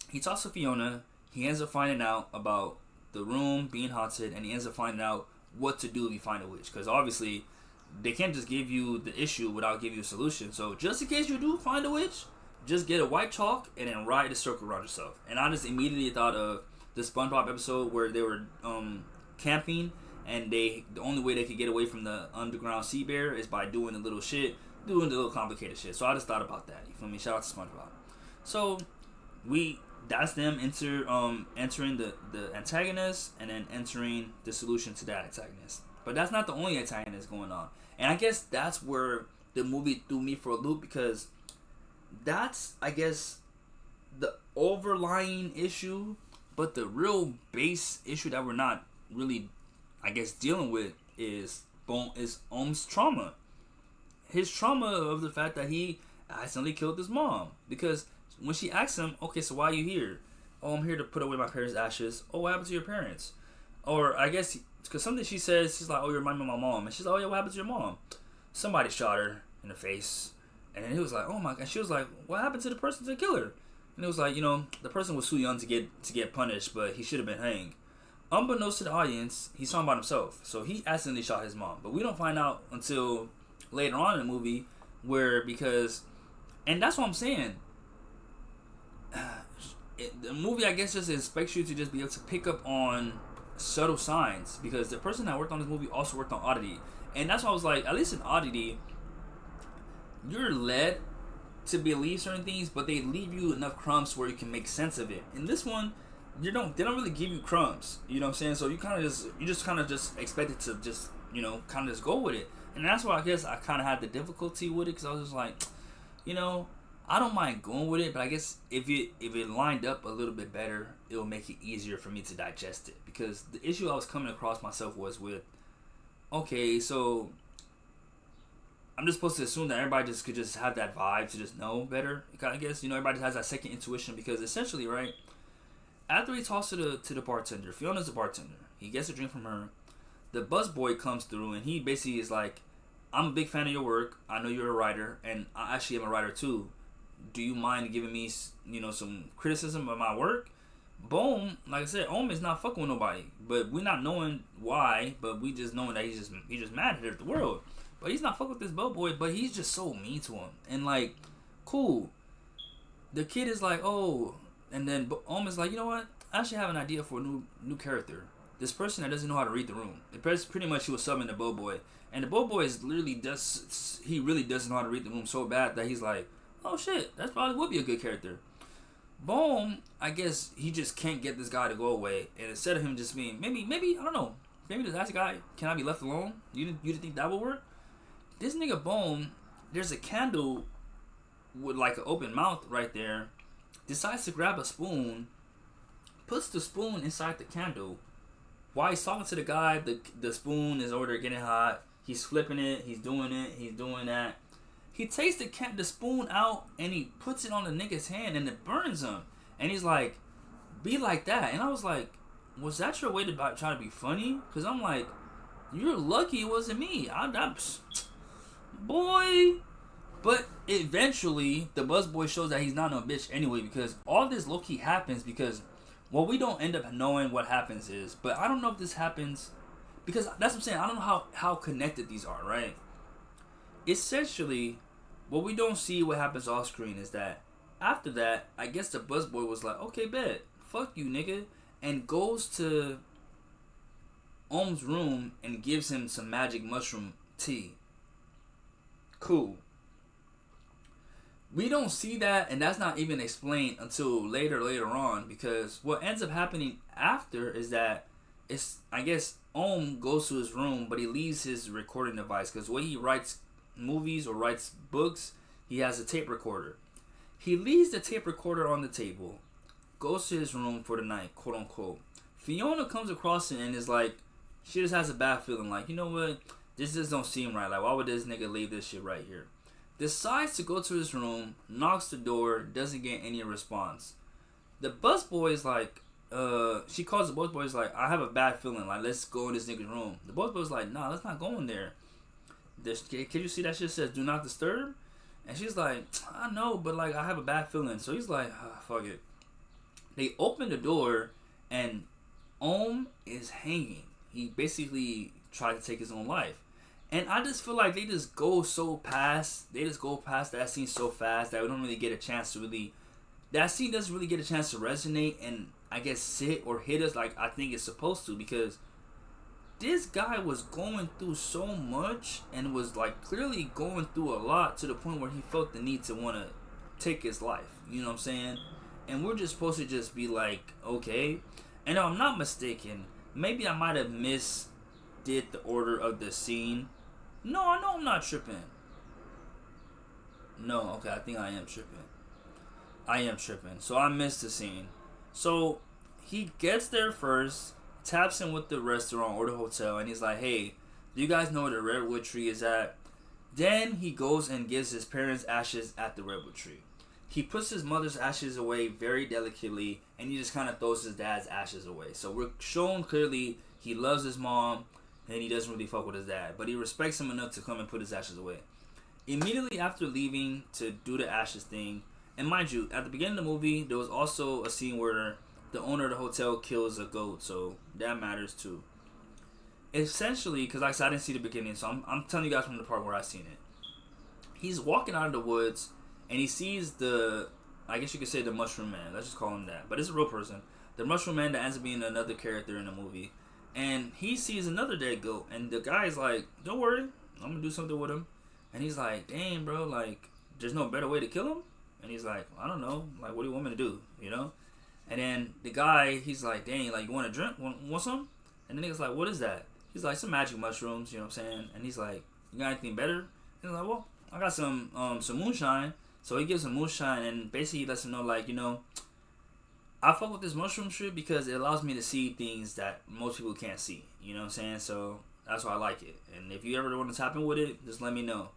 he talks to Fiona. He ends up finding out about the room being haunted, and he ends up finding out what to do if you find a witch. Because obviously, they can't just give you the issue without giving you a solution. So just in case you do find a witch, just get a white chalk and then write a circle around yourself. And I just immediately thought of the SpongeBob episode where they were camping, and the only way they could get away from the underground sea bear is by doing the little complicated shit. So I just thought about that. You feel me? Shout out to SpongeBob. So that's them entering the antagonist and then entering the solution to that antagonist. But that's not the only antagonist going on. And I guess that's where the movie threw me for a loop, because that's, I guess, the overlying issue, but the real base issue that we're not really, I guess, dealing with is Ohm's trauma. His trauma of the fact that he accidentally killed his mom. Because when she asks him, okay, so why are you here? Oh, I'm here to put away my parents' ashes. Oh, what happened to your parents? Or I guess, because something she says, she's like, oh, you remind me of my mom. And she's like, oh, yeah, what happened to your mom? Somebody shot her in the face. And then he was like, oh my God. She was like, what happened to the person to kill her? And it was like, the person was too young to get punished, but he should have been hanged. Unbeknownst to the audience, he's talking about himself. So he accidentally shot his mom. But we don't find out until later on in the movie, and that's what I'm saying. The movie, I guess, just expects you to just be able to pick up on subtle signs, because the person that worked on this movie also worked on Oddity. And that's why I was like, at least in Oddity, you're led to believe certain things, but they leave you enough crumbs where you can make sense of it. In this one, they don't really give you crumbs. You know what I'm saying? So you just kind of expect it to just, kind of just go with it. And that's why I guess I kind of had the difficulty with it, because I was just like, I don't mind going with it, but I guess if it lined up a little bit better, it will make it easier for me to digest it. Because the issue I was coming across myself was with, okay, so I'm just supposed to assume that everybody could just have that vibe to just know better. I guess, everybody has that second intuition, because essentially, right, after he talks to the bartender, Fiona's the bartender, he gets a drink from her, the busboy comes through, and he basically is like, I'm a big fan of your work, I know you're a writer, and I actually am a writer too. Do you mind giving me, some criticism of my work? Boom, like I said, Ohm is not fucking with nobody, but we're not knowing why, but we just knowing that he's just mad at the world. But he's not fucking with this bellboy, but he's just so mean to him. And like, cool. The kid is like, oh, and then Ohm is like, you know what? I actually have an idea for a new character. This person that doesn't know how to read the room. Pretty much he was subbing the bellboy, and the bellboy is literally really doesn't know how to read the room so bad that he's like, oh shit, that probably would be a good character. Boom, I guess he just can't get this guy to go away, and instead of him just being maybe I don't know, maybe the last guy cannot be left alone. You didn't think that would work? This nigga Boom, there's a candle with like an open mouth right there, decides to grab a spoon, puts the spoon inside the candle. While he's talking to the guy, the spoon is over there getting hot. He's flipping it, he's doing that. He takes the spoon out and he puts it on the nigga's hand and it burns him. And he's like, be like that. And I was like, was that your way to try to be funny? Because I'm like, you're lucky it wasn't me. Boy. But eventually, the busboy shows that he's not no bitch anyway, because all this low-key happens because, well, we don't end up knowing what happens is, but I don't know if this happens, because that's what I'm saying, I don't know how connected these are, right? Essentially, what we don't see what happens off screen is that after that, I guess the busboy was like, okay, bet, fuck you, nigga, and goes to Ohm's room and gives him some magic mushroom tea. Cool. We don't see that, and that's not even explained until later on, because what ends up happening after is that I guess Ohm goes to his room, but he leaves his recording device, because when he writes movies or writes books, he has a tape recorder. He leaves the tape recorder on the table, goes to his room for the night, quote unquote. Fiona comes across it and is like, she just has a bad feeling, like, you know what, this just don't seem right, like, why would this nigga leave this shit right here? Decides to go to his room, knocks the door, doesn't get any response. The busboy is like, she calls the busboy, is like, I have a bad feeling, like, let's go in this nigga's room. The busboy's like, nah, let's not go in there. Can you see that shit says do not disturb? And she's like, I know, but like, I have a bad feeling. So he's like, fuck it. They open the door, and is hanging. He basically tried to take his own life. And I just feel like they just go past that scene so fast that we don't really get a chance to really, that scene doesn't really get a chance to resonate and I guess sit or hit us like I think it's supposed to, because this guy was going through so much and was like clearly going through a lot to the point where he felt the need to want to take his life. You know what I'm saying? And we're just supposed to just be like, okay. And if I'm not mistaken, maybe I might have misdid the order of the scene. No, I know I'm not tripping. No, okay, I think I am tripping. So I missed the scene. So he gets there first, taps in with the restaurant or the hotel, and he's like, hey, do you guys know where the redwood tree is at? Then he goes and gives his parents' ashes at the redwood tree. He puts his mother's ashes away very delicately, and he just kind of throws his dad's ashes away. So we're shown clearly he loves his mom, and he doesn't really fuck with his dad, but he respects him enough to come and put his ashes away. Immediately after leaving to do the ashes thing, and mind you, at the beginning of the movie, there was also a scene where the owner of the hotel kills a goat, so that matters too. Essentially, because like I said, I didn't see the beginning, so I'm telling you guys from the part where I seen it. He's walking out of the woods, and he sees I guess you could say the Mushroom Man. Let's just call him that. But it's a real person. The Mushroom Man that ends up being another character in the movie. And he sees another dead goat, and the guy's like, don't worry, I'm gonna do something with him. And he's like, dang, bro, like, there's no better way to kill him? And he's like, I don't know, like, what do you want me to do, you know? And then the guy, he's like, dang, like, you want a drink? Want some? And the nigga's like, what is that? He's like, some magic mushrooms, you know what I'm saying? And he's like, you got anything better? And he's like, well, I got some moonshine. So he gives him moonshine, and basically he lets him know, like, you know, I fuck with this mushroom shit because it allows me to see things that most people can't see. You know what I'm saying? So that's why I like it. And if you ever want to tap in with it, just let me know.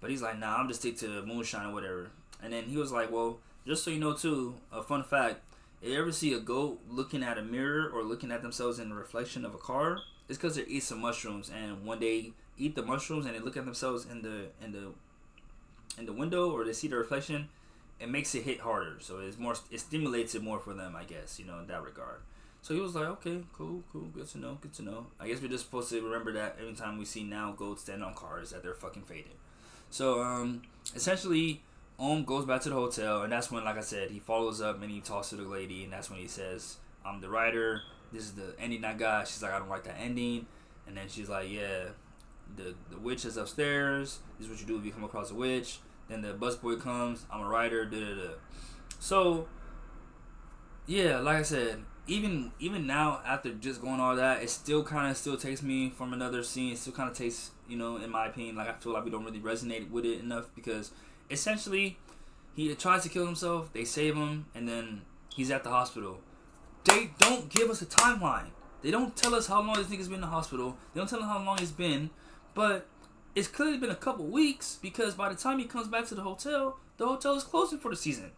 But he's like, nah, I'm just stick to moonshine or whatever. And then he was like, well, just so you know too, a fun fact, if you ever see a goat looking at a mirror or looking at themselves in the reflection of a car, it's because they eat some mushrooms. And when they eat the mushrooms and they look at themselves in the window or they see the reflection, it makes it hit harder, so it stimulates it more for them, I guess, you know, in that regard. So he was like, okay, cool, good to know. I guess we're just supposed to remember that every time we see now goats stand on cars that they're fucking faded. So essentially, goes back to the hotel, and that's when, like I said, he follows up and he talks to the lady, and that's when he says, I'm the writer, this is the ending I got. She's like, I don't like that ending. And then she's like, yeah, the witch is upstairs, this is what you do if you come across a witch. Then the busboy comes, I'm a writer, da-da-da. So, yeah, like I said, even now, after just going all that, it still takes me from another scene. It still kind of takes, you know, in my opinion, like I feel like we don't really resonate with it enough, because essentially, he tries to kill himself, they save him, and then he's at the hospital. They don't give us a timeline. They don't tell us how long this nigga's been in the hospital. They don't tell us how long it's been, but it's clearly been a couple weeks, because by the time he comes back to the hotel is closing for the season.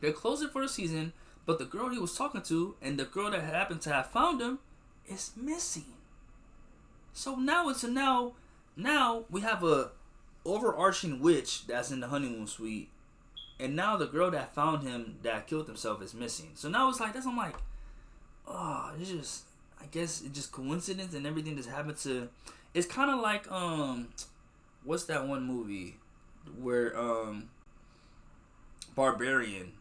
They're closing for the season, but the girl he was talking to and the girl that happened to have found him is missing. So now we have a overarching witch that's in the honeymoon suite, and now the girl that found him that killed himself is missing. So now it's like, I'm like, oh, it's just, I guess it's just coincidence and everything just happened to. It's kind of like, what's that one movie where, Barbarian,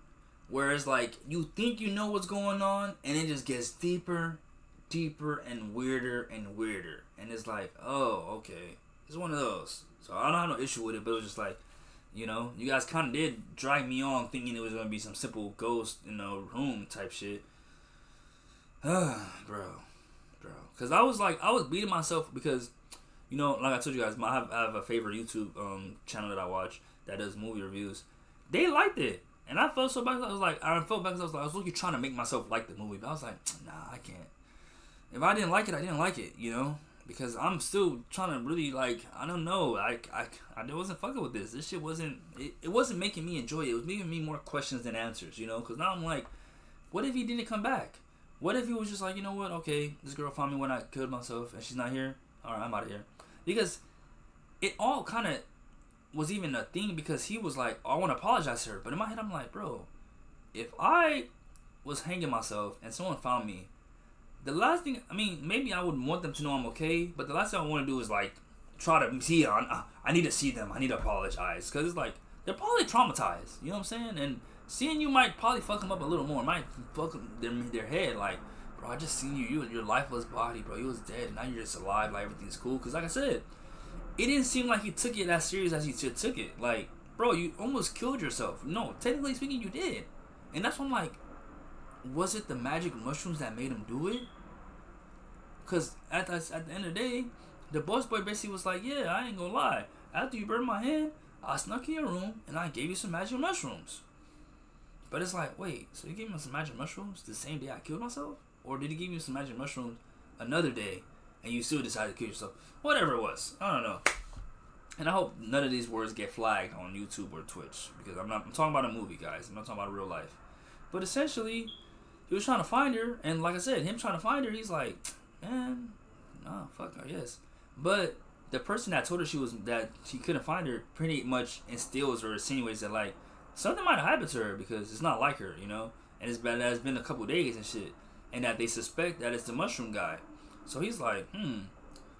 where it's like, you think you know what's going on, and it just gets deeper, and weirder, and it's like, oh, okay, it's one of those. So I don't have no issue with it, but it was just like, you know, you guys kind of did drag me on thinking it was going to be some simple ghost in a room type shit. Bro. Because I was beating myself because, you know, like I told you guys, I have a favorite YouTube channel that I watch that does movie reviews. They liked it. And I felt so bad. I was looking trying to make myself like the movie. But I was like, nah, I can't. If I didn't like it, I didn't like it, you know? Because I'm still trying to really, like, I don't know. I wasn't fucking with this. This shit wasn't, it wasn't making me enjoy it. It was making me more questions than answers, you know? Because now I'm like, what if he didn't come back? What if he was just like, you know what, okay, this girl found me when I killed myself and she's not here? Alright, I'm out of here. Because it all kind of was even a thing, because he was like, oh, I want to apologize to her. But in my head, I'm like, bro, if I was hanging myself and someone found me the last thing, I mean, maybe I would want them to know I'm okay, but the last thing I want to do is like try to see. I need to see them. I need to apologize because it's like they're probably traumatized. You know what I'm saying? And seeing you might probably fuck them up a little more. It might fuck their head. Like, bro, I just seen you. Your lifeless body, bro. You was dead. And now you're just alive. Like everything's cool. Because like I said, it didn't seem like he took it as serious as he should took it. Like, bro, you almost killed yourself. No, technically speaking, you did. And that's when I'm like, was it the magic mushrooms that made him do it? Because at the end of the day, the boss boy basically was like, yeah, I ain't gonna lie. After you burned my hand, I snuck in your room and I gave you some magic mushrooms. But it's like, wait, so you gave me some magic mushrooms the same day I killed myself? Or did he give you some magic mushrooms another day and you still decided to kill yourself? Whatever it was. I don't know. And I hope none of these words get flagged on YouTube or Twitch. Because I'm talking about a movie, guys. I'm not talking about real life. But essentially, he was trying to find her. And like I said, him trying to find her, he's like, man, nah, fuck her, yes. But the person that told her that she couldn't find her pretty much instills or insinuates that like something might have happened to her because it's not like her, you know. And it's been a couple days and shit, and that they suspect that it's the mushroom guy. So he's like,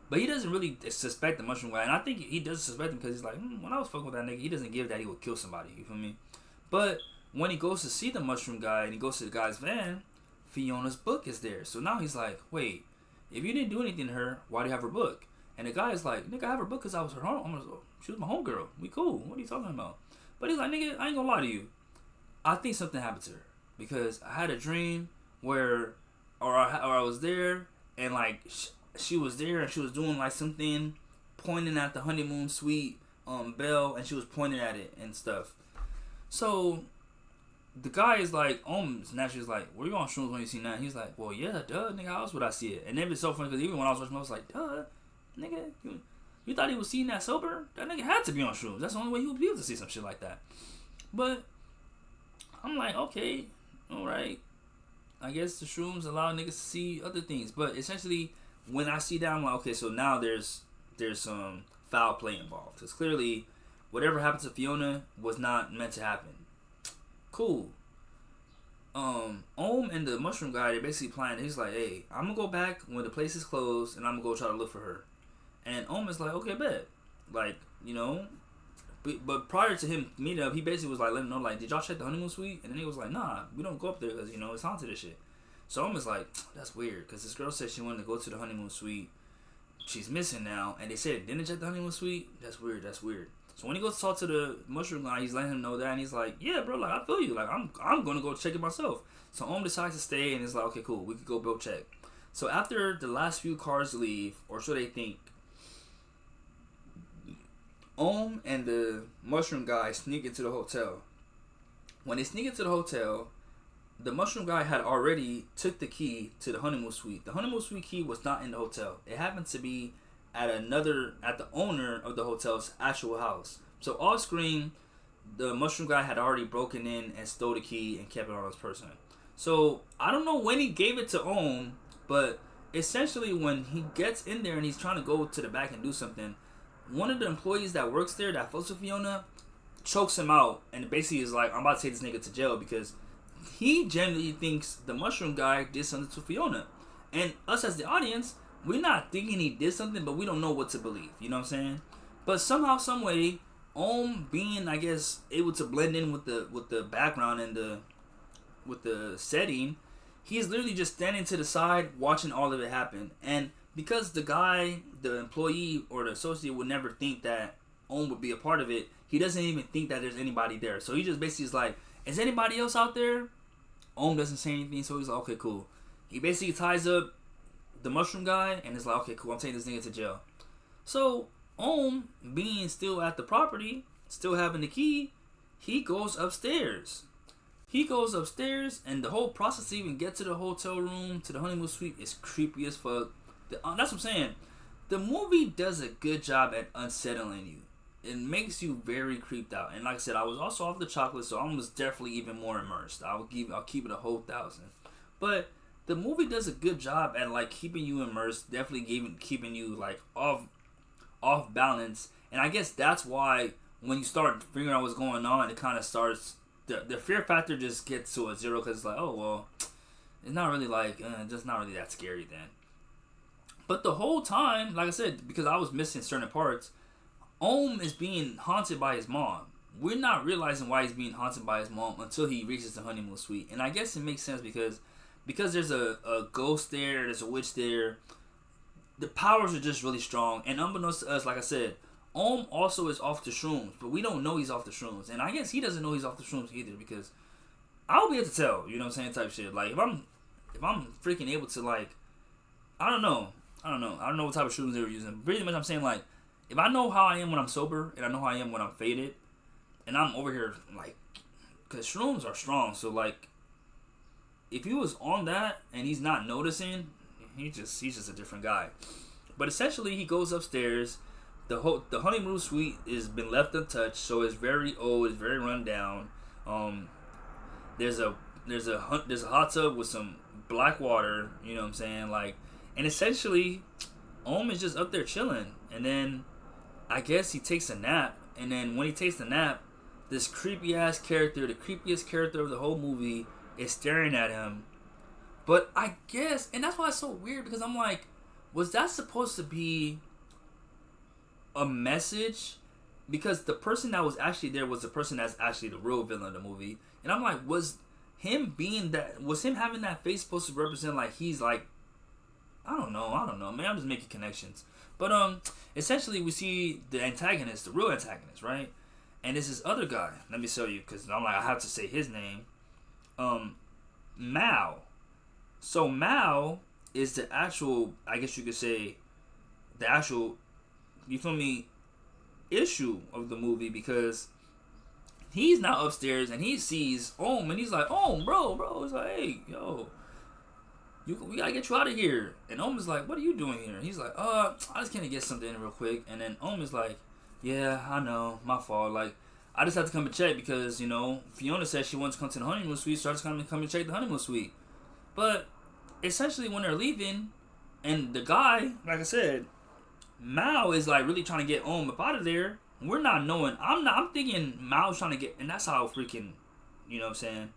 but he doesn't really suspect the mushroom guy, and I think he does suspect him because he's like, when I was fucking with that nigga, he doesn't give that he would kill somebody. You feel me? But when he goes to see the mushroom guy and he goes to the guy's van, Fiona's book is there. So now he's like, wait, if you didn't do anything to her, why do you have her book? And the guy is like, nigga, I have her book because I was her home. She was my homegirl. We cool. What are you talking about? But he's like, nigga, I ain't gonna lie to you. I think something happened to her because I had a dream where, or I was there and like she was there and she was doing like something, pointing at the honeymoon suite bell, and she was pointing at it and stuff. So the guy is like, naturally is like, were you on shrooms when you seen that? He's like, well, yeah, duh, nigga, how else would I see it? And then it's so funny because even when I was watching, I was like, duh, nigga, you thought he was seeing that sober? That nigga had to be on shrooms. That's the only way he would be able to see some shit like that. But I'm like, okay, all right. I guess the shrooms allow niggas to see other things. But essentially, when I see that, I'm like, okay, so now there's some foul play involved. Because clearly, whatever happened to Fiona was not meant to happen. Cool. Ohm and the mushroom guy, they're basically planning. He's like, hey, I'm gonna go back when the place is closed and I'm gonna go try to look for her. And Ohm is like, okay, bet. Like, you know, but prior to him meeting up, he basically was like, let him know, like, did y'all check the honeymoon suite? And then he was like, nah, we don't go up there because, you know, it's haunted and shit. So Ohm is like, that's weird because this girl said she wanted to go to the honeymoon suite. She's missing now. And they said, didn't check the honeymoon suite? That's weird. So when he goes to talk to the mushroom guy, he's letting him know that, and he's like, yeah, bro, like, I feel you. Like, I'm going to go check it myself. So Ohm decides to stay, and he's like, okay, cool, we could go both check. So after the last few cars leave, or so they think, Ohm and the mushroom guy sneak into the hotel. When they sneak into the hotel, the mushroom guy had already took the key to the honeymoon suite. The honeymoon suite key was not in the hotel. It happened to be at the owner of the hotel's actual house. So off screen, the mushroom guy had already broken in and stole the key and kept it on his person. So I don't know when he gave it to Ohm, but essentially when he gets in there and he's trying to go to the back and do something, one of the employees that works there that fucks with Fiona chokes him out and basically is like, I'm about to take this nigga to jail because he genuinely thinks the mushroom guy did something to Fiona. And us as the audience, we're not thinking he did something, but we don't know what to believe. You know what I'm saying? But somehow, some way, Ohm being, I guess, able to blend in with the background and with the setting, he's literally just standing to the side watching all of it happen. And because the guy, the employee or the associate would never think that Ohm would be a part of it, he doesn't even think that there's anybody there. So he just basically is like, is anybody else out there? Ohm doesn't say anything, so he's like, okay, cool. He basically ties up the mushroom guy and is like, okay, cool, I'm taking this nigga to jail. So Ohm, being still at the property, still having the key, he goes upstairs. And the whole process to even get to the hotel room, to the honeymoon suite, is creepy as fuck. That's what I'm saying. The movie does a good job at unsettling you. It makes you very creeped out. And like I said, I was also off the chocolate, so I was definitely even more immersed. I'll keep it a whole 1,000. But the movie does a good job at like keeping you immersed, definitely keeping you like off balance. And I guess that's why when you start figuring out what's going on, it kind of starts, the fear factor just gets to a zero because it's like, oh well, It's not really like, just not really that scary then. But the whole time, like I said, because I was missing certain parts, is being haunted by his mom. We're not realizing why he's being haunted by his mom until he reaches the honeymoon suite. And I guess it makes sense because there's a ghost there, there's a witch there. The powers are just really strong. And unbeknownst to us, like I said, also is off the shrooms, but we don't know he's off the shrooms. And I guess he doesn't know he's off the shrooms either, because I'll be able to tell, you know what I'm saying, type shit. Like, if I'm freaking able to, like, I don't know what type of shrooms they were using. Pretty much I'm saying, like, if I know how I am when I'm sober, and I know how I am when I'm faded, and I'm over here, like, because shrooms are strong, so, like, if he was on that, and he's not noticing, he's just a different guy. But essentially, he goes upstairs. The honeymoon suite has been left untouched, so it's very old, it's very run down. There's a hot tub with some black water, you know what I'm saying, like, and essentially, is just up there chilling, and then I guess he takes a nap, and then when he takes the nap, this creepy ass character, the creepiest character of the whole movie, is staring at him. But I guess, and that's why it's so weird, because I'm like, was that supposed to be a message? Because the person that was actually there was the person that's actually the real villain of the movie. And I'm like, was him having that face supposed to represent, like, he's like, I don't know, man, I'm just making connections. But essentially we see the antagonist, the real antagonist, right? And it's this other guy. Let me show you, because I'm like, I have to say his name. Mao. So Mao is the actual, I guess you could say, the actual, you feel me, issue of the movie, because he's now upstairs and he sees and he's like, bro. He's like, hey, yo, we gotta get you out of here. And is like, what are you doing here? And he's like, I just came to get something real quick. And then is like, yeah, I know, my fault. Like, I just have to come and check because, you know, Fiona said she wants to come to the honeymoon suite, so I just come and check the honeymoon suite. But essentially, when they're leaving, and the guy, like I said, Mao is like really trying to get up out of there. We're not knowing. I'm thinking Mao's trying to get, and that's how freaking, you know what I'm saying.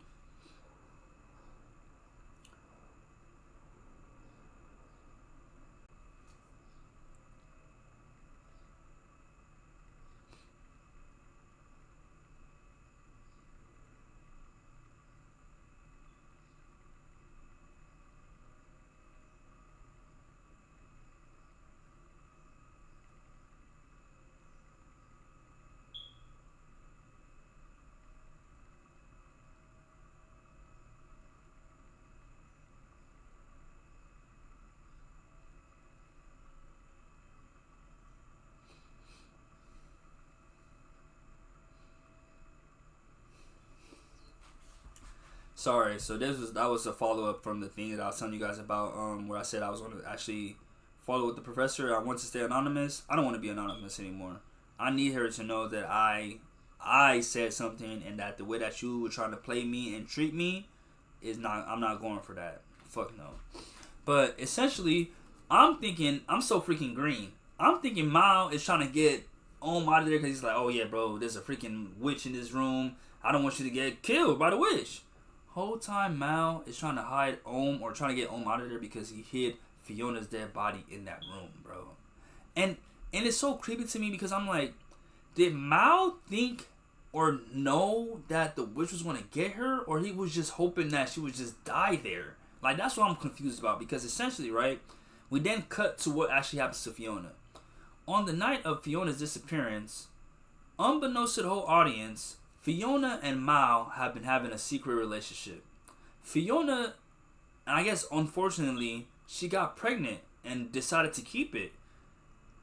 Sorry, so that was a follow up from the thing that I was telling you guys about, where I said I was going to actually follow with the professor. I want to stay anonymous. I don't want to be anonymous anymore. I need her to know that I said something, and that the way that you were trying to play me and treat me is not. I'm not going for that. Fuck no. But essentially, I'm thinking I'm so freaking green. I'm thinking Mao is trying to get out of there because he's like, oh yeah, bro, there's a freaking witch in this room. I don't want you to get killed by the witch. Whole time Mao is trying to hide or trying to get out of there because he hid Fiona's dead body in that room, bro. And it's so creepy to me because I'm like, did Mao think or know that the witch was going to get her, or he was just hoping that she would just die there? Like, that's what I'm confused about, because essentially, right, we then cut to what actually happens to Fiona. On the night of Fiona's disappearance, unbeknownst to the whole audience, Fiona and Mao have been having a secret relationship. Fiona, I guess unfortunately, she got pregnant and decided to keep it.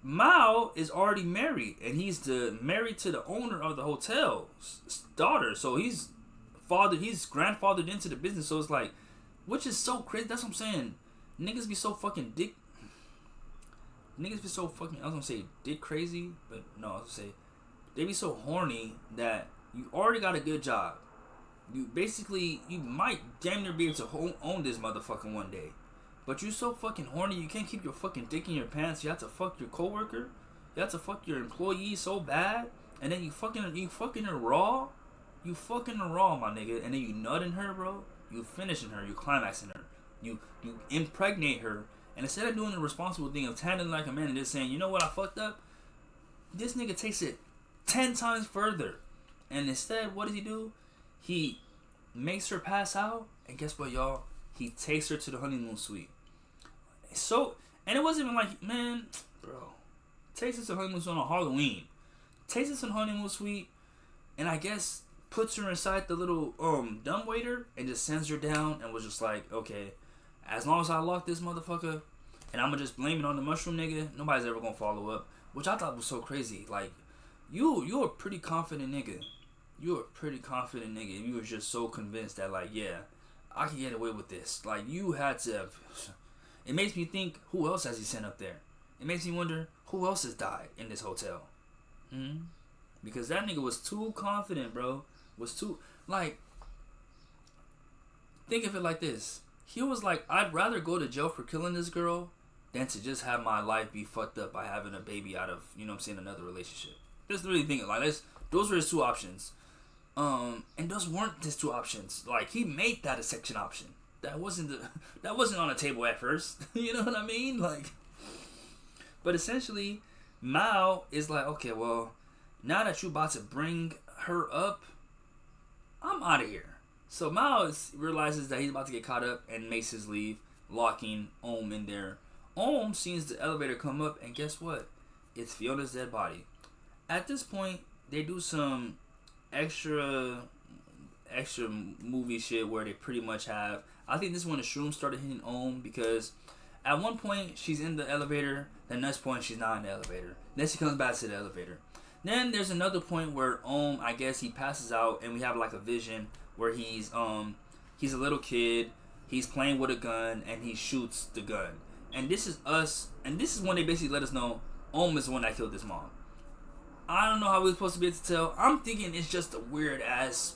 Mao is already married, and he's married to the owner of the hotel's daughter. So he's grandfathered into the business. So it's like, which is so crazy. That's what I'm saying. Niggas be so fucking dick. Niggas be so fucking, I was gonna say dick crazy, but no, I was gonna say they be so horny that you already got a good job. You might damn near be able to own this motherfucker one day. But you so fucking horny, you can't keep your fucking dick in your pants. You have to fuck your coworker. You have to fuck your employee so bad. And then you fucking her raw. You fucking her raw, my nigga. And then you nutting her, bro. you finishing her, you climaxing her, you impregnate her, and instead of doing the responsible thing of handling like a man and just saying, you know what, I fucked up, this nigga takes it 10 times further. And instead, what does he do? He makes her pass out, and guess what, y'all? He takes her to the honeymoon suite. So, and it wasn't even like, man, bro, takes us to the honeymoon suite on Halloween. Takes us to the honeymoon suite, and I guess puts her inside the little dumbwaiter and just sends her down and was just like, okay, as long as I lock this motherfucker, and I'm gonna just blame it on the mushroom nigga, nobody's ever gonna follow up. Which I thought was so crazy. Like, you're a pretty confident nigga. You're a pretty confident nigga. You were just so convinced that, like, yeah, I can get away with this. Like, you had to have... It makes me think, who else has he sent up there? It makes me wonder, who else has died in this hotel? Because that nigga was too confident, bro. Was too... Like, think of it like this. He was like, I'd rather go to jail for killing this girl than to just have my life be fucked up by having a baby out of, you know what I'm saying, another relationship. Just really thinking, like, those were his two options. And those weren't his two options. Like, he made that a second option. That wasn't on the table at first. You know what I mean? Like, but essentially, Mao is like, okay, well, now that you about to bring her up, I'm out of here. So Mao realizes that he's about to get caught up and makes his leave, locking Ohm in there. Ohm sees the elevator come up, and guess what? It's Fiona's dead body. At this point, they do some extra movie shit where they pretty much have... I think this is when the shrooms started hitting Ohm, because at one point, she's in the elevator. The next point, she's not in the elevator. Then she comes back to the elevator. Then there's another point where Ohm, I guess he passes out, and we have like a vision where he's a little kid, he's playing with a gun, and he shoots the gun. And this is us, and this is when they basically let us know Ohm is the one that killed his mom. I don't know how we're supposed to be able to tell. I'm thinking it's just a weird ass...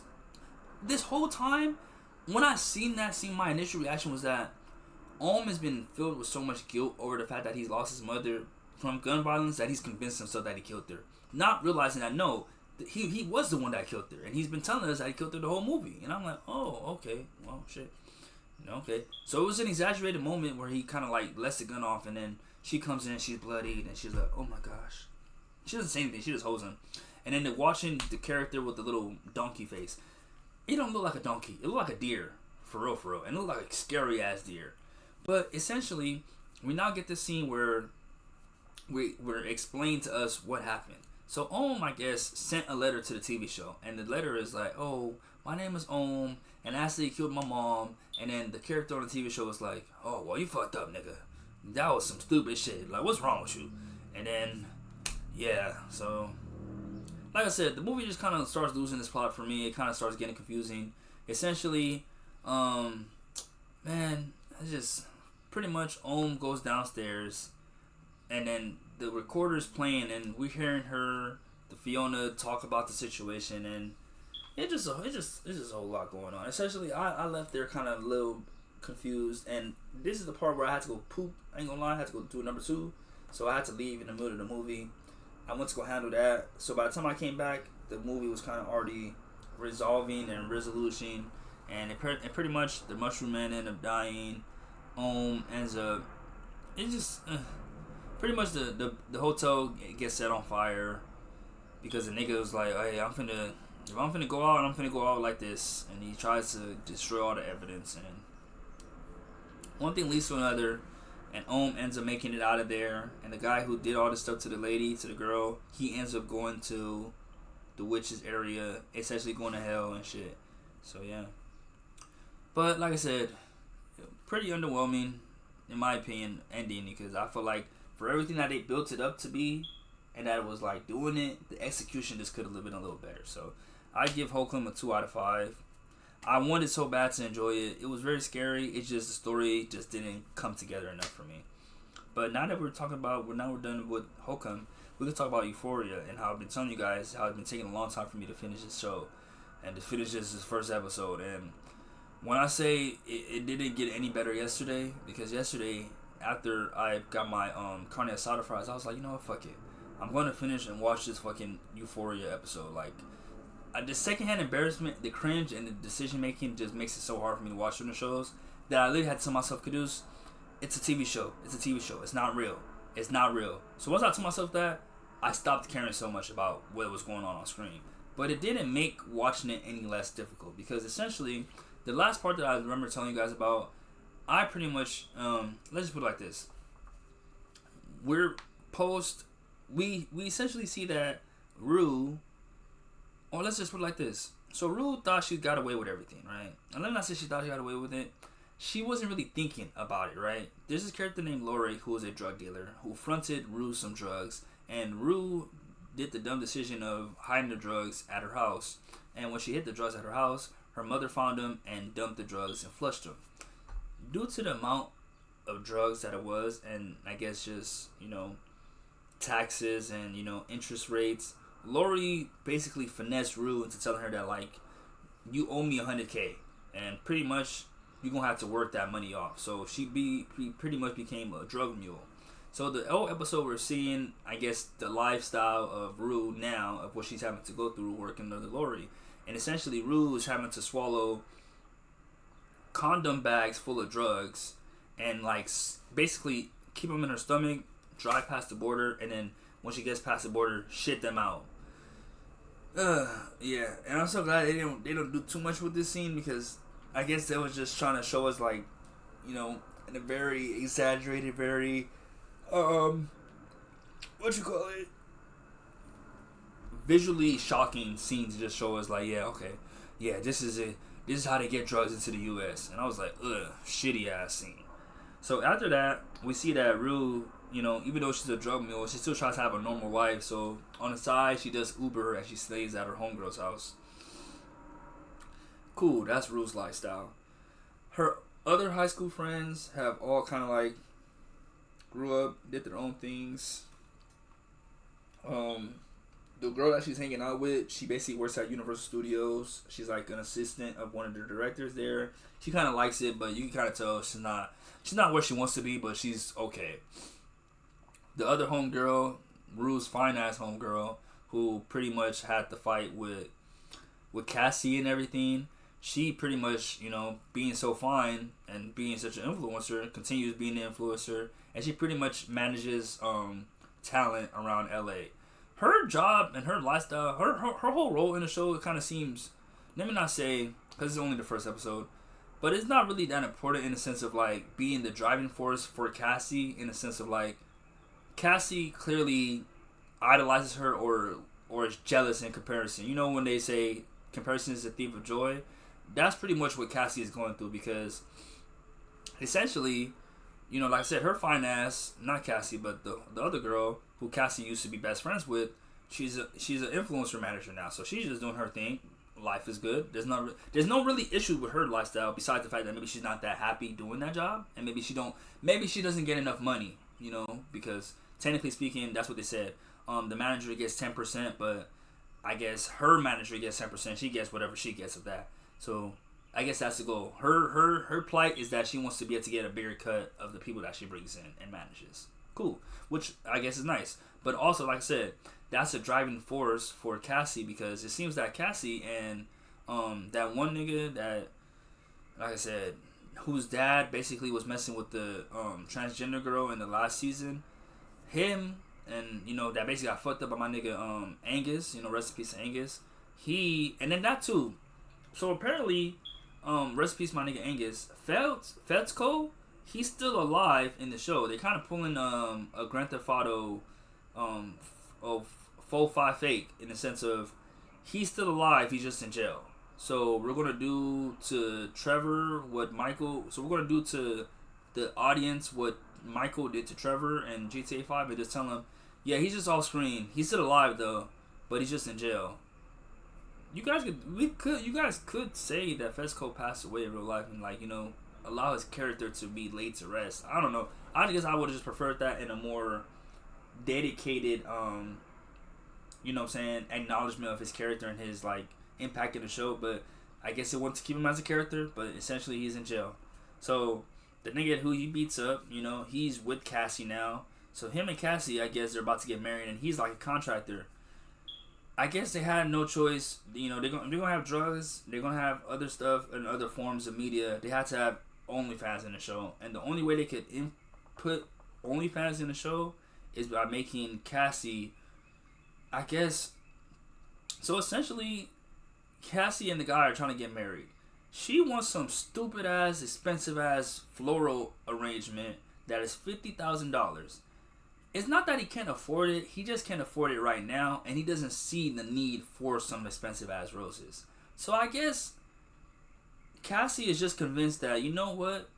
This whole time, when I seen that scene, my initial reaction was that Ohm has been filled with so much guilt over the fact that he's lost his mother from gun violence that he's convinced himself that he killed her. Not realizing that, no, he was the one that killed her, and he's been telling us that he killed her the whole movie. And I'm like, oh, okay, well, shit, okay. So it was an exaggerated moment where he kind of like lets the gun off, and then she comes in, she's bloodied, and she's like, oh my gosh. She doesn't say anything, she just holds him. And then watching the character with the little donkey face, it don't look like a donkey, it looked like a deer, for real, and it looked like a scary ass deer. But essentially, we now get this scene where we're explained to us what happened. So Ohm, I guess, sent a letter to the TV show, and the letter is like, oh, my name is Ohm, and after he killed my mom, and then the character on the TV show was like, oh, well, you fucked up, nigga. That was some stupid shit. Like, what's wrong with you? And then, yeah, so, like I said, the movie just kind of starts losing its plot for me. It kind of starts getting confusing. Essentially, man, it's just pretty much Ohm goes downstairs, and then the recorder's playing, and we're hearing the Fiona talk about the situation, and it's just a whole lot going on. Essentially, I left there kind of a little confused, and this is the part where I had to go poop. I ain't gonna lie, I had to go do number 2, so I had to leave in the middle of the movie. I went to go handle that. So by the time I came back, the movie was kind of already resolving and resolution, and pretty much the mushroom man ended up dying. Ends up, it just pretty much the hotel gets set on fire because the nigga was like, hey, if I'm finna go out, I'm finna go out like this, and he tries to destroy all the evidence, and one thing leads to another, and Ohm ends up making it out of there, and the guy who did all this stuff to the lady, to the girl, he ends up going to the witch's area, essentially going to hell and shit. So yeah, but like I said, pretty underwhelming in my opinion ending, because I feel like for everything that they built it up to be, and that it was like doing it, the execution just could have been a little better. So I give Holcomb a 2 out of 5. I wanted so bad to enjoy it. It was very scary. It's just the story just didn't come together enough for me. But now that we're done with Holcomb, we can talk about Euphoria and how I've been telling you guys how it's been taking a long time for me to finish this show and to finish this first episode. And when I say it didn't get any better yesterday, because yesterday after I got my carne asada fries, I was like, you know what, fuck it. I'm going to finish and watch this fucking Euphoria episode. Like, the secondhand embarrassment, the cringe, and the decision making just makes it so hard for me to watch certain shows that I literally had to tell myself, Caduce, it's a TV show. It's a TV show. It's not real. It's not real. So once I told myself that, I stopped caring so much about what was going on screen. But it didn't make watching it any less difficult because essentially, the last part that I remember telling you guys about, I pretty much, let's just put it like this. We essentially see that Rue, or let's just put it like this. So Rue thought she got away with everything, right? And let me not say she thought she got away with it. She wasn't really thinking about it, right? There's this character named Lori who was a drug dealer who fronted Rue some drugs, and Rue did the dumb decision of hiding the drugs at her house. And when she hid the drugs at her house, her mother found them and dumped the drugs and flushed them. Due to the amount of drugs that it was, and I guess just, taxes and, interest rates, Lori basically finessed Rue into telling her that, like, you owe me $100K, and pretty much you're going to have to work that money off. So she pretty much became a drug mule. So the whole episode we're seeing, I guess, the lifestyle of Rue now, of what she's having to go through working under Lori. And essentially Rue is having to swallow condom bags full of drugs and, like, basically keep them in her stomach, drive past the border, and then when she gets past the border, shit them out. Yeah, and I'm so glad they don't do too much with this scene because I guess they was just trying to show us, like, in a very exaggerated, very visually shocking scene to just show us, like, this is it. This is how they get drugs into the U.S. And I was like, shitty ass scene. So after that, we see that Rue, even though she's a drug mule, she still tries to have a normal life. So on the side, she does Uber and she stays at her homegirl's house. Cool, that's Rue's lifestyle. Her other high school friends have all kind of like grew up, did their own things. The girl that she's hanging out with, she basically works at Universal Studios. She's like an assistant of one of the directors there. She kind of likes it, but you can kind of tell she's not where she wants to be, but she's okay. The other homegirl, Rue's fine ass homegirl, who pretty much had to fight with Cassie and everything. She pretty much, being so fine and being such an influencer, continues being an influencer, and she pretty much manages talent around LA. Her job and her lifestyle, her whole role in the show, it kind of seems, let me not say, because it's only the first episode, but it's not really that important in the sense of, like, being the driving force for Cassie, in the sense of, like, Cassie clearly idolizes her or is jealous in comparison. When they say comparison is a thief of joy, that's pretty much what Cassie is going through, because essentially, like I said, her fine ass, not Cassie, but the other girl who Cassie used to be best friends with, she's an influencer manager now, so she's just doing her thing. Life is good. There's no really issue with her lifestyle besides the fact that maybe she's not that happy doing that job, and maybe she doesn't get enough money, because technically speaking, that's what they said. The manager gets 10%, but I guess her manager gets 10%. She gets whatever she gets of that. So I guess that's the goal. Her plight is that she wants to be able to get a bigger cut of the people that she brings in and manages. Cool, which I guess is nice. But also, like I said, that's a driving force for Cassie, because it seems that Cassie and that one nigga that, like I said, whose dad basically was messing with the transgender girl in the last season, him and that basically got fucked up by my nigga Angus, rest in peace Angus. And then that too. So apparently, rest in peace my nigga Angus, Fetzko, he's still alive in the show. They're kind of pulling a Grand Theft Auto of 4-5 fake, in the sense of he's still alive, he's just in jail. So we're gonna do to Trevor what Michael. So we're gonna do to the audience what Michael did to Trevor in GTA 5, and just tell him, yeah, he's just off screen. He's still alive though, but he's just in jail. You guys could say that Fesco passed away in real life and, like, allow his character to be laid to rest. I don't know. I guess I would have just preferred that in a more dedicated, acknowledgement of his character and his, like, impact in the show. But I guess it wants to keep him as a character, but essentially he's in jail. So the nigga who he beats up, he's with Cassie now. So him and Cassie, I guess they're about to get married, and he's like a contractor. I guess they had no choice. You know, they're gonna have drugs. They're gonna have other stuff and other forms of media. They had to have OnlyFans in the show, and the only way they could put OnlyFans in the show is by making Cassie, I guess. So essentially, Cassie and the guy are trying to get married. She wants some stupid ass, expensive ass floral arrangement that is $50,000. It's not that he can't afford it. He just can't afford it right now, and he doesn't see the need for some expensive ass roses. So I guess Cassie is just convinced that, you know what?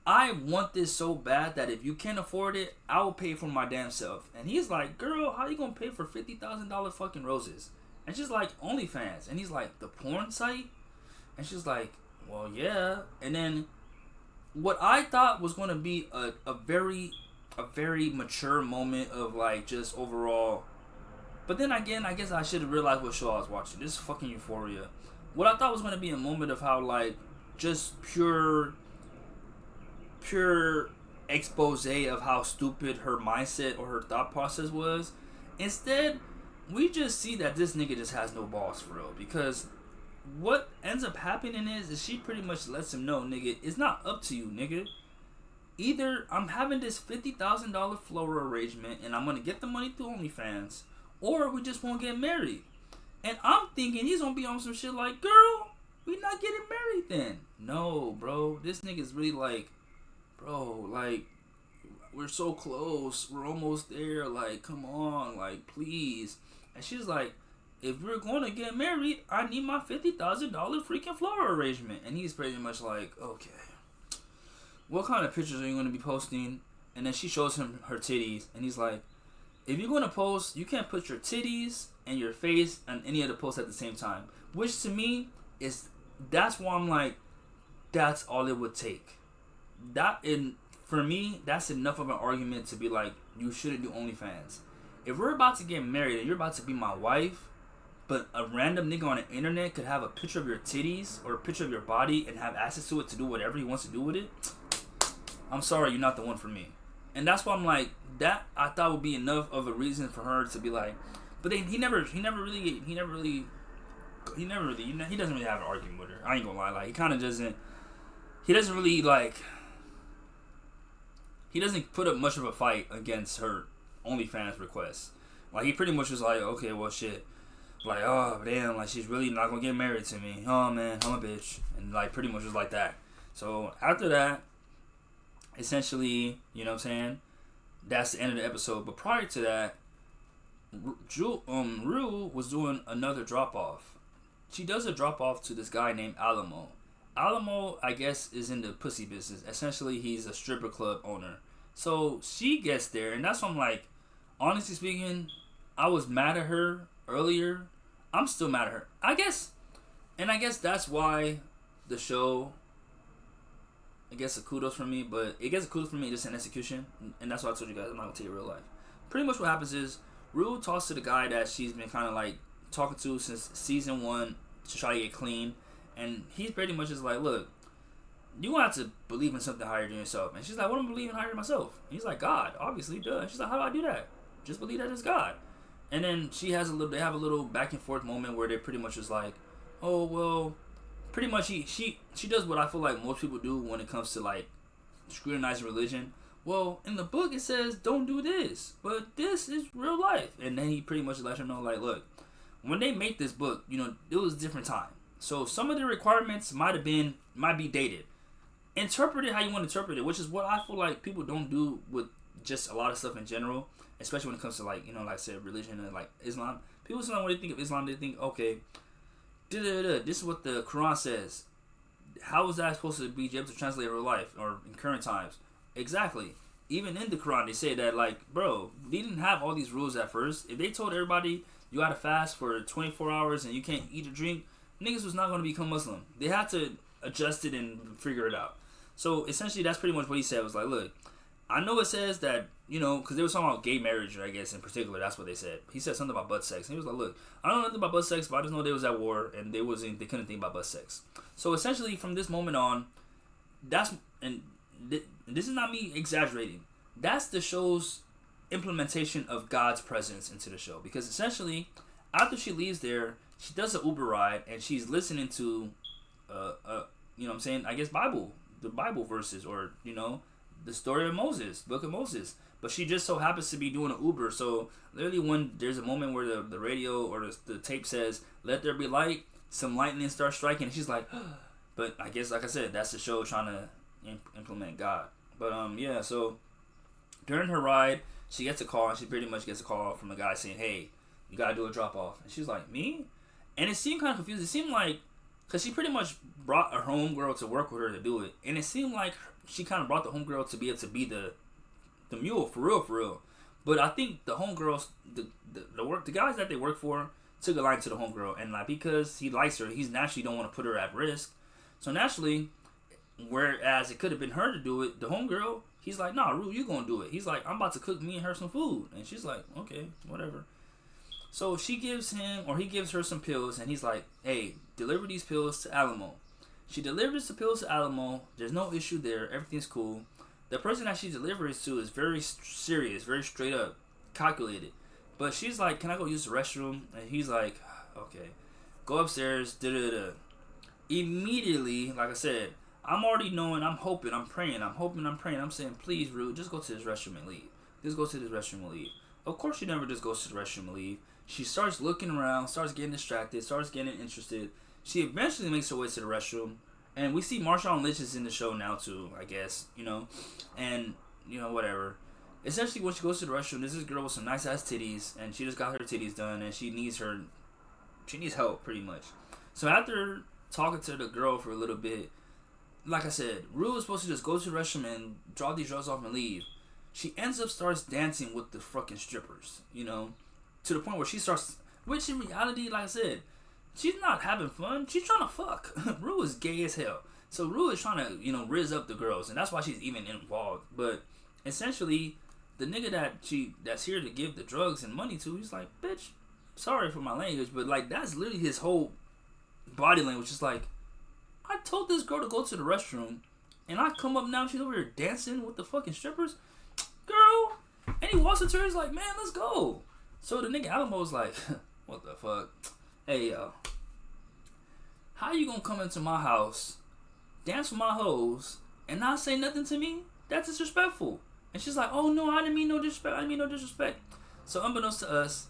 I want this so bad that if you can't afford it, I will pay for my damn self. And he's like, girl, how you gonna pay for $50,000 fucking roses? And she's like, OnlyFans. And he's like, the porn site? And she's like, well, yeah. And then what I thought was gonna be a very mature moment of like just overall. But then again, I guess I should have realized what show I was watching. This is fucking Euphoria. What I thought was gonna be a moment of how like just pure expose of how stupid her mindset or her thought process was. Instead, we just see that this nigga just has no balls for real. Because what ends up happening is she pretty much lets him know, nigga, it's not up to you, nigga. Either I'm having this $50,000 floral arrangement and I'm gonna get the money through OnlyFans, or we just won't get married. And I'm thinking he's gonna be on some shit like, girl, we not getting married then. No, bro, this nigga's really like, bro, like, we're so close, we're almost there, like, come on, like, please. And she's like, if we're gonna get married, I need my $50,000 freaking floral arrangement. And he's pretty much like, okay, what kind of pictures are you gonna be posting? And then she shows him her titties, and he's like, if you're gonna post, you can't put your titties and your face on any other post at the same time. Which to me is, that's why I'm like, that's all it would take. For me, that's enough of an argument to be like, you shouldn't do OnlyFans. If we're about to get married and you're about to be my wife, but a random nigga on the internet could have a picture of your titties or a picture of your body and have access to it to do whatever he wants to do with it, I'm sorry, you're not the one for me. And that's why I'm like, that I thought would be enough of a reason for her to be like, but then he doesn't really have an argument with her. I ain't gonna lie, like he doesn't really like, he doesn't put up much of a fight against her OnlyFans request. Like he pretty much was like, okay, well shit, like, oh damn, like she's really not gonna get married to me. Oh man, I'm a bitch, and like pretty much was like that. So after that, essentially, you know what I'm saying, that's the end of the episode. But prior to that, Rue was doing another drop off. She does a drop off to this guy named Alamo. Alamo, I guess, is in the pussy business. Essentially, he's a stripper club owner. So she gets there, and that's when I'm like, honestly speaking, I was mad at her earlier. I'm still mad at her. I guess that's why the show, it gets a kudos from me, but it gets a kudos from me just in execution, and that's why I told you guys I'm not gonna tell you real life. Pretty much what happens is Rue talks to the guy that she's been kind of like talking to since season 1 to try to get clean, and he's pretty much just like, look, you gonna have to believe in something higher than yourself. And she's like, what am I believing higher than myself? And he's like, God, obviously, duh. And she's like, how do I do that? Just believe that it's God. And then they have a little back and forth moment where they pretty much just like, oh well, pretty much she does what I feel like most people do when it comes to like scrutinizing religion. Well, in the book it says don't do this, but this is real life. And then he pretty much lets her know like, look, when they make this book, you know, it was a different time. So some of the requirements might be dated. Interpret it how you want to interpret it, which is what I feel like people don't do with just a lot of stuff in general, especially when it comes to like, you know, like I said, religion and like Islam. People sometimes when they think of Islam, they think, okay, this is what the Quran says. How is that supposed to be able to translate in real life or in current times? Exactly. Even in the Quran, they say that, like, bro, they didn't have all these rules at first. If they told everybody you gotta fast for 24 hours and you can't eat or drink, niggas was not going to become Muslim. They had to adjust it and figure it out. So essentially, that's pretty much what he said. Was like, look, I know it says that, you know, because they were talking about gay marriage, I guess, in particular. That's what they said. He said something about butt sex. And he was like, look, I don't know nothing about butt sex, but I just know they was at war and they couldn't think about butt sex. So essentially, from this moment on, this is not me exaggerating. That's the show's implementation of God's presence into the show. Because essentially, after she leaves there, she does an Uber ride and she's listening to, you know what I'm saying? I guess the Bible verses, or the story of Moses, book of Moses. But she just so happens to be doing an Uber. So literally, when there's a moment where the radio or the tape says, "Let there be light," some lightning starts striking, and she's like, but I guess, like I said, that's the show trying to implement God. But yeah. So during her ride, she gets a call, and she pretty much gets a call from a guy saying, "Hey, you gotta do a drop off." And she's like, "Me?" And it seemed kind of confused. It seemed like, because she pretty much brought her homegirl to work with her to do it, and it seemed like she kind of brought the homegirl to be able to be the mule for real. But I think the homegirls, the guys that they work for, took a line to the homegirl, and like, because he likes her, he's naturally don't want to put her at risk. So naturally, whereas it could have been her to do it, the homegirl, he's like, "Nah, Rue, you gonna do it." He's like, "I'm about to cook me and her some food," and she's like, "Okay, whatever." So he gives her some pills, and he's like, "Hey, deliver these pills to Alamo." She delivers the pills to Alamo. There's no issue there. Everything's cool. The person that she delivers to is very serious, very straight up, calculated. But she's like, "Can I go use the restroom?" And he's like, "Okay." Go upstairs, da-da-da. Immediately, like I said, I'm already knowing, I'm hoping, I'm praying. I'm saying, "Please, Rude, just go to this restroom and leave. Just go to this restroom and leave." Of course, she never just goes to the restroom and leave. She starts looking around, starts getting distracted, starts getting interested. She eventually makes her way to the restroom. And we see Marshawn Lynch is in the show now too, I guess, and whatever. Essentially, when she goes to the restroom, there's this girl with some nice ass titties, and she just got her titties done, and she needs help pretty much. So after talking to the girl for a little bit, like I said, Rue is supposed to just go to the restroom and drop these drugs off and leave. She ends up starts dancing with the fucking strippers, to the point where she starts, which in reality, like I said, she's not having fun. She's trying to fuck. Rue is gay as hell. So Rue is trying to, rizz up the girls. And that's why she's even involved. But essentially, the nigga that's here to give the drugs and money to, he's like, "Bitch, sorry for my language." But like, that's literally his whole body language. It's like, I told this girl to go to the restroom. And I come up now, she's over here dancing with the fucking strippers. Girl. And he walks up to her, he's like, "Man, let's go." So the nigga Alamo's like, "What the fuck? Hey, yo, how you gonna come into my house, dance with my hoes, and not say nothing to me? That's disrespectful." And she's like, "Oh, no, I didn't mean no disrespect. So unbeknownst to us,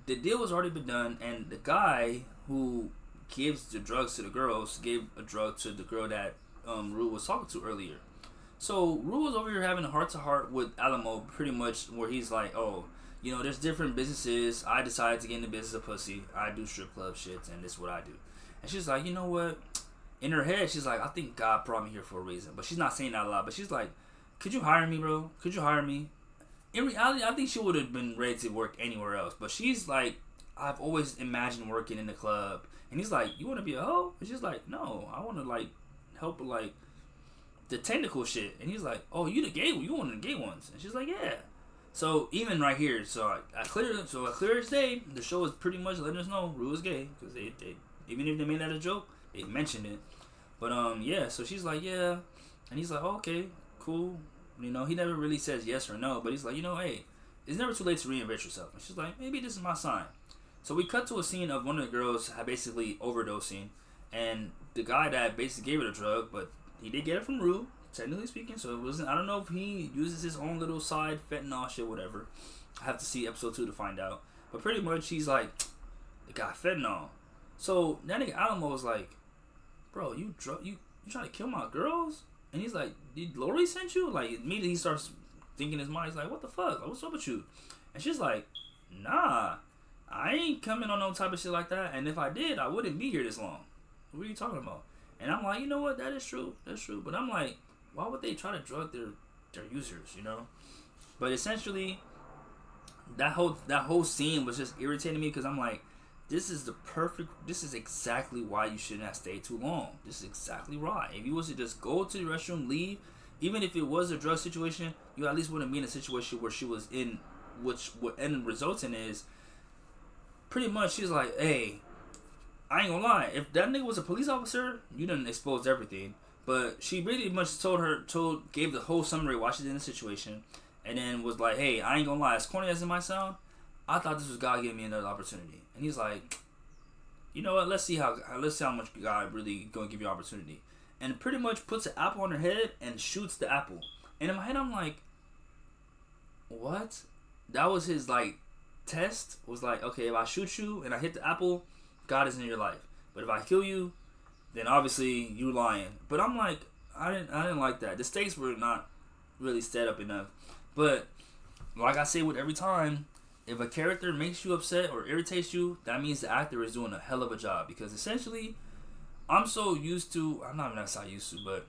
the deal was already been done, and the guy who gives the drugs to the girls gave a drug to the girl that Rue was talking to earlier. So Rue was over here having a heart-to-heart with Alamo, pretty much, where he's like, "Oh, there's different businesses. I decided to get in the business of pussy. I do strip club shits, and this is what I do." And she's like, "You know what?" In her head, she's like, "I think God brought me here for a reason." But she's not saying that a lot. But she's like, "Could you hire me, bro? Could you hire me?" In reality, I think she would have been ready to work anywhere else. But she's like, "I've always imagined working in the club." And he's like, "You want to be a hoe?" And she's like, "No, I want to like help with like the technical shit." And he's like, "Oh, you the gay one? You one of the gay ones?" And she's like, "Yeah." So even right here, so clear as day, the show is pretty much letting us know Rue is gay, because they even if they made that a joke, they mentioned it. But yeah, so she's like, "Yeah," and he's like, "Oh, okay, cool." He never really says yes or no, but he's like, "Hey, it's never too late to reinvent yourself." And she's like, "Maybe this is my sign." So we cut to a scene of one of the girls basically overdosing, and the guy that basically gave her the drug, but he did get it from Rue, technically speaking, so it wasn't, I don't know if he uses his own little side fentanyl shit, whatever. I have to see episode 2 to find out. But pretty much he's like, "It got fentanyl." So that nigga Alamo was like, "Bro, you trying to kill my girls?" And he's like, "Did Lori send you?" Like, immediately he starts thinking in his mind, he's like, "What the fuck? Like, what's up with you?" And she's like, "Nah, I ain't coming on no type of shit like that. And if I did, I wouldn't be here this long. What are you talking about?" And I'm like, you know what? That is true. That's true. But I'm like, why would they try to drug their users, But essentially, that whole scene was just irritating me, because I'm like, this is exactly why you shouldn't have stayed too long. This is exactly right. If you was to just go to the restroom, leave, even if it was a drug situation, you at least wouldn't be in a situation where she was in, which what end results in is, pretty much she's like, "Hey, I ain't gonna lie, if that nigga was a police officer, you done exposed everything." But she really much gave the whole summary why she's in the situation, and then was like, "Hey, I ain't gonna lie, as corny as it might sound, I thought this was God giving me another opportunity." And he's like, you know what? Let's see how much God really gonna give you opportunity. And pretty much puts an apple on her head and shoots the apple. And in my head, I'm like, what? That was his like test. Was like, okay, if I shoot you and I hit the apple, God is in your life. But if I kill you, then obviously you lying. But I'm like, I didn't like that. The stakes were not really set up enough. But like I say with every time, if a character makes you upset or irritates you, that means the actor is doing a hell of a job. Because essentially, I'm so used to, I'm not even that used to, but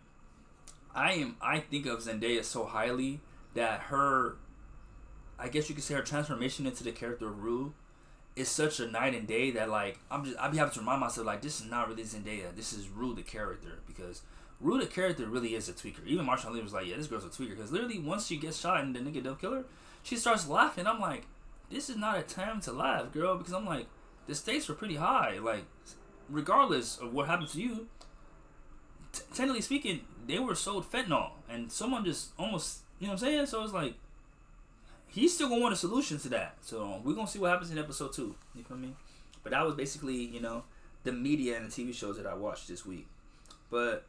I think of Zendaya so highly that her, I guess you could say her transformation into the character of Rue is such a night and day that like I be having to remind myself like this is not really Zendaya, this is Rue the character, because Rue the character really is a tweaker. Even Marshawn Lee was like, yeah, this girl's a tweaker, because literally once she gets shot and the nigga don't kill her, she starts laughing. I'm like, this is not a time to laugh, girl, because I'm like, the stakes were pretty high. Like, regardless of what happened to you, technically speaking, they were sold fentanyl, and someone just almost, you know what I'm saying? So it's like, he's still gonna want a solution to that. So we're gonna see what happens in episode 2. You feel me? But that was basically, you know, the media and the TV shows that I watched this week. But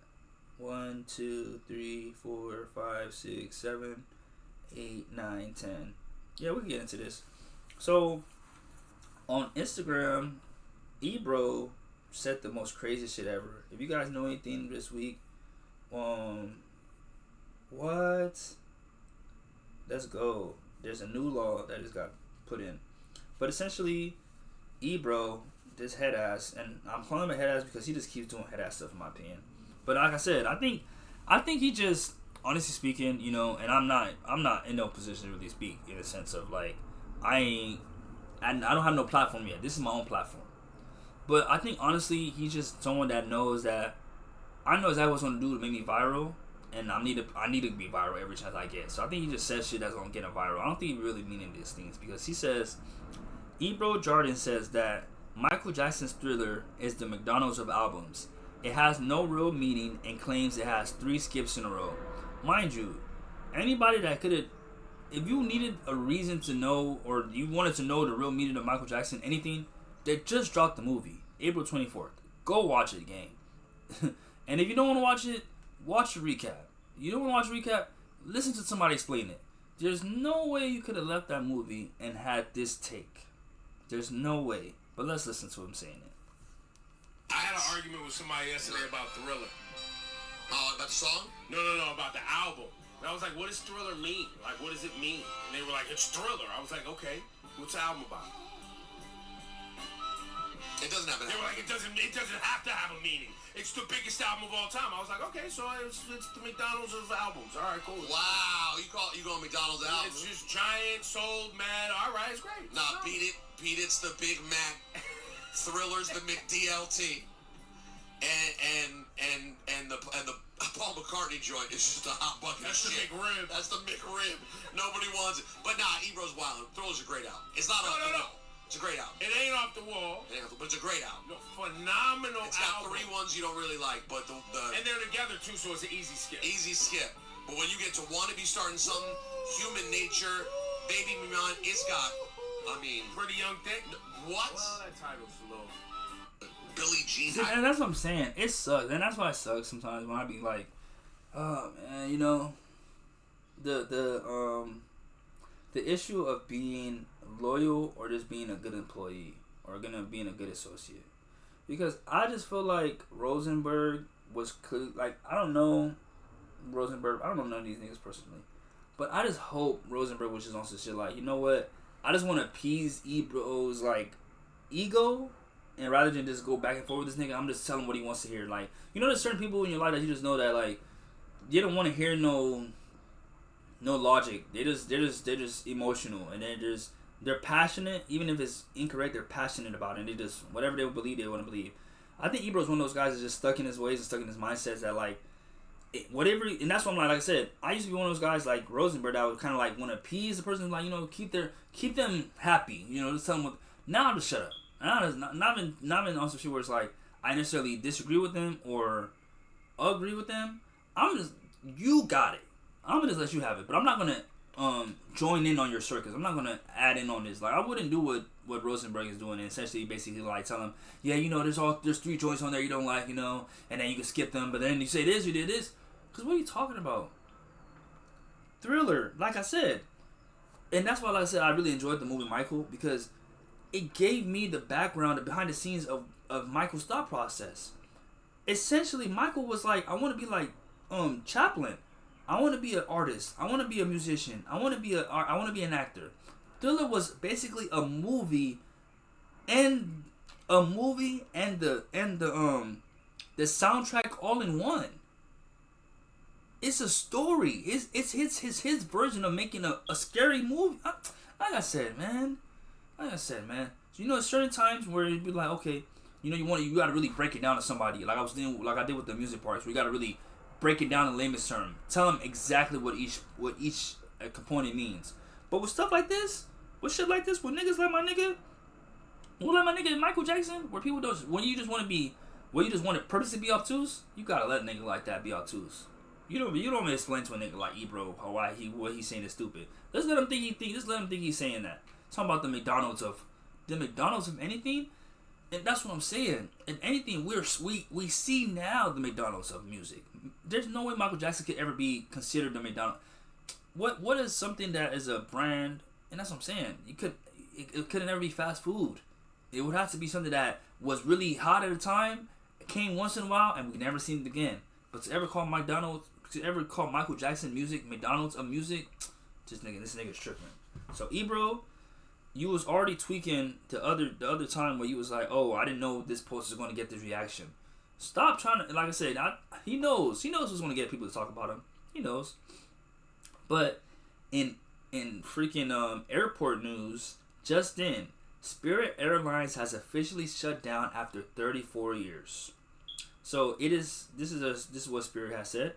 1, 2, 3, 4, 5, 6, 7, 8, 9, 10. Yeah, we can get into this. So on Instagram, Ebro said the most crazy shit ever. If you guys know anything this week, what? Let's go. There's a new law that just got put in. But essentially, Ebro, this head ass, and I'm calling him a head ass because he just keeps doing head ass stuff in my opinion. But like I said, I think he just, honestly speaking, you know, and I'm not in no position to really speak in the sense of like, I don't have no platform yet. This is my own platform. But I think honestly, he's just someone that knows that I know exactly what's gonna do to make me viral. And I need to be viral every chance I get. So I think he just says shit that's gonna get him viral. I don't think he really meaning these things, because he says, Ebro Jordan says that Michael Jackson's Thriller is the McDonald's of albums. It has no real meaning and claims it has 3 skips in a row. Mind you, anybody that could have, if you needed a reason to know, or you wanted to know the real meaning of Michael Jackson, anything, they just dropped the movie, April 24th. Go watch it, gang. And if you don't want to watch it, watch the recap. You don't want to watch the recap? Listen to somebody explain it. There's no way you could have left that movie and had this take. There's no way. But let's listen to him saying it. I had an argument with somebody yesterday about Thriller. Oh, about the song? No, about the album. And I was like, what does Thriller mean? Like, what does it mean? And they were like, it's Thriller. I was like, okay, what's the album about? It doesn't have an album. They were like, it doesn't have to have a meaning. It's the biggest album of all time. I was like, okay, so it's the McDonald's of albums. All right, cool. Wow, you going McDonald's album? It's just giant, sold, mad. All right, it's great. Nah, beat it. It's the Big Mac. Thriller's the McDLT. And the Paul McCartney joint is just a hot bucket That's of shit. The McRib. That's the McRib. Nobody wants it. But nah, Ebro's wild. Thriller's a great album. It's not off the wall. It's a great album. It ain't off the wall. But it's a great album. No, phenomenal album. It's got 3 ones you don't really like, but the and they're together too, so it's an easy skip. Easy skip. But when you get to Wanna Be Starting Something, Human Nature, Baby Me Mine, it's got, I mean, Pretty Young Thing. What? Well, that title's a little. Billie Jean. See, and that's what I'm saying. It sucks, and that's why it sucks sometimes when I be like, oh man, you know, the issue of being loyal or just being a good employee or being a good associate. Because I just feel like Rosenberg was like, I don't know Rosenberg. I don't know none of these niggas personally, but I just hope Rosenberg was just on some shit like, you know what? I just want to appease Ebro's like ego, and rather than just go back and forth with this nigga, I'm just telling him what he wants to hear. Like, you know, there's certain people in your life that you just know that like you don't want to hear no logic. They're just emotional, and they're passionate, even if it's incorrect. They're passionate about it, and they just whatever they believe, they want to believe. I think Ebro's one of those guys that's just stuck in his ways and stuck in his mindsets that like whatever, and that's what I'm like I said, I used to be one of those guys like Rosenberg that would kind of like want to appease the person, like, you know, keep them happy, you know, just tell them what. Now I'm just shut up. Now I'm just not even on some shit where it's like I necessarily disagree with them or agree with them. I'm just, you got it. I'm gonna just let you have it, but I'm not gonna join in on your circus. I'm not gonna add in on this. Like I wouldn't do what Rosenberg is doing and essentially basically like tell him, yeah, there's 3 joints on there you don't like, and then you can skip them, but then you say this, you did this. Cause what are you talking about? Thriller, like I said. And that's why, like I said, I really enjoyed the movie Michael, because it gave me the background, the behind the scenes of Michael's thought process. Essentially, Michael was like, I want to be like Chaplin. I want to be an artist. I want to be a musician. I want to be an actor. Thriller was basically a movie, and the soundtrack all in one. It's a story. It's his version of making a scary movie. Like I said, man. So, certain times where you'd be like, okay, you got to really break it down to somebody. Like I did with the music parts. We got to really break it down in layman's term. Tell them exactly what each component means. But with stuff like this, with shit like this, with niggas like my nigga Michael Jackson, where people don't, when you just want to purposely be obtuse, you gotta let a nigga like that be obtuse. You don't explain to a nigga like Ebro why what he's saying is stupid. Just let him think he's saying that. Talking about the McDonald's of anything, and that's what I'm saying. In anything, we see now the McDonald's of music. There's no way Michael Jackson could ever be considered the McDonald's. What is something that is a brand? And that's what I'm saying. It could never be fast food. It would have to be something that was really hot at the time, came once in a while, and we never seen it again. But to ever call Michael Jackson music McDonald's of music, this nigga's tripping. So Ebro, you was already tweaking the other time where you was like, oh, I didn't know this post was going to get this reaction. Stop trying to, like I said, he knows what's going to get people to talk about him. He knows. But in freaking airport news, just in, Spirit Airlines has officially shut down after 34 years. So this is what Spirit has said.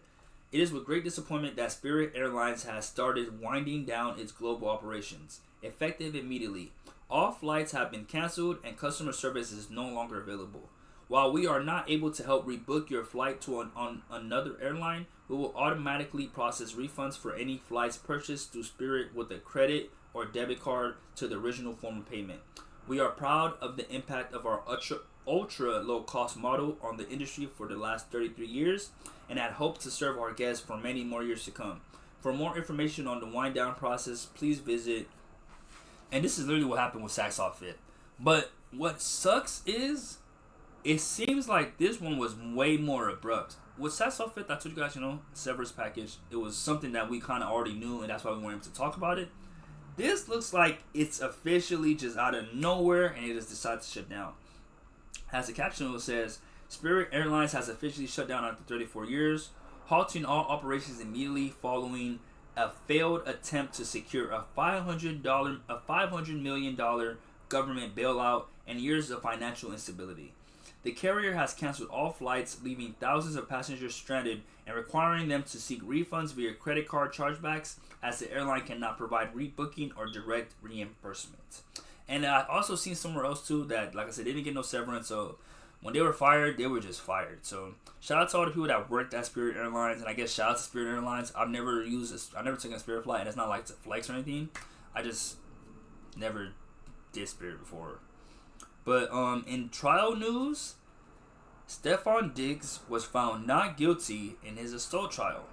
It is with great disappointment that Spirit Airlines has started winding down its global operations, effective immediately. All flights have been canceled and customer service is no longer available. While we are not able to help rebook your flight to another airline, we will automatically process refunds for any flights purchased through Spirit with a credit or debit card to the original form of payment. We are proud of the impact of our ultra low cost model on the industry for the last 33 years and had hoped to serve our guests for many more years to come. For more information on the wind down process, please visit. And this is literally what happened with Saks Off Fit. But what sucks is, it seems like this one was way more abrupt. With Saks Off Fit, I told you guys, severance package, it was something that we kind of already knew, and that's why we weren't able to talk about it. This looks like it's officially just out of nowhere, and it just decided to shut down. As the caption says, Spirit Airlines has officially shut down after 34 years, halting all operations immediately following a failed attempt to secure a $500 million government bailout and years of financial instability. The carrier has canceled all flights, leaving thousands of passengers stranded and requiring them to seek refunds via credit card chargebacks, as the airline cannot provide rebooking or direct reimbursement. And I also seen somewhere else too that, like I said, they didn't get no severance, so when they were fired, they were just fired. So shout out to all the people that worked at Spirit Airlines, and I guess shout out to Spirit Airlines. I've never taken a Spirit flight, and it's not like to flex or anything. I just never did Spirit before. But in trial news, Stefon Diggs was found not guilty in his assault trial.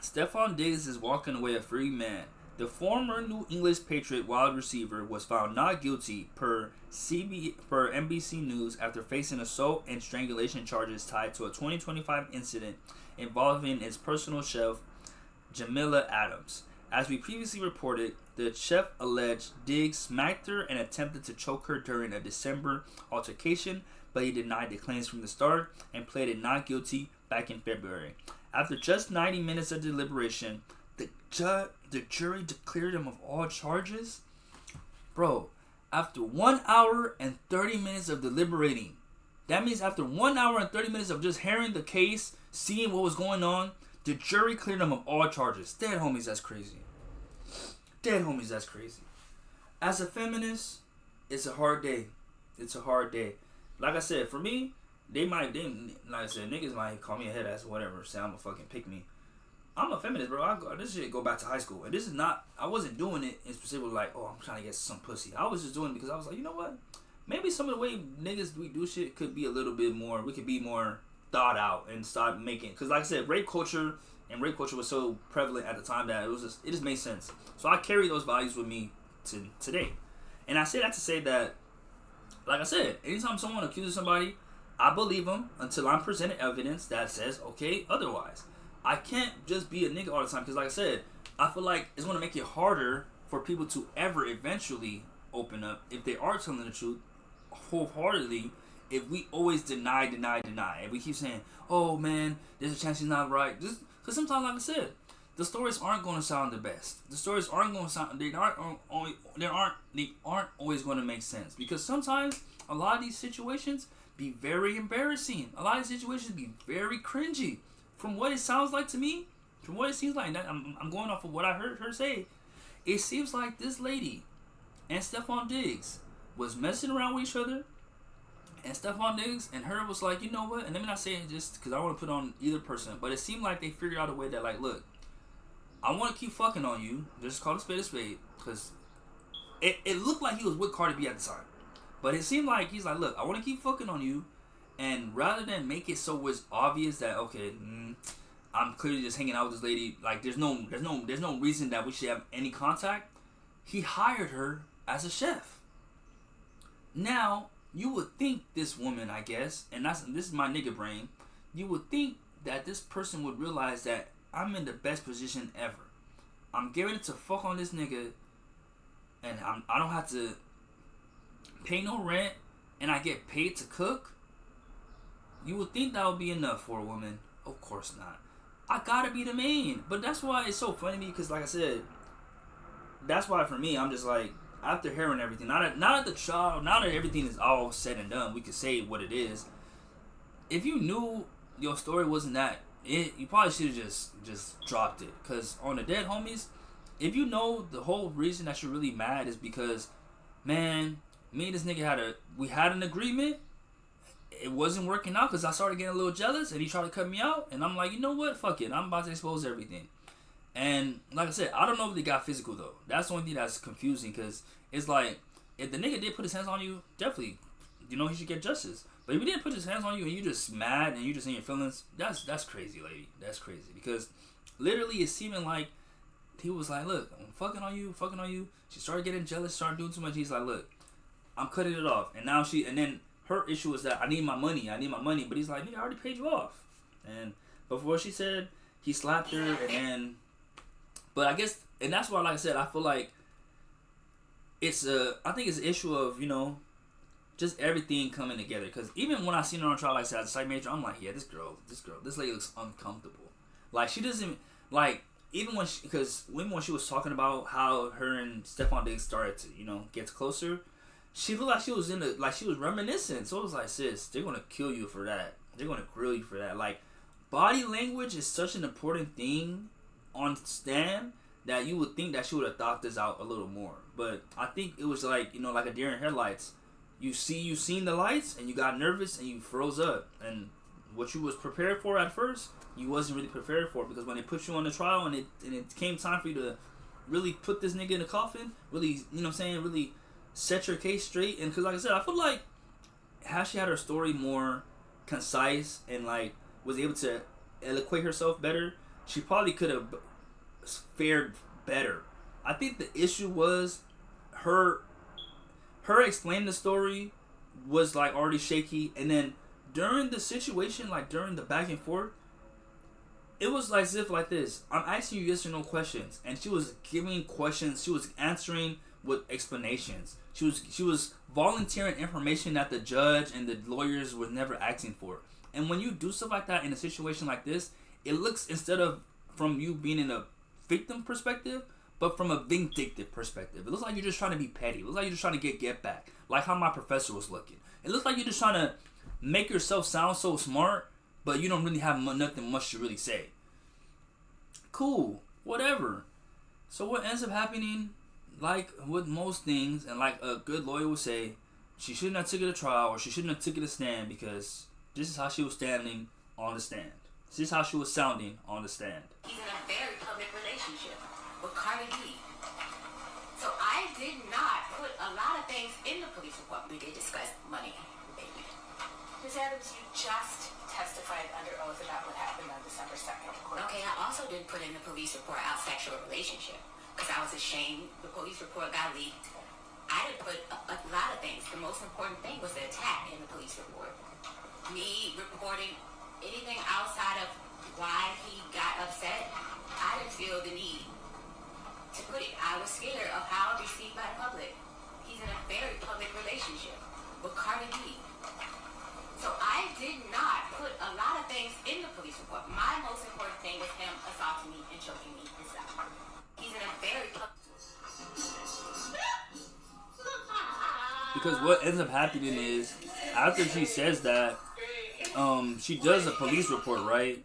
Stefon Diggs is walking away a free man. The former New England Patriot wide receiver was found not guilty per NBC News after facing assault and strangulation charges tied to a 2025 incident involving his personal chef, Jamila Adams. As we previously reported, the chef alleged Diggs smacked her and attempted to choke her during a December altercation, but he denied the claims from the start and pleaded not guilty back in February. After just 90 minutes of deliberation, the jury declared him of all charges. Bro, after 1 hour and 30 minutes of deliberating, that means after 1 hour and 30 minutes of just hearing the case, seeing what was going on, the jury cleared him of all charges. Dead homies, that's crazy. As a feminist, it's a hard day. Like I said, for me, like I said, niggas might call me a head ass or whatever, say I'm a fucking pick me. I'm a feminist, bro. This shit go back to high school, and this is not. I wasn't doing it in specific like, oh, I'm trying to get some pussy. I was just doing it because I was like, you know what? Maybe some of the way niggas we do shit could be a little bit more. We could be more thought out and start making. Because like I said, rape culture was so prevalent at the time that it just made sense. So I carry those values with me to today, and I say that to say that, like I said, anytime someone accuses somebody, I believe them until I'm presented evidence that says okay otherwise. I can't just be a nigga all the time because, like I said, I feel like it's going to make it harder for people to ever eventually open up if they are telling the truth wholeheartedly. If we always deny, if we keep saying, "Oh man, there's a chance he's not right," just because sometimes, like I said, the stories aren't going to sound the best. The stories aren't going to sound. They aren't always going to make sense because sometimes a lot of these situations be very embarrassing. A lot of situations be very cringy. From what it sounds like to me, from what it seems like, I'm going off of what I heard her say. It seems like this lady and Stephon Diggs was messing around with each other, and Stephon Diggs and her was like, you know what? And let me not say it just because I want to put on either person, but it seemed like they figured out a way that, like, look, I want to keep fucking on you. Just call a spade, because it looked like he was with Cardi B at the time, but it seemed like he's like, look, I want to keep fucking on you. And rather than make it so it's obvious that okay, I'm clearly just hanging out with this lady, like there's no reason that we should have any contact, he hired her as a chef. Now you would think this woman, I guess, and this is my nigga brain, you would think that this person would realize that I'm in the best position ever. I'm getting to fuck on this nigga, and I don't have to pay no rent, and I get paid to cook. You would think that would be enough for a woman. Of course not. I gotta be the main. But that's why it's so funny to me, because like I said, that's why for me, I'm just like, after hearing everything, now that everything is all said and done, we can say what it is. If you knew your story wasn't that it, you probably should have just dropped it. Because on the dead homies, if you know the whole reason that you're really mad is because, man, me and this nigga had an agreement. It wasn't working out because I started getting a little jealous and he tried to cut me out, and I'm like, you know what, fuck it, I'm about to expose everything. And like I said, I don't know if they got physical though. That's the only thing that's confusing, because it's like, if the nigga did put his hands on you, definitely, he should get justice. But if he didn't put his hands on you and you just mad and you just in your feelings, that's crazy, lady. That's crazy, because literally it's seeming like he was like, look, I'm fucking on you. She started getting jealous, started doing too much. He's like, look, I'm cutting it off. And now and then her issue was that I need my money. But he's like, nigga, I already paid you off. And before she said, he slapped her, and then, but I guess, and that's why, like I said, I feel like I think it's an issue of, just everything coming together. Because even when I seen her on trial, like I said, as a psych major, I'm like, yeah, this lady looks uncomfortable. Like, she doesn't, like, even when she was talking about how her and Stephon Diggs started to, get closer, she looked like she was reminiscent. So it was like, sis, they're gonna kill you for that. They're gonna grill you for that. Like, body language is such an important thing on stand that you would think that she would have thought this out a little more. But I think it was like, like a deer in headlights. You seen the lights and you got nervous and you froze up. And what you was prepared for at first, you wasn't really prepared for, because when they put you on the trial and it came time for you to really put this nigga in the coffin, really, really set your case straight. And because, like I said, I feel like how she had her story more concise and like was able to eloquate herself better, she probably could have fared better. I think the issue was her explaining the story was like already shaky, and then during the situation, like during the back and forth, it was like as if like this, I'm asking you yes or no questions, and she was giving questions, she was answering with explanations. She was volunteering information that the judge and the lawyers were never asking for. And when you do stuff like that in a situation like this, it looks, instead of from you being in a victim perspective, but from a vindictive perspective, it looks like you're just trying to be petty. It looks like you're just trying to get back, like how my professor was looking. It looks like you're just trying to make yourself sound so smart, but you don't really have nothing much to really say. Cool, whatever. So what ends up happening, like with most things, and like a good lawyer would say, she shouldn't have took it to trial, or she shouldn't have took it to stand, because this is how she was standing on the stand. This is how she was sounding on the stand. He's in a very public relationship with Cardi B. So I did not put a lot of things in the police report. We did discuss money, baby. Ms. Adams, you just testified under oath about what happened on December 2nd. Okay, I also didn't put in the police report our sexual relationship because I was ashamed. The police report got leaked. I didn't put a lot of things. The most important thing was the attack in the police report. Me reporting anything outside of why he got upset, I didn't feel the need to put it. I was scared of how it was received by the public. He's in a very public relationship with Cardi B. So I did not put a lot of things in the police report. My most important thing was him assaulting me and choking me and stuff. He's in a very public... Because what ends up happening is, after she says that, she does a police report, right?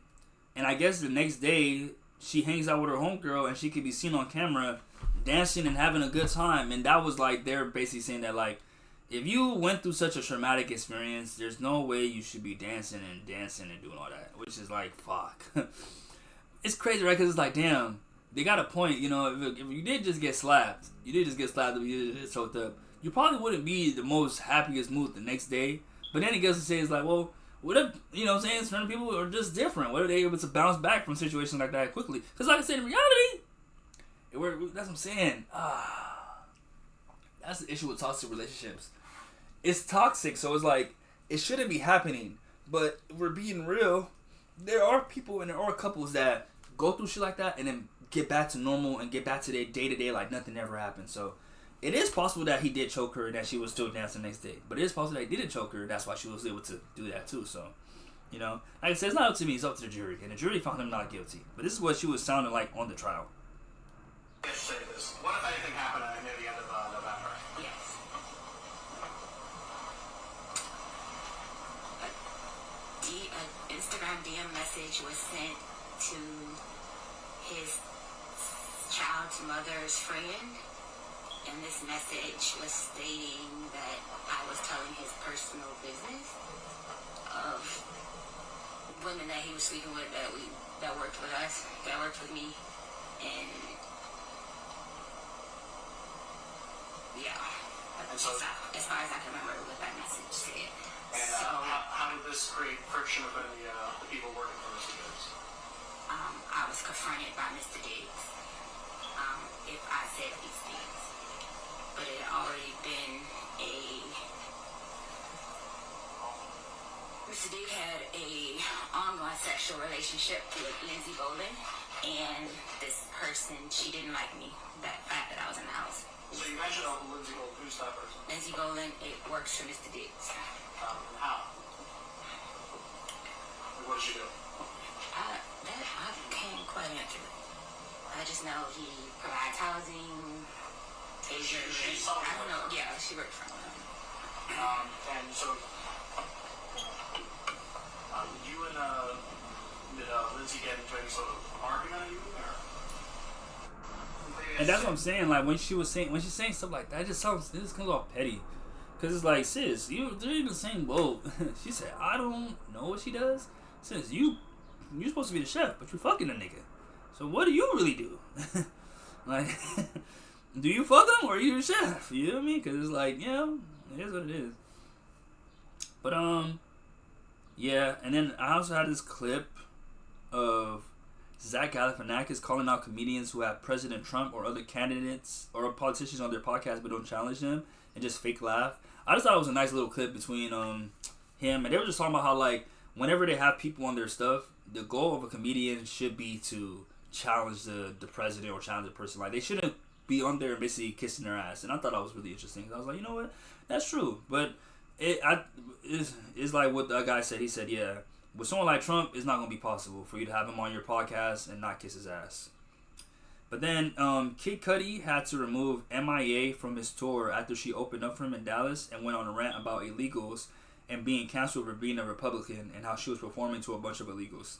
And I guess the next day, she hangs out with her homegirl and she could be seen on camera dancing and having a good time. And that was like, they're basically saying that, like, if you went through such a traumatic experience, there's no way you should be dancing and doing all that. Which is like, fuck. It's crazy, right? Because it's like, damn, they got a point. You know, if you did just get slapped, if you just choked up, you probably wouldn't be the most happiest mood the next day. But then it goes to say, it's like, well, what if, you know what I'm saying, certain people are just different? What if they're able to bounce back from situations like that quickly? Because like I said, in reality, that's what I'm saying. That's the issue with toxic relationships. It's toxic, so it's like, it shouldn't be happening. But if we're being real, there are people and there are couples that go through shit like that and then get back to normal and get back to their day-to-day like nothing ever happened. So it is possible that he did choke her and that she was still dancing the next day. But it is possible that he didn't choke her. That's why she was able to do that too. So, you know, like I said, it's not up to me. It's up to the jury. And the jury found him not guilty. But this is what she was sounding like on the trial. Say this. What if anything happened near the end of November? Yes. An Instagram DM message was sent to his child's mother's friend. And this message was stating that I was telling his personal business of women that he was sleeping with that worked with us, that worked with me, and yeah. And so, as far as I can remember what that message said. And so, how did this create friction within the people working for Mr. Diggs? I was confronted by Mr. Diggs if I said these things. But it had already been Mr. Diggs had a online sexual relationship with Lindsay Bolin, and this person, she didn't like me, that fact that I was in the house. So you mentioned Lindsay Bolin. Who's that person? Lindsay Bolin, it works for Mr. Diggs. How? What did she do? I can't quite answer it. I just know he provides housing. I don't know. Yeah, she worked for him. And so, you and did Lindsay get into any sort of argument or anything? And that's what I'm saying. Like when she's saying stuff like that, it just comes off petty. Cause it's like, sis, they're in the same boat. She said, I don't know what she does. Sis, you're supposed to be the chef, but you fucking a nigga. So what do you really do? Like. Do you fuck him or are you the chef? You know what I mean? Because it's like, you know, it is what it is. But, yeah. And then I also had this clip of Zach Galifianakis calling out comedians who have President Trump or other candidates or politicians on their podcast but don't challenge them and just fake laugh. I just thought it was a nice little clip between him and they were just talking about how, like, whenever they have people on their stuff, the goal of a comedian should be to challenge the president or challenge the person. Like, they shouldn't be on there and basically kissing their ass. And I thought that was really interesting. I was like, you know what? That's true. But it's like what the guy said. He said, yeah, with someone like Trump, it's not going to be possible for you to have him on your podcast and not kiss his ass. But then Kid Cudi had to remove MIA from his tour after she opened up for him in Dallas and went on a rant about illegals and being canceled for being a Republican and how she was performing to a bunch of illegals.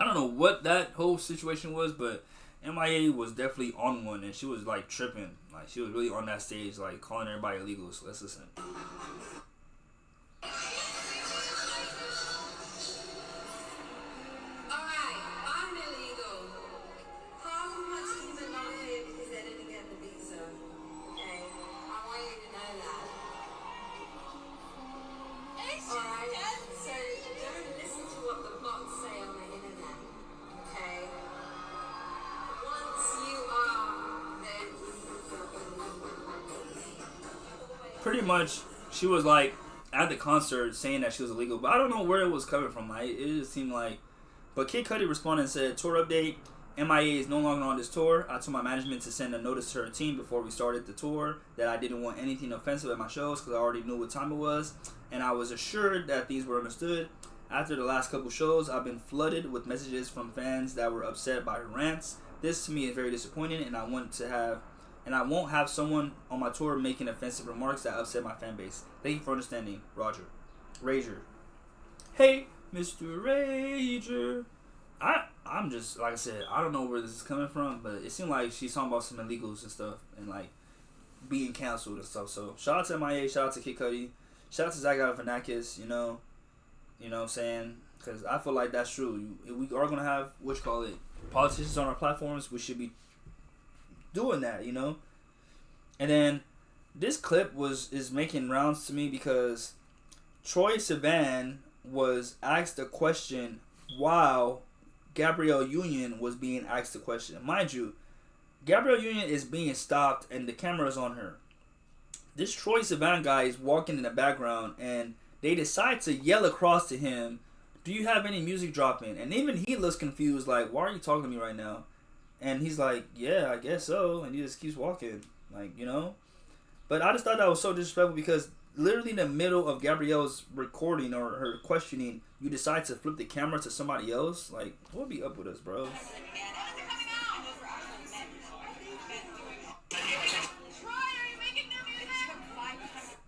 I don't know what that whole situation was, but MIA was definitely on one, and she was like tripping. Like she was really on that stage, like calling everybody illegal. So let's listen. pretty much she was like at the concert saying that she was illegal, but I don't know where it was coming from. Like, it just seemed like. But Kid Cudi responded and said, "Tour update. MIA is no longer on this tour. I told my management to send a notice to her team before we started the tour that I didn't want anything offensive at my shows because I already knew what time it was, and I was assured that these were understood. After the last couple shows, I've been flooded with messages from fans that were upset by her rants. This to me is very disappointing, and I won't have someone on my tour making offensive remarks that upset my fan base. Thank you for understanding, Roger." Rager. Hey, Mr. Rager. I'm just, like I said, I don't know where this is coming from, but it seemed like she's talking about some illegals and stuff and like being canceled and stuff. So shout out to MIA, shout out to Kid Cudi, shout out to Zach Galifianakis, you know what I'm saying? Because I feel like that's true. We are going to have, politicians on our platforms. We should be doing that, you know? And then this clip is making rounds to me because Troye Sivan was asked a question while Gabrielle Union was being asked a question. Mind you, Gabrielle Union is being stopped and the camera is on her. This Troye Sivan guy is walking in the background and they decide to yell across to him, "Do you have any music dropping?" And even he looks confused, like, "Why are you talking to me right now?" And he's like, "Yeah, I guess so." And he just keeps walking, like, you know. But I just thought that was so disrespectful because literally in the middle of Gabrielle's recording or her questioning, you decide to flip the camera to somebody else. Like, what would be up with us, bro?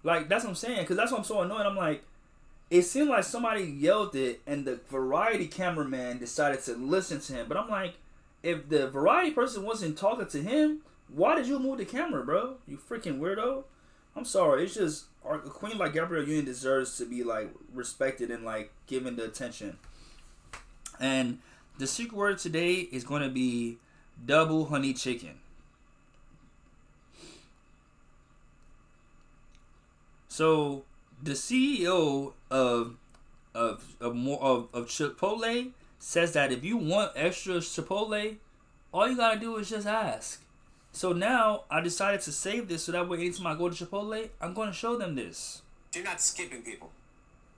Like, that's what I'm saying, because that's what I'm so annoyed. I'm like, it seemed like somebody yelled it and the variety cameraman decided to listen to him. But I'm like, if the variety person wasn't talking to him, why did you move the camera, bro? You freaking weirdo. I'm sorry. It's just, a queen like Gabrielle Union deserves to be, like, respected and, like, given the attention. And the secret word today is going to be double honey chicken. So the CEO of Chipotle says that if you want extra Chipotle, all you gotta do is just ask. So now I decided to save this so that way anytime I go to Chipotle, I'm gonna show them this. You're not skipping people.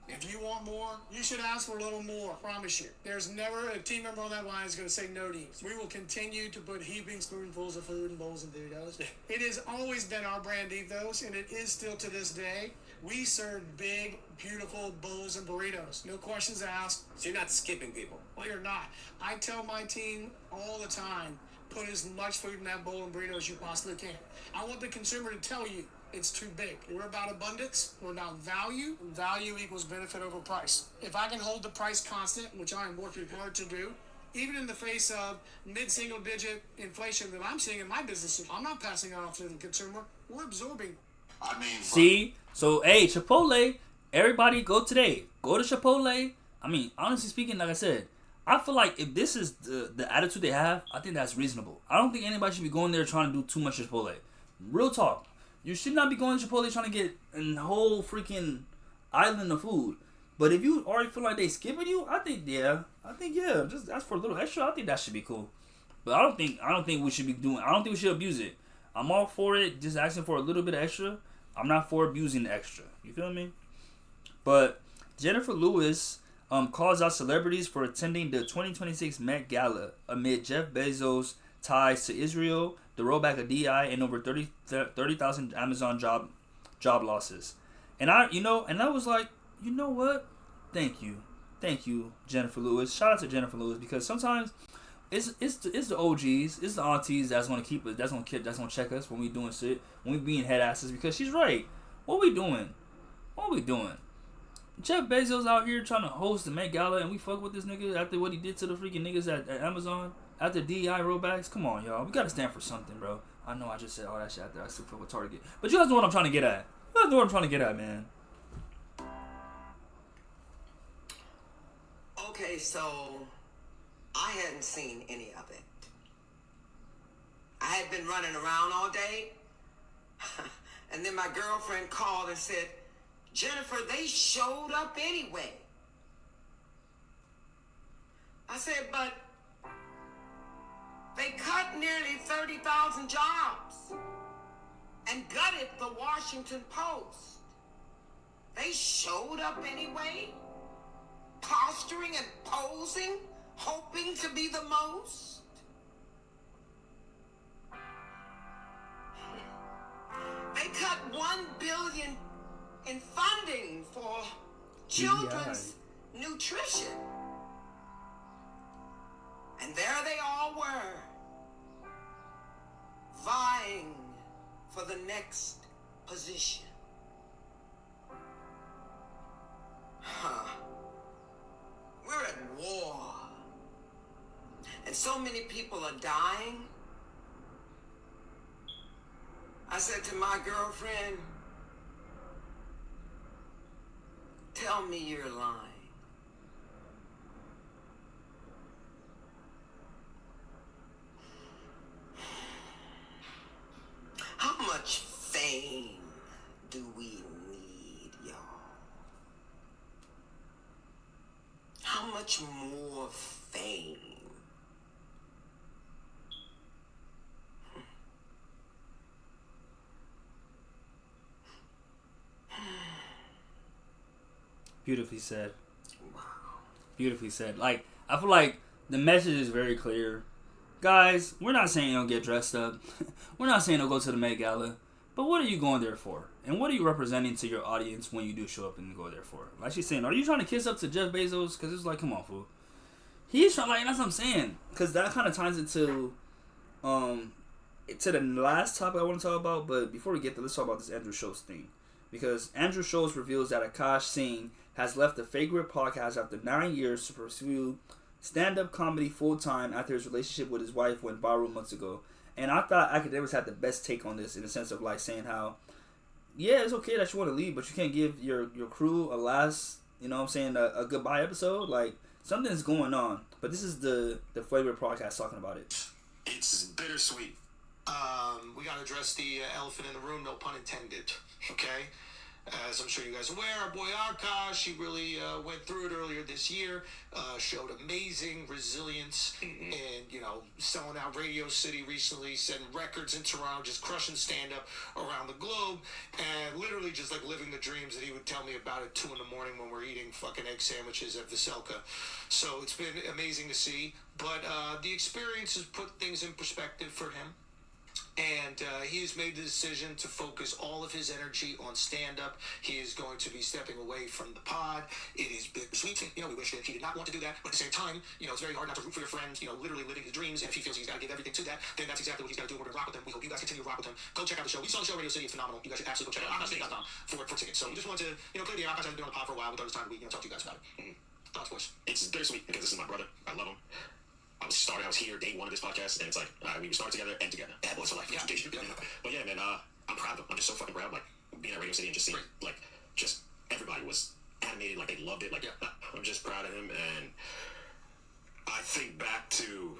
If you want more, you should ask for a little more, I promise you. There's never a team member on that line is going to say no to you. We will continue to put heaping spoonfuls of food in bowls and burritos. It has always been our brand ethos, and it is still to this day. We serve big, beautiful bowls and burritos. No questions asked. So you're not skipping people. Well, you're not. I tell my team all the time, put as much food in that bowl and burrito as you possibly can. I want the consumer to tell you, it's too big. We're about abundance. We're about value. Value equals benefit over price. If I can hold the price constant, which I am working hard to do, even in the face of mid-single digit inflation that I'm seeing in my business, I'm not passing it off to the consumer. We're absorbing. I mean, see? So, hey, Chipotle, everybody go today. Go to Chipotle. I mean, honestly speaking, like I said, I feel like if this is the attitude they have, I think that's reasonable. I don't think anybody should be going there trying to do too much Chipotle. Real talk. You should not be going to Chipotle trying to get a whole freaking island of food. But if you already feel like they skipping you, I think yeah. Just ask for a little extra. I think that should be cool. But I don't think we should be doing. I don't think we should abuse it. I'm all for it. Just asking for a little bit of extra. I'm not for abusing the extra. You feel me? But Jennifer Lewis calls out celebrities for attending the 2026 Met Gala amid Jeff Bezos' ties to Israel, the rollback of DI, and over 30,000 Amazon job losses. And I was like, you know what? Thank you, Jennifer Lewis. Shout out to Jennifer Lewis, because sometimes it's the OGs, it's the aunties that's gonna keep us, that's gonna check us when we doing shit, when we being head asses, because she's right. What we doing? Jeff Bezos out here trying to host the Met Gala, and we fuck with this nigga after what he did to the freaking niggas at Amazon, after DEI rollbacks. Come on, y'all. We gotta stand for something, bro. I know I just said all that shit after I still fuck with Target. But you guys know what I'm trying to get at. Man. Okay, so I hadn't seen any of it. I had been running around all day. And then my girlfriend called and said, "Jennifer, they showed up anyway." I said, "But they cut nearly 30,000 jobs. and gutted the Washington Post. They showed up anyway, posturing and posing, hoping to be the most. They cut $1 billion in funding for children's nutrition. And there they all were, vying for the next position. We're at war. And so many people are dying. I said to my girlfriend, tell me you're lying. How much fame do we need, y'all? How much more fame? Beautifully said. Wow. Beautifully said. Like, I feel like the message is very clear. Guys, we're not saying don't get dressed up. We're not saying don't go to the Met Gala. But what are you going there for? And what are you representing to your audience when you do show up and go there for? Like she's saying, are you trying to kiss up to Jeff Bezos? Because it's like, come on, fool. He's trying, like, that's what I'm saying. Because that kind of ties into to the last topic I want to talk about. But before we get there, let's talk about this Andrew Schultz thing. Because Andrew Schultz reveals that Akash Singh has left the favorite podcast after 9 years to pursue stand-up comedy full-time after his relationship with his wife went viral months ago. And I thought Academics had the best take on this in the sense of like saying how, yeah, it's okay that you want to leave, but you can't give your crew a last, you know what I'm saying, a goodbye episode. Like, something's going on. But this is the Flavor podcast talking about it. It's bittersweet. We got to address the elephant in the room, no pun intended, okay? As I'm sure you guys are aware, our boy Akash, he really went through it earlier this year, showed amazing resilience, and, you know, selling out Radio City recently, setting records in Toronto, just crushing stand-up around the globe, and literally just, like, living the dreams that he would tell me about at 2 in the morning when we're eating fucking egg sandwiches at Veselka. So it's been amazing to see, but the experience has put things in perspective for him. And he has made the decision to focus all of his energy on stand-up. He is going to be stepping away from the pod. It is bittersweet. You know, we wish that he did not want to do that. But at the same time, you know, it's very hard not to root for your friend, you know, literally living his dreams. And if he feels he's got to give everything to that, then that's exactly what he's got to do. We're going to rock with him. We hope you guys continue to rock with him. Go check out the show. We saw the show Radio City. It's phenomenal. You guys should absolutely go check it out. AkashCity.com for tickets. So we just wanted to, you know, clear the air. Akash hasn't been on the pod for a while. We thought it was time to, you know, talk to you guys about it. Thoughts, boys? It's bittersweet because this is my brother. I love him. I was here day one of this podcast, and it's like, we would start together and together. Bad boys for life. Yeah. But yeah, man, I'm proud of him. I'm just so fucking proud. Like, being at Radio City and just seeing, like, just everybody was animated, like, they loved it. Like, I'm just proud of him, and I think back to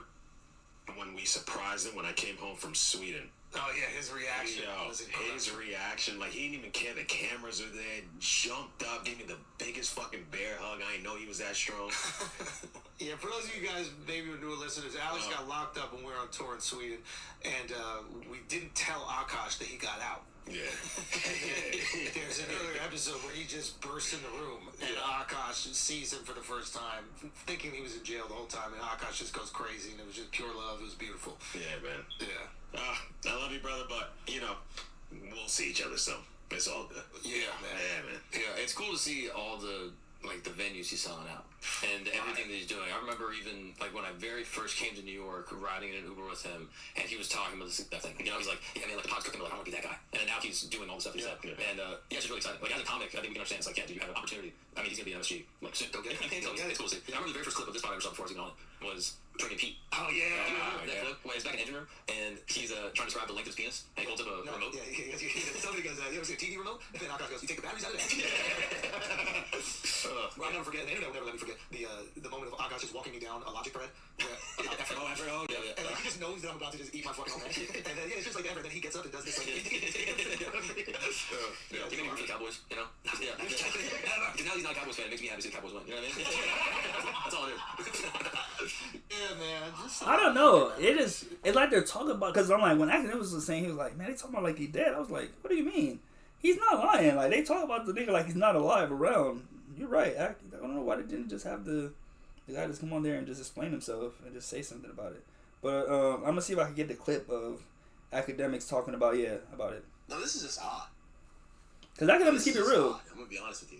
when we surprised him when I came home from Sweden. Oh, yeah, his reaction was incredible. His reaction, like, he didn't even care. The cameras were there, jumped up, gave me the biggest fucking bear hug. I didn't know he was that strong. Yeah, for those of you guys, maybe newer listeners, Alex got locked up when we were on tour in Sweden, and we didn't tell Akash that he got out. Yeah. There's an earlier episode where he just bursts in the room, and Akash sees him for the first time, thinking he was in jail the whole time, and Akash just goes crazy, and it was just pure love. It was beautiful. Yeah, man. Yeah. I love you, brother, but, you know, we'll see each other, so it's all good. Yeah, man. Yeah, man. Yeah, it's cool to see all the venues he's selling out and everything that he's doing. I remember even, like, when I very first came to New York, riding in an Uber with him, and he was talking about that thing. You know, he's like, yeah, man, like, the pod's cooking, like, I want to be that guy. And now he's doing all the stuff he said. Yeah. And, yeah, it's just really exciting. Like, as a comic, I think we can understand, it's like, yeah, dude, you have an opportunity. I mean, he's going to be an MSG. Like, shit, go get it. So it's cool to see. I remember the very first clip of this pod I ever saw before I was even on it was Drinking Pete. Oh, yeah. That clip where he's back in the engine room, and he's trying to describe the length of his penis, and he holds up a remote. Yeah, somebody goes, you ever see a TV remote? And then Akash goes, you take the batteries out of that? Well, I'll never forget, the internet will never let me forget the moment of Akash just walking me down a logic bread. After, yeah. And, like, he just knows that I'm about to just eat my fucking own ass. And then, it's just like ever. Then he gets up and does this. Like, You made me root for the Cowboys, you know? Yeah. Because now he's not a Cowboys fan. It makes me happy to see the Cowboys win. You know what I mean? That's all it is. Yeah, man. Just I don't know. It's like they're talking about, because I'm like, when Academics was saying, he was like, man, they talking about like he dead. I was like, what do you mean? He's not lying. Like, they talk about the nigga like he's not alive around. You're right. I don't know why they didn't just have the guy just come on there and just explain himself and just say something about it. But I'm gonna see if I can get the clip of Academics talking about it. No, this is just odd. Because Academics keep it real. Odd. I'm gonna be honest with you.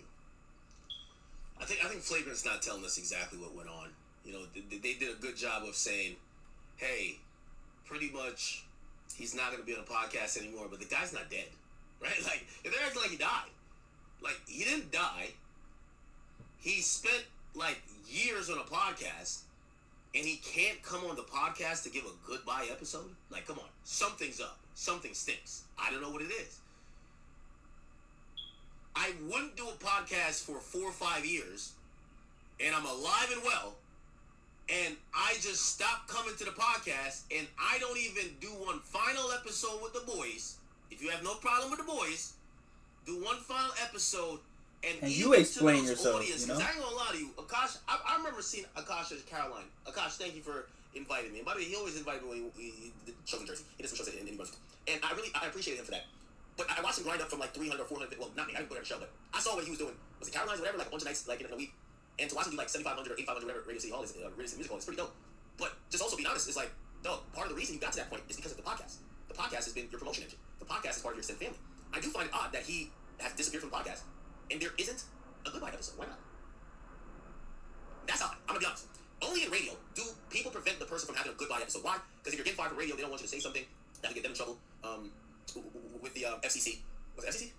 I think Flagrant's not telling us exactly what went on. You know, they did a good job of saying, hey, pretty much he's not gonna be on a podcast anymore. But the guy's not dead, right? Like, if they're acting like he died, like, he didn't die. He spent like years on a podcast, and he can't come on the podcast to give a goodbye episode? Like, come on. Something's up. Something stinks. I don't know what it is. I wouldn't do a podcast for 4 or 5 years, and I'm alive and well, and I just stopped coming to the podcast, and I don't even do one final episode with the boys. If you have no problem with the boys, do one final episode. And you explain yourself, audience, you know? I ain't gonna lie to you, Akash. I remember seeing Akash at Caroline. Akash, thank you for inviting me. And by the way, he always invited me when he did shows in Jersey. He did some shows in New York. And I appreciated him for that. But I watched him grind up from like 300 or 400. Well, not me. I didn't go there to show, but I saw what he was doing. Was it Caroline's or whatever, like a bunch of nights, like in a week. And to watch him do like 7,500 or 8,500, whatever Radio City Hall is, Radio City Music Hall, it's pretty dope. But just also being honest, it's like, no, part of the reason you got to that point is because of the podcast. The podcast has been your promotion engine. The podcast is part of your extended family. I do find it odd that he has disappeared from the podcast, and there isn't a goodbye episode. Why not? That's odd. I'm gonna be honest. Only in radio do people prevent the person from having a goodbye episode. Why? Because if you're getting fired from radio, they don't want you to say something that can get them in trouble with the FCC. Was it FCC?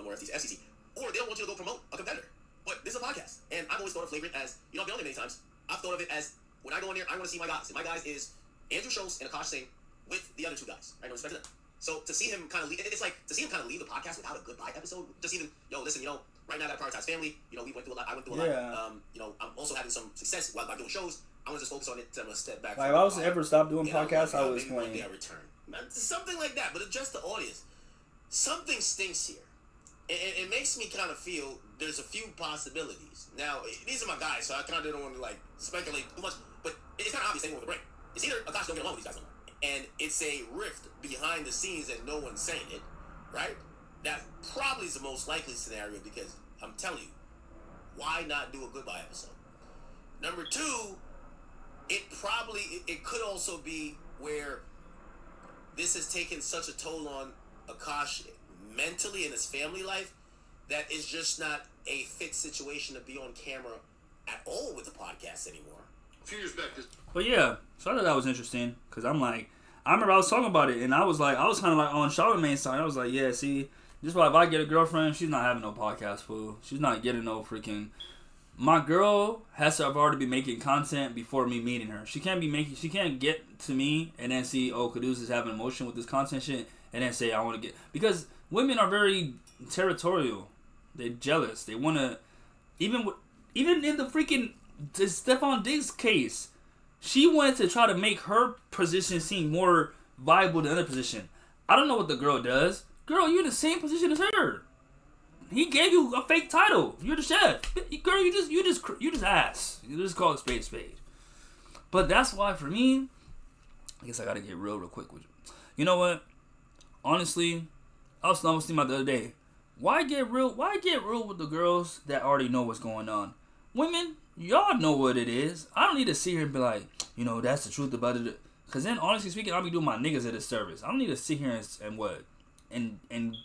Or FCC? FCC. Or they don't want you to go promote a competitor. But this is a podcast, and I've always thought of Flagrant as, you know, I've been on there many times. I've thought of it as, when I go in there, I want to see my guys. And my guys is Andrew Schultz and Akash Singh with the other 2 guys. I know respect to them. So to see him kind of leave, it's like to see him kind of leave the podcast without a goodbye episode. Just even, yo, listen, you know, right now I got to prioritize family. You know, we went through a lot. I went through a lot. You know, I'm also having some success while I'm doing shows. I want to just focus on it. I'm gonna step back. Like, if I was to ever stop doing podcasts, I would explain. Maybe return. Something like that, but address the audience. Something stinks here. It makes me kind of feel there's a few possibilities. Now, these are my guys, so I kind of don't want to like speculate too much. But it's kind of obvious they want to break. It's either Akash don't get along with these guys no more, and it's a rift behind the scenes and no one's saying it, right? That probably is the most likely scenario because I'm telling you, why not do a goodbye episode? Number 2, it could also be where this has taken such a toll on Akash mentally in his family life that it's just not a fit situation to be on camera at all with the podcast anymore. A few years back, But yeah, so I thought that was interesting because I'm like, I remember I was talking about it and I was kind of like on Charlamagne's side. I was like, yeah, see, just why if I get a girlfriend, she's not having no podcast, fool. She's not getting no freaking. My girl has to have already been making content before me meeting her. She can't get to me and then see, oh, Caduce is having emotion with this content shit and then say I want to get, because women are very territorial. They're jealous. They want to, even in the freaking Stephon Diggs case, she wanted to try to make her position seem more viable than the other position. I don't know what the girl does. Girl, you're in the same position as her. He gave you a fake title. You're the chef. Girl, you just ass. You just call it spade a spade. But that's why for me, I guess I gotta get real quick with you. You know what? Honestly, I was thinking about the other day. Why get real with the girls that already know what's going on? Women, y'all know what it is. I don't need to sit here and be like, you know, that's the truth about it. Because then, honestly speaking, I'll be doing my niggas a disservice. I don't need to sit here and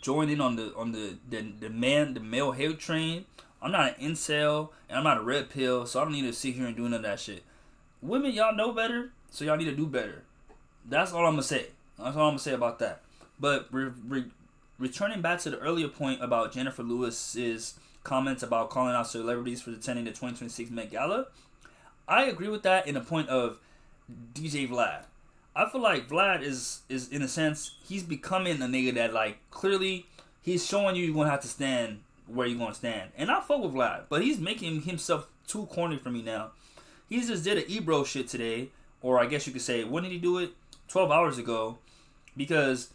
join in on the male hate train. I'm not an incel and I'm not a red pill, so I don't need to sit here and do none of that shit. Women, y'all know better, so y'all need to do better. That's all I'm gonna say. That's all I'm gonna say about that. But returning back to the earlier point about Jennifer Lewis's comments about calling out celebrities for attending the 2026 Met Gala, I agree with that in the point of DJ Vlad. I feel like Vlad is in a sense, he's becoming a nigga that, like, clearly he's showing you're going to have to stand where you're going to stand. And I fuck with Vlad, but he's making himself too corny for me now. He just did an Ebro shit today, or I guess you could say, when did he do it? 12 hours ago, because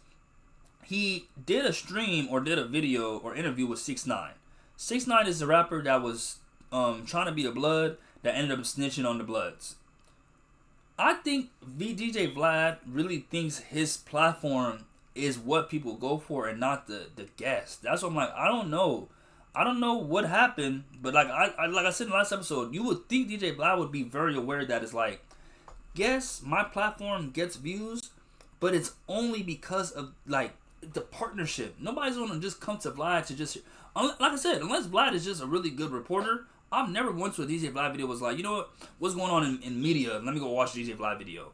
he did a stream or did a video or interview with 6ix9ine. 6ix9ine is the rapper that was trying to be a Blood that ended up snitching on the Bloods. I think DJ Vlad really thinks his platform is what people go for and not the guest. That's what I'm like. I don't know. I don't know what happened, but like I said in the last episode, you would think DJ Vlad would be very aware that it's like, yes, my platform gets views, but it's only because of like the partnership. Nobody's gonna just come to Vlad to just, like I said, unless Vlad is just a really good reporter. I've never went to a DJ Vlad video was like, you know what's going on in media? Let me go watch a DJ Vlad video.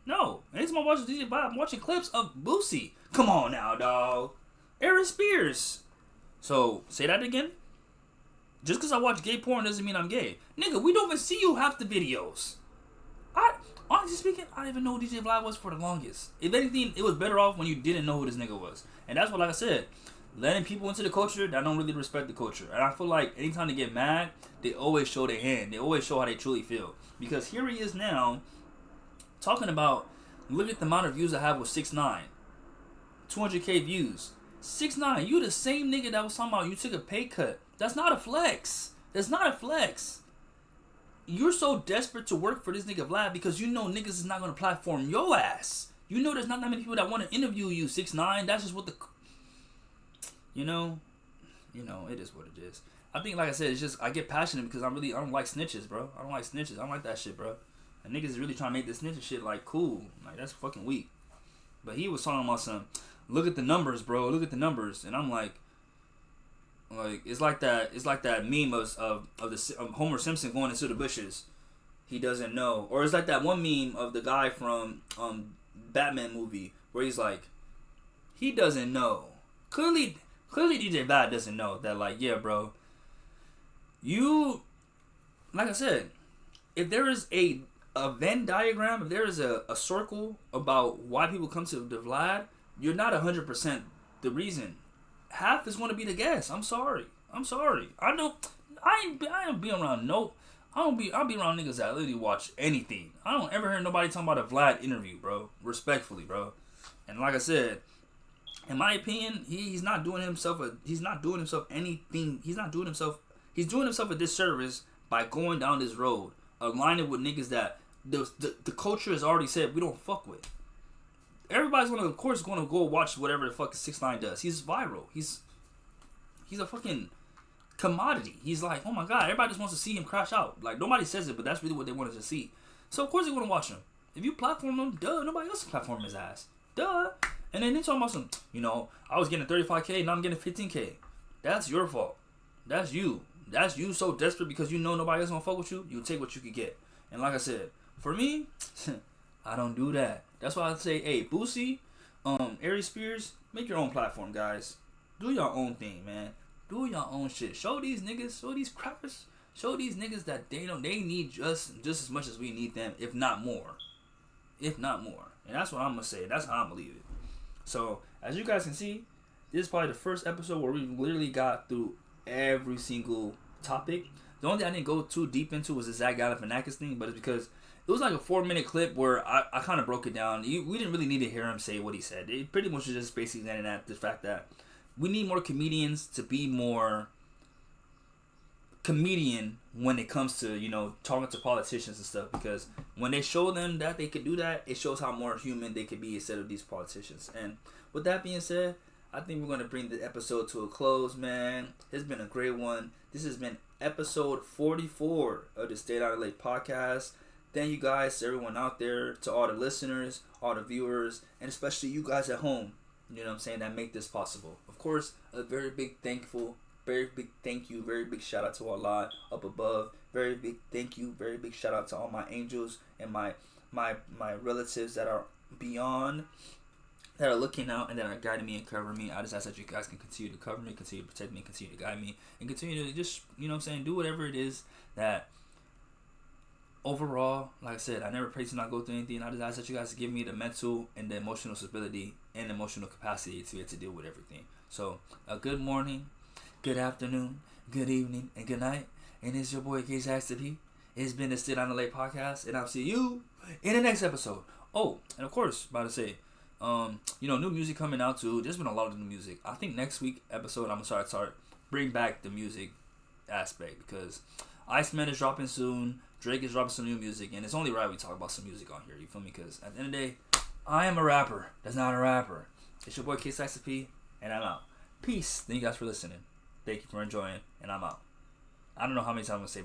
No, anytime I watch DJ Vlad, I'm watching clips of Boosie. Come on now, dog. Aaron Spears. So, say that again. Just because I watch gay porn doesn't mean I'm gay. Nigga, we don't even see you half the videos. Honestly speaking, I didn't even know who DJ Vlad was for the longest. If anything, it was better off when you didn't know who this nigga was. And that's what, like I said, letting people into the culture that don't really respect the culture. And I feel like anytime they get mad, they always show their hand. They always show how they truly feel. Because here he is now, talking about, look at the amount of views I have with 6ix9ine. 200K views. 6ix9ine, you the same nigga that was talking about you took a pay cut. That's not a flex. That's not a flex. You're so desperate to work for this nigga Vlad because you know niggas is not going to platform your ass. You know there's not that many people that want to interview you, 6ix9ine. That's just what the... You know, it is what it is. I think, like I said, it's just, I get passionate because I don't like snitches, bro. I don't like snitches. I don't like that shit, bro. And niggas is really trying to make this snitching shit, like, cool. Like, that's fucking weak. But he was talking about some, look at the numbers, bro. Look at the numbers. And I'm like, it's like that meme of Homer Simpson going into the bushes. He doesn't know. Or it's like that one meme of the guy from Batman movie where he's like, he doesn't know. Clearly DJ Vlad doesn't know that, like, yeah, bro. You, like I said, if there is a Venn diagram, if there is a circle about why people come to the Vlad, you're not 100% the reason. Half is going to be the guess. I'm sorry. I don't be around I'll be around niggas that literally watch anything. I don't ever hear nobody talking about a Vlad interview, bro. Respectfully, bro. And like I said, in my opinion, he's doing himself a disservice by going down this road, aligning with niggas that the culture has already said we don't fuck with. Everybody's gonna go watch whatever the fuck 6ix9ine does. He's viral. He's a fucking commodity. He's like, oh my god, everybody just wants to see him crash out. Like, nobody says it, but that's really what they wanted to see. So of course they want to watch him. If you platform him, duh, nobody else platform his ass. Duh. And then they talking about some, I was getting 35K, now I'm getting 15K. That's your fault. That's you. That's you so desperate because you know nobody else gonna fuck with you. You take what you could get. And like I said, for me, I don't do that. That's why I say, hey, Boosie, Ari Spears, make your own platform, guys. Do your own thing, man. Do your own shit. Show these niggas, show these crackers, show these niggas that they need just as much as we need them, if not more. And that's what I'm gonna say. That's how I'm gonna leave it. So, as you guys can see, this is probably the first episode where we literally got through every single topic. The only thing I didn't go too deep into was the Zach Galifianakis thing, but it's because it was like a 4-minute clip where I kind of broke it down. We didn't really need to hear him say what he said. It pretty much was just basically getting at the fact that we need more comedians to be more comedian when it comes to, talking to politicians and stuff, because when they show them that they could do that, it shows how more human they could be instead of these politicians. And with that being said, I think we're going to bring the episode to a close, man. It's been a great one. This has been episode 44 of the Staydownla podcast. Thank you guys to everyone out there, to all the listeners, all the viewers, and especially you guys at home, that make this possible. Of course, a very big thank you, very big shout out to Allah up above. Very big thank you, very big shout out to all my angels and my relatives that are beyond, that are looking out and that are guiding me and covering me. I just ask that you guys can continue to cover me, continue to protect me, continue to guide me, and continue to just, do whatever it is that overall, like I said, I never pray to not go through anything. I just ask that you guys give me the mental and the emotional stability and emotional capacity to be able to deal with everything. So, a good morning, good afternoon, good evening, and good night. And it's your boy, Case Has to Be. It's been the Staydownla podcast, and I'll see you in the next episode. Oh, and of course, about to say, new music coming out too. There's been a lot of new music. I think next week episode, I'm gonna start bring back the music aspect, because Iceman is dropping soon. Drake is dropping some new music, and it's only right we talk about some music on here. You feel me? Because at the end of the day, I am a rapper. That's not a rapper. It's your boy K-Saxy, and I'm out. Peace. Thank you guys for listening. Thank you for enjoying, and I'm out. I don't know how many times I'm going to say